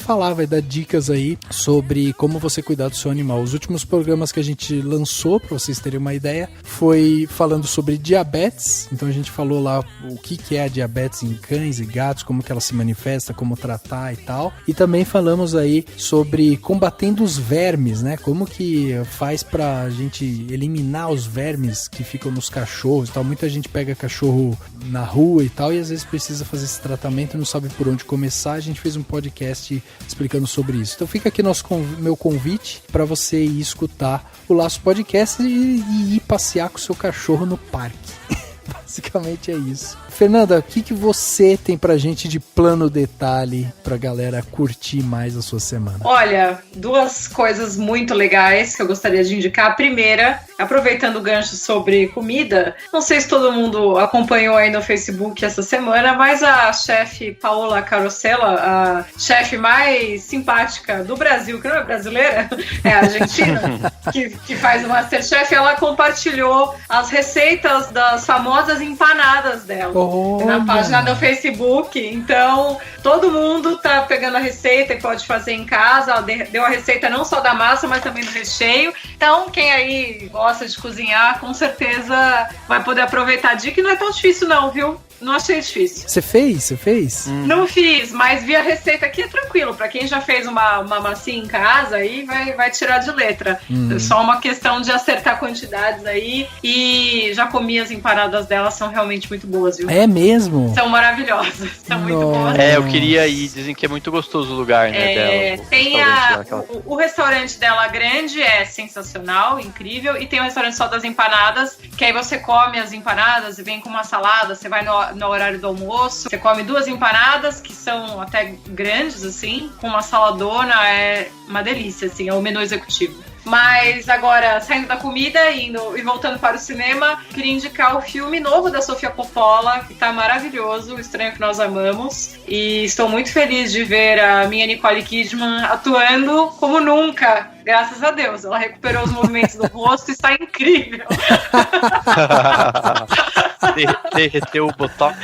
G: dar dicas aí sobre como você cuidar do seu animal. Os últimos programas que a gente lançou, para vocês terem uma ideia, foi falando sobre diabetes, então a gente falou lá o que é a diabetes em cães e gatos, como que ela se manifesta, como tratar e tal, e também falamos aí sobre combatendo os vermes, né, como que faz pra gente eliminar os vermes que ficam nos cachorros e tal. Muita gente pega cachorro na rua e tal, e às vezes precisa fazer esse tratamento e não sabe por onde começar. A gente fez um podcast explicando sobre isso. Então fica aqui meu convite para você ir escutar o Laço Podcast e ir passear com o seu cachorro no parque. Basicamente é isso. Fernanda, o que você tem pra gente de plano detalhe pra galera curtir mais a sua semana?
I: Olha, duas coisas muito legais que eu gostaria de indicar. A primeira, aproveitando o gancho sobre comida, não sei se todo mundo acompanhou aí no Facebook essa semana, mas a chefe Paola Carosella, a chefe mais simpática do Brasil, que não é brasileira, é argentina, que faz o Masterchef, ela compartilhou as receitas das famosas empanadas dela. Na página do Facebook, então todo mundo tá pegando a receita e pode fazer em casa. Ela deu a receita não só da massa, mas também do recheio. Então quem aí gosta de cozinhar, com certeza vai poder aproveitar a dica, e não é tão difícil não, viu? Não achei difícil.
G: Você fez?
I: Não fiz, mas vi a receita aqui, é tranquilo. Pra quem já fez uma massinha em casa, aí vai tirar de letra. É só uma questão de acertar quantidades aí. E já comi as empanadas dela, são realmente muito boas, viu?
G: É mesmo?
I: São maravilhosas, são muito boas.
H: Eu queria ir, dizem que é muito gostoso o lugar, né, dela.
I: Tem o restaurante dela grande, é sensacional, incrível. E tem o restaurante só das empanadas, que aí você come as empanadas e vem com uma salada, você vai no horário do almoço, você come 2 empanadas, que são até grandes, assim, com uma saladona, é uma delícia, assim, é o menu executivo. Mas agora, saindo da comida e voltando para o cinema, queria indicar o filme novo da Sofia Coppola, que tá maravilhoso, O Estranho que Nós Amamos. E estou muito feliz de ver a minha Nicole Kidman atuando como nunca. Graças a Deus, ela recuperou os movimentos do rosto e está incrível.
H: Derreteu o botox.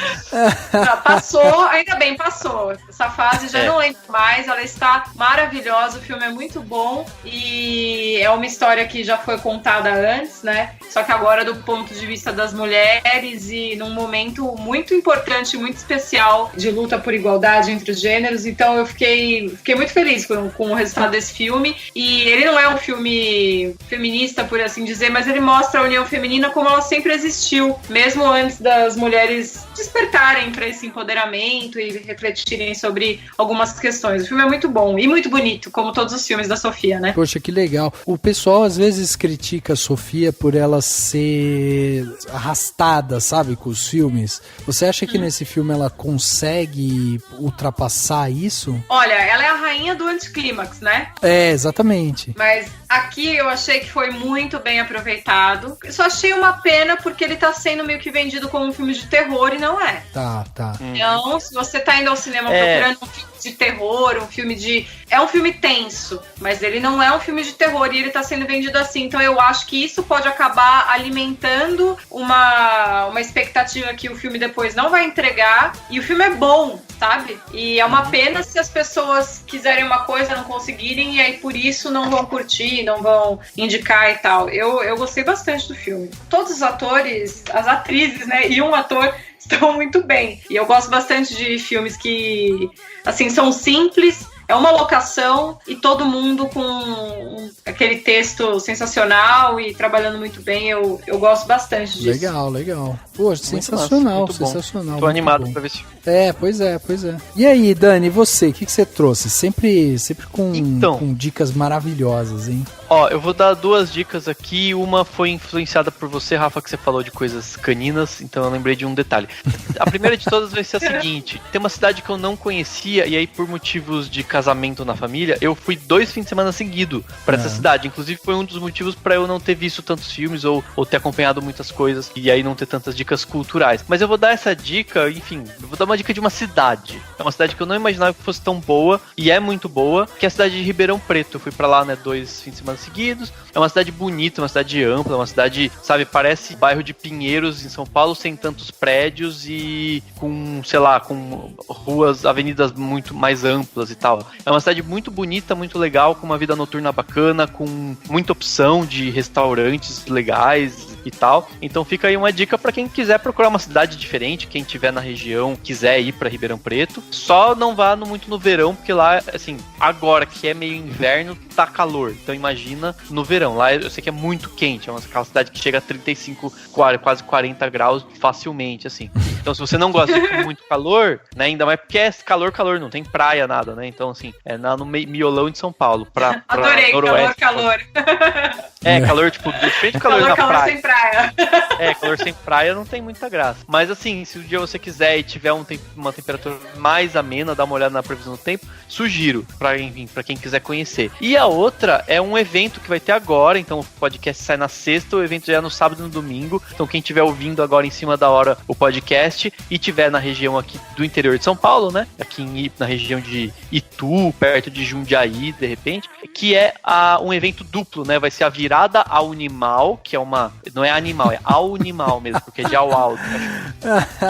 I: Já passou, ainda bem, passou. Essa fase já não lembro mais, ela está maravilhosa, o filme é muito bom e é uma história que já foi contada antes, né? Só que agora do ponto de vista das mulheres e num momento muito importante, muito especial de luta por igualdade entre os gêneros. Então eu fiquei muito feliz com o resultado desse filme. E ele não é um filme feminista, por assim dizer, mas ele mostra a união feminina como ela sempre existiu, mesmo antes das mulheres despertarem para esse empoderamento e refletirem sobre algumas questões. O filme é muito bom e muito bonito, como todos os filmes da Sofia, né?
G: Poxa, que legal. O pessoal às vezes critica a Sofia por ela ser arrastada, sabe, com os filmes. Você acha que nesse filme ela consegue ultrapassar isso?
I: Olha, ela é a rainha do anticlímax, né?
G: É, exatamente. Mas
I: aqui eu achei que foi muito bem aproveitado. Eu só achei uma pena porque ele tá sendo meio que vendido como um filme de terror e não é.
G: Tá.
I: Então, se você tá indo ao cinema procurando um filme de terror, um filme de... É um filme tenso, mas ele não é um filme de terror e ele tá sendo vendido assim. Então eu acho que isso pode acabar alimentando uma expectativa que o filme depois não vai entregar. E o filme é bom, sabe? E é uma pena se as pessoas quiserem uma coisa, não conseguirem, e aí por isso não vão curtir, não vão indicar e tal. Eu gostei bastante do filme. Todos os atores, as atrizes, né, e um ator estão muito bem. E eu gosto bastante de filmes que, assim, são simples, é uma locação e todo mundo com aquele texto sensacional e trabalhando muito bem. Eu gosto bastante disso.
G: Legal. Pô, sensacional, sensacional.
H: Tô animado pra ver esse filme.
G: Pois é. E aí, Dani, você, o que você trouxe? Sempre com dicas maravilhosas, hein?
H: Ó, eu vou dar 2 dicas aqui. Uma foi influenciada por você, Rafa, que você falou de coisas caninas, então eu lembrei de um detalhe. A primeira de todas vai ser a seguinte: tem uma cidade que eu não conhecia, e aí por motivos de casamento na família, eu fui 2 fins de semana seguido pra essa cidade. Inclusive foi um dos motivos pra eu não ter visto tantos filmes ou ter acompanhado muitas coisas, e aí não ter tantas dicas culturais. Mas eu vou dar essa dica, enfim, eu vou dar uma dica de uma cidade. É uma cidade que eu não imaginava que fosse tão boa, e é muito boa, que é a cidade de Ribeirão Preto. Eu fui pra lá, 2 fins de semana seguidos. É uma cidade bonita, uma cidade ampla, uma cidade, sabe, parece bairro de Pinheiros em São Paulo, sem tantos prédios e com, sei lá, com ruas, avenidas muito mais amplas e tal. É uma cidade muito bonita, muito legal, com uma vida noturna bacana, com muita opção de restaurantes legais e tal. Então fica aí uma dica pra quem quiser procurar uma cidade diferente, quem tiver na região, quiser ir pra Ribeirão Preto. Só não vá muito no verão, porque lá, assim, agora que é meio inverno, tá calor. Então imagina no verão. Lá eu sei que é muito quente, é uma cidade que chega a 35, quase 40 graus facilmente, assim. Então se você não gosta de muito calor, né, ainda mais porque é calor, não tem praia, nada, né? Então, assim, é no miolão de São Paulo.
I: Adorei,
H: noroeste,
I: calor.
H: Calor, tipo, diferente do calor na praia.
I: Calor sem praia.
H: Calor sem praia não tem muita graça. Mas assim, se um dia você quiser e tiver uma temperatura mais amena, dá uma olhada na previsão do tempo, sugiro pra quem quiser conhecer. E a outra é um evento que vai ter agora, então o podcast sai na sexta, o evento já é no sábado e no domingo. Então quem estiver ouvindo agora em cima da hora o podcast e tiver na região aqui do interior de São Paulo, né? Aqui na região de Itu, perto de Jundiaí, de repente, que é um evento duplo, né? Vai ser a virada ao Unimal, que é não é animal, é ao Unimal mesmo, porque é de au,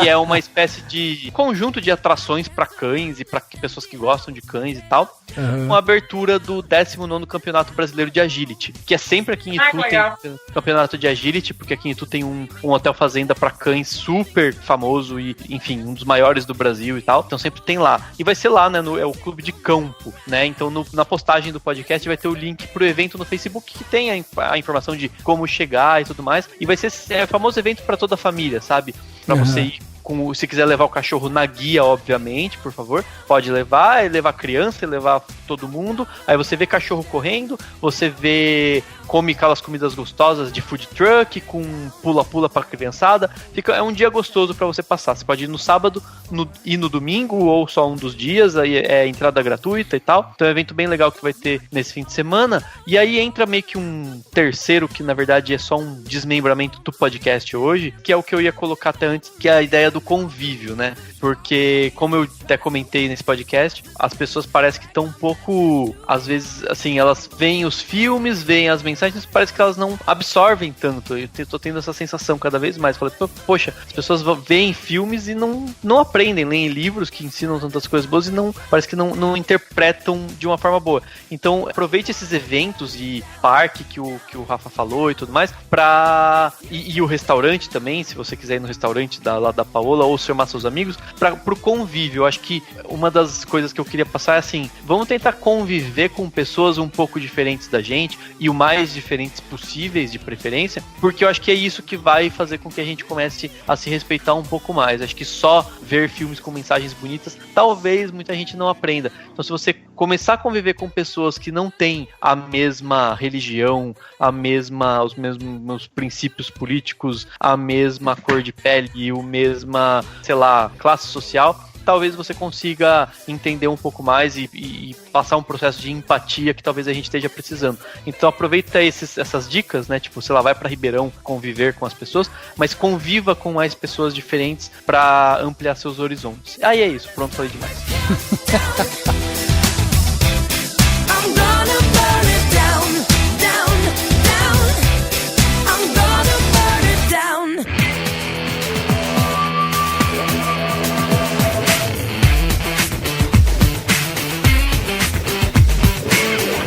H: que é uma espécie de conjunto de atrações para cães e para pessoas que gostam de cães e tal. Uma abertura do 19º Campeonato Brasileiro de Agility, que é sempre aqui em Itu, tem campeonato de Agility, porque aqui em Itu tem um hotel fazenda para cães super famoso e, enfim, um dos maiores do Brasil e tal, então sempre tem lá. E vai ser lá, né, é o Clube de Campo, né, então na postagem do podcast vai ter o link pro evento no Facebook, que tem a informação de como chegar e tudo mais, e vai ser o famoso evento para toda a família, sabe? Pra você ir se quiser levar o cachorro na guia, obviamente, por favor, pode levar criança, levar todo mundo. Aí você vê cachorro correndo, você come aquelas comidas gostosas de food truck, com pula-pula pra criançada. É um dia gostoso pra você passar. Você pode ir no sábado e no domingo, ou só um dos dias, aí é entrada gratuita e tal. Então é um evento bem legal que vai ter nesse fim de semana. E aí entra meio que um terceiro, que na verdade é só um desmembramento do podcast hoje, que é o que eu ia colocar até antes, que é a ideia do convívio, né? Porque, como eu até comentei nesse podcast, as pessoas parecem que estão um pouco, às vezes, assim, elas veem os filmes, veem as mensagens, parece que elas não absorvem tanto. Eu tô tendo essa sensação cada vez mais. Falei, poxa, as pessoas veem filmes e não aprendem, leem livros que ensinam tantas coisas boas e parece que não interpretam de uma forma boa. Então, aproveite esses eventos e parque que o Rafa falou e tudo mais, e o restaurante também, se você quiser ir no restaurante lá da Paola, ou chamar seus amigos, pro convívio. Eu acho que uma das coisas que eu queria passar é assim, vamos tentar conviver com pessoas um pouco diferentes da gente, e o mais diferentes possíveis, de preferência, porque eu acho que é isso que vai fazer com que a gente comece a se respeitar um pouco mais. Acho que só ver filmes com mensagens bonitas, talvez muita gente não aprenda. Então, se você começar a conviver com pessoas que não têm a mesma religião, os mesmos princípios políticos, a mesma cor de pele, o mesma, sei lá, classe social, talvez você consiga entender um pouco mais e passar um processo de empatia que talvez a gente esteja precisando. Então aproveita essas dicas, né? Tipo, sei lá, vai pra Ribeirão conviver com as pessoas, mas conviva com mais pessoas diferentes pra ampliar seus horizontes. Aí é isso, pronto, falei demais.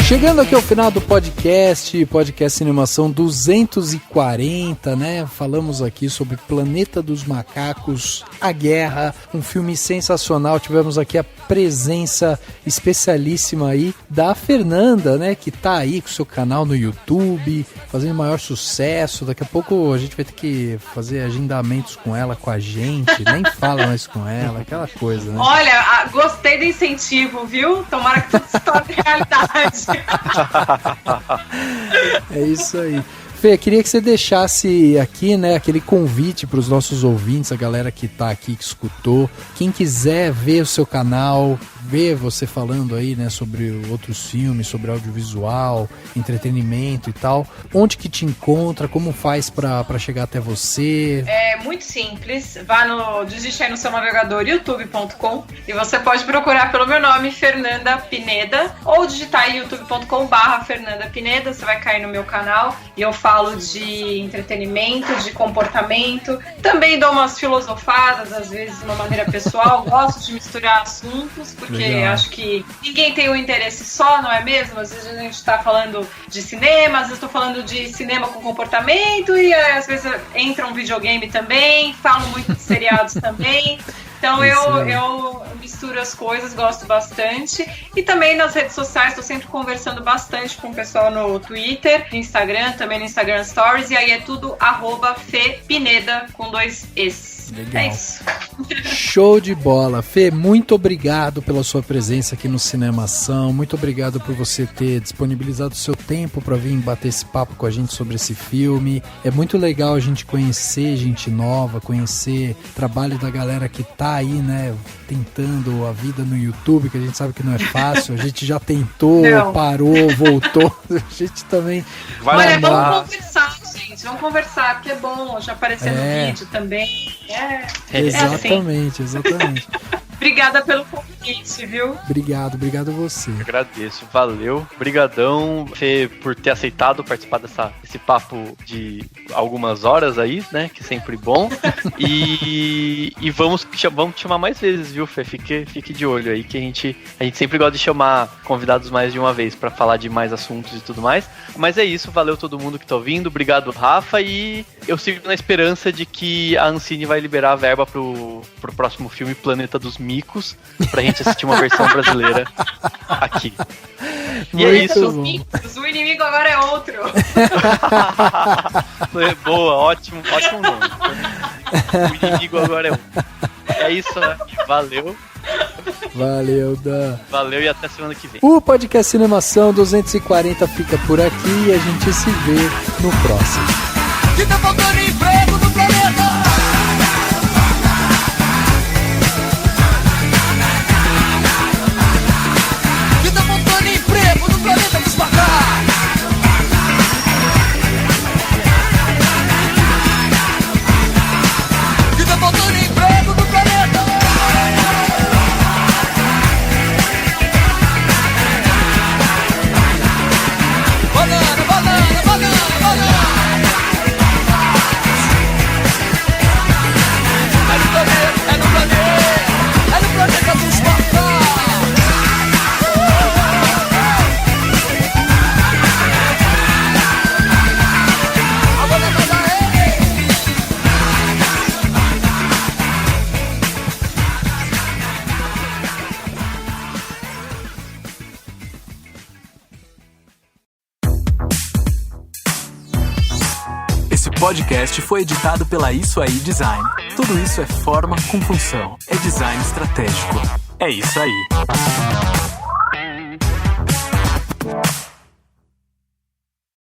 G: Chegando aqui ao final do podcast Cinemação 240, né? Falamos aqui sobre Planeta dos Macacos, A Guerra, um filme sensacional. Tivemos aqui a presença especialíssima aí da Fernanda, né? Que tá aí com o seu canal no YouTube, fazendo maior sucesso. Daqui a pouco a gente vai ter que fazer agendamentos com ela, com a gente, nem fala mais com ela, aquela coisa, né?
I: Olha, gostei do incentivo, viu? Tomara que tudo se torne realidade.
G: É isso aí. Fê, queria que você deixasse aqui, né, aquele convite para os nossos ouvintes, a galera que tá aqui, que escutou. Quem quiser ver o seu canal, ver você falando aí, né, sobre outros filmes, sobre audiovisual, entretenimento e tal, onde que te encontra, como faz para chegar até você?
I: É muito simples, digite aí no seu navegador youtube.com e você pode procurar pelo meu nome, Fernanda Pineda, ou digitar aí youtube.com/Fernanda Pineda, você vai cair no meu canal e eu falo de entretenimento, de comportamento, também dou umas filosofadas, às vezes de uma maneira pessoal, gosto de misturar assuntos, porque acho que ninguém tem um interesse só, não é mesmo? Às vezes a gente está falando de cinema, às vezes estou falando de cinema com comportamento e às vezes entra um videogame também, falo muito de seriados também. Então eu misturo as coisas, gosto bastante. E também nas redes sociais, estou sempre conversando bastante com o pessoal no Twitter, no Instagram, também no Instagram Stories. E aí é tudo @FePineda com 2 Es.
G: Legal.
I: É isso.
G: Show de bola. Fê, muito obrigado pela sua presença aqui no Cinemação. Muito obrigado por você ter disponibilizado o seu tempo para vir bater esse papo com a gente sobre esse filme. É muito legal a gente conhecer gente nova, conhecer o trabalho da galera que tá aí, né, tentando a vida no YouTube, que a gente sabe que não é fácil. A gente já tentou, parou, voltou. A gente também...
I: Olha, vamos conversar, gente. Vamos conversar, porque é bom já aparecer no vídeo também.
G: Exatamente, exatamente.
I: Obrigada pelo convite, viu?
G: Obrigado a você.
H: Eu agradeço, valeu. Obrigadão, Fê, por ter aceitado participar desse papo de algumas horas aí, né? Que é sempre bom. E vamos te chamar mais vezes, viu, Fê? Fique de olho aí, que a gente sempre gosta de chamar convidados mais de uma vez pra falar de mais assuntos e tudo mais. Mas é isso, valeu todo mundo que tá ouvindo. Obrigado, Rafa. E eu sigo na esperança de que a Ancine vai liberar a verba pro próximo filme Planeta dos Micos, pra gente assistir uma versão brasileira aqui. E é isso.
I: O inimigo agora é outro.
H: Boa, ótimo nome. O inimigo agora é outro. É isso, né? Valeu. Valeu e até semana que vem.
G: O podcast Cinemação 240 fica por aqui e a gente se vê no próximo.
J: Que tá faltando emprego no planeta? Planeta dos Macacos. Que tá faltando emprego no planeta. Banana. É no planeta dos Macacos.
K: Esse podcast foi editado pela Isso Aí Design. Tudo isso é forma com função. É design estratégico. É isso aí.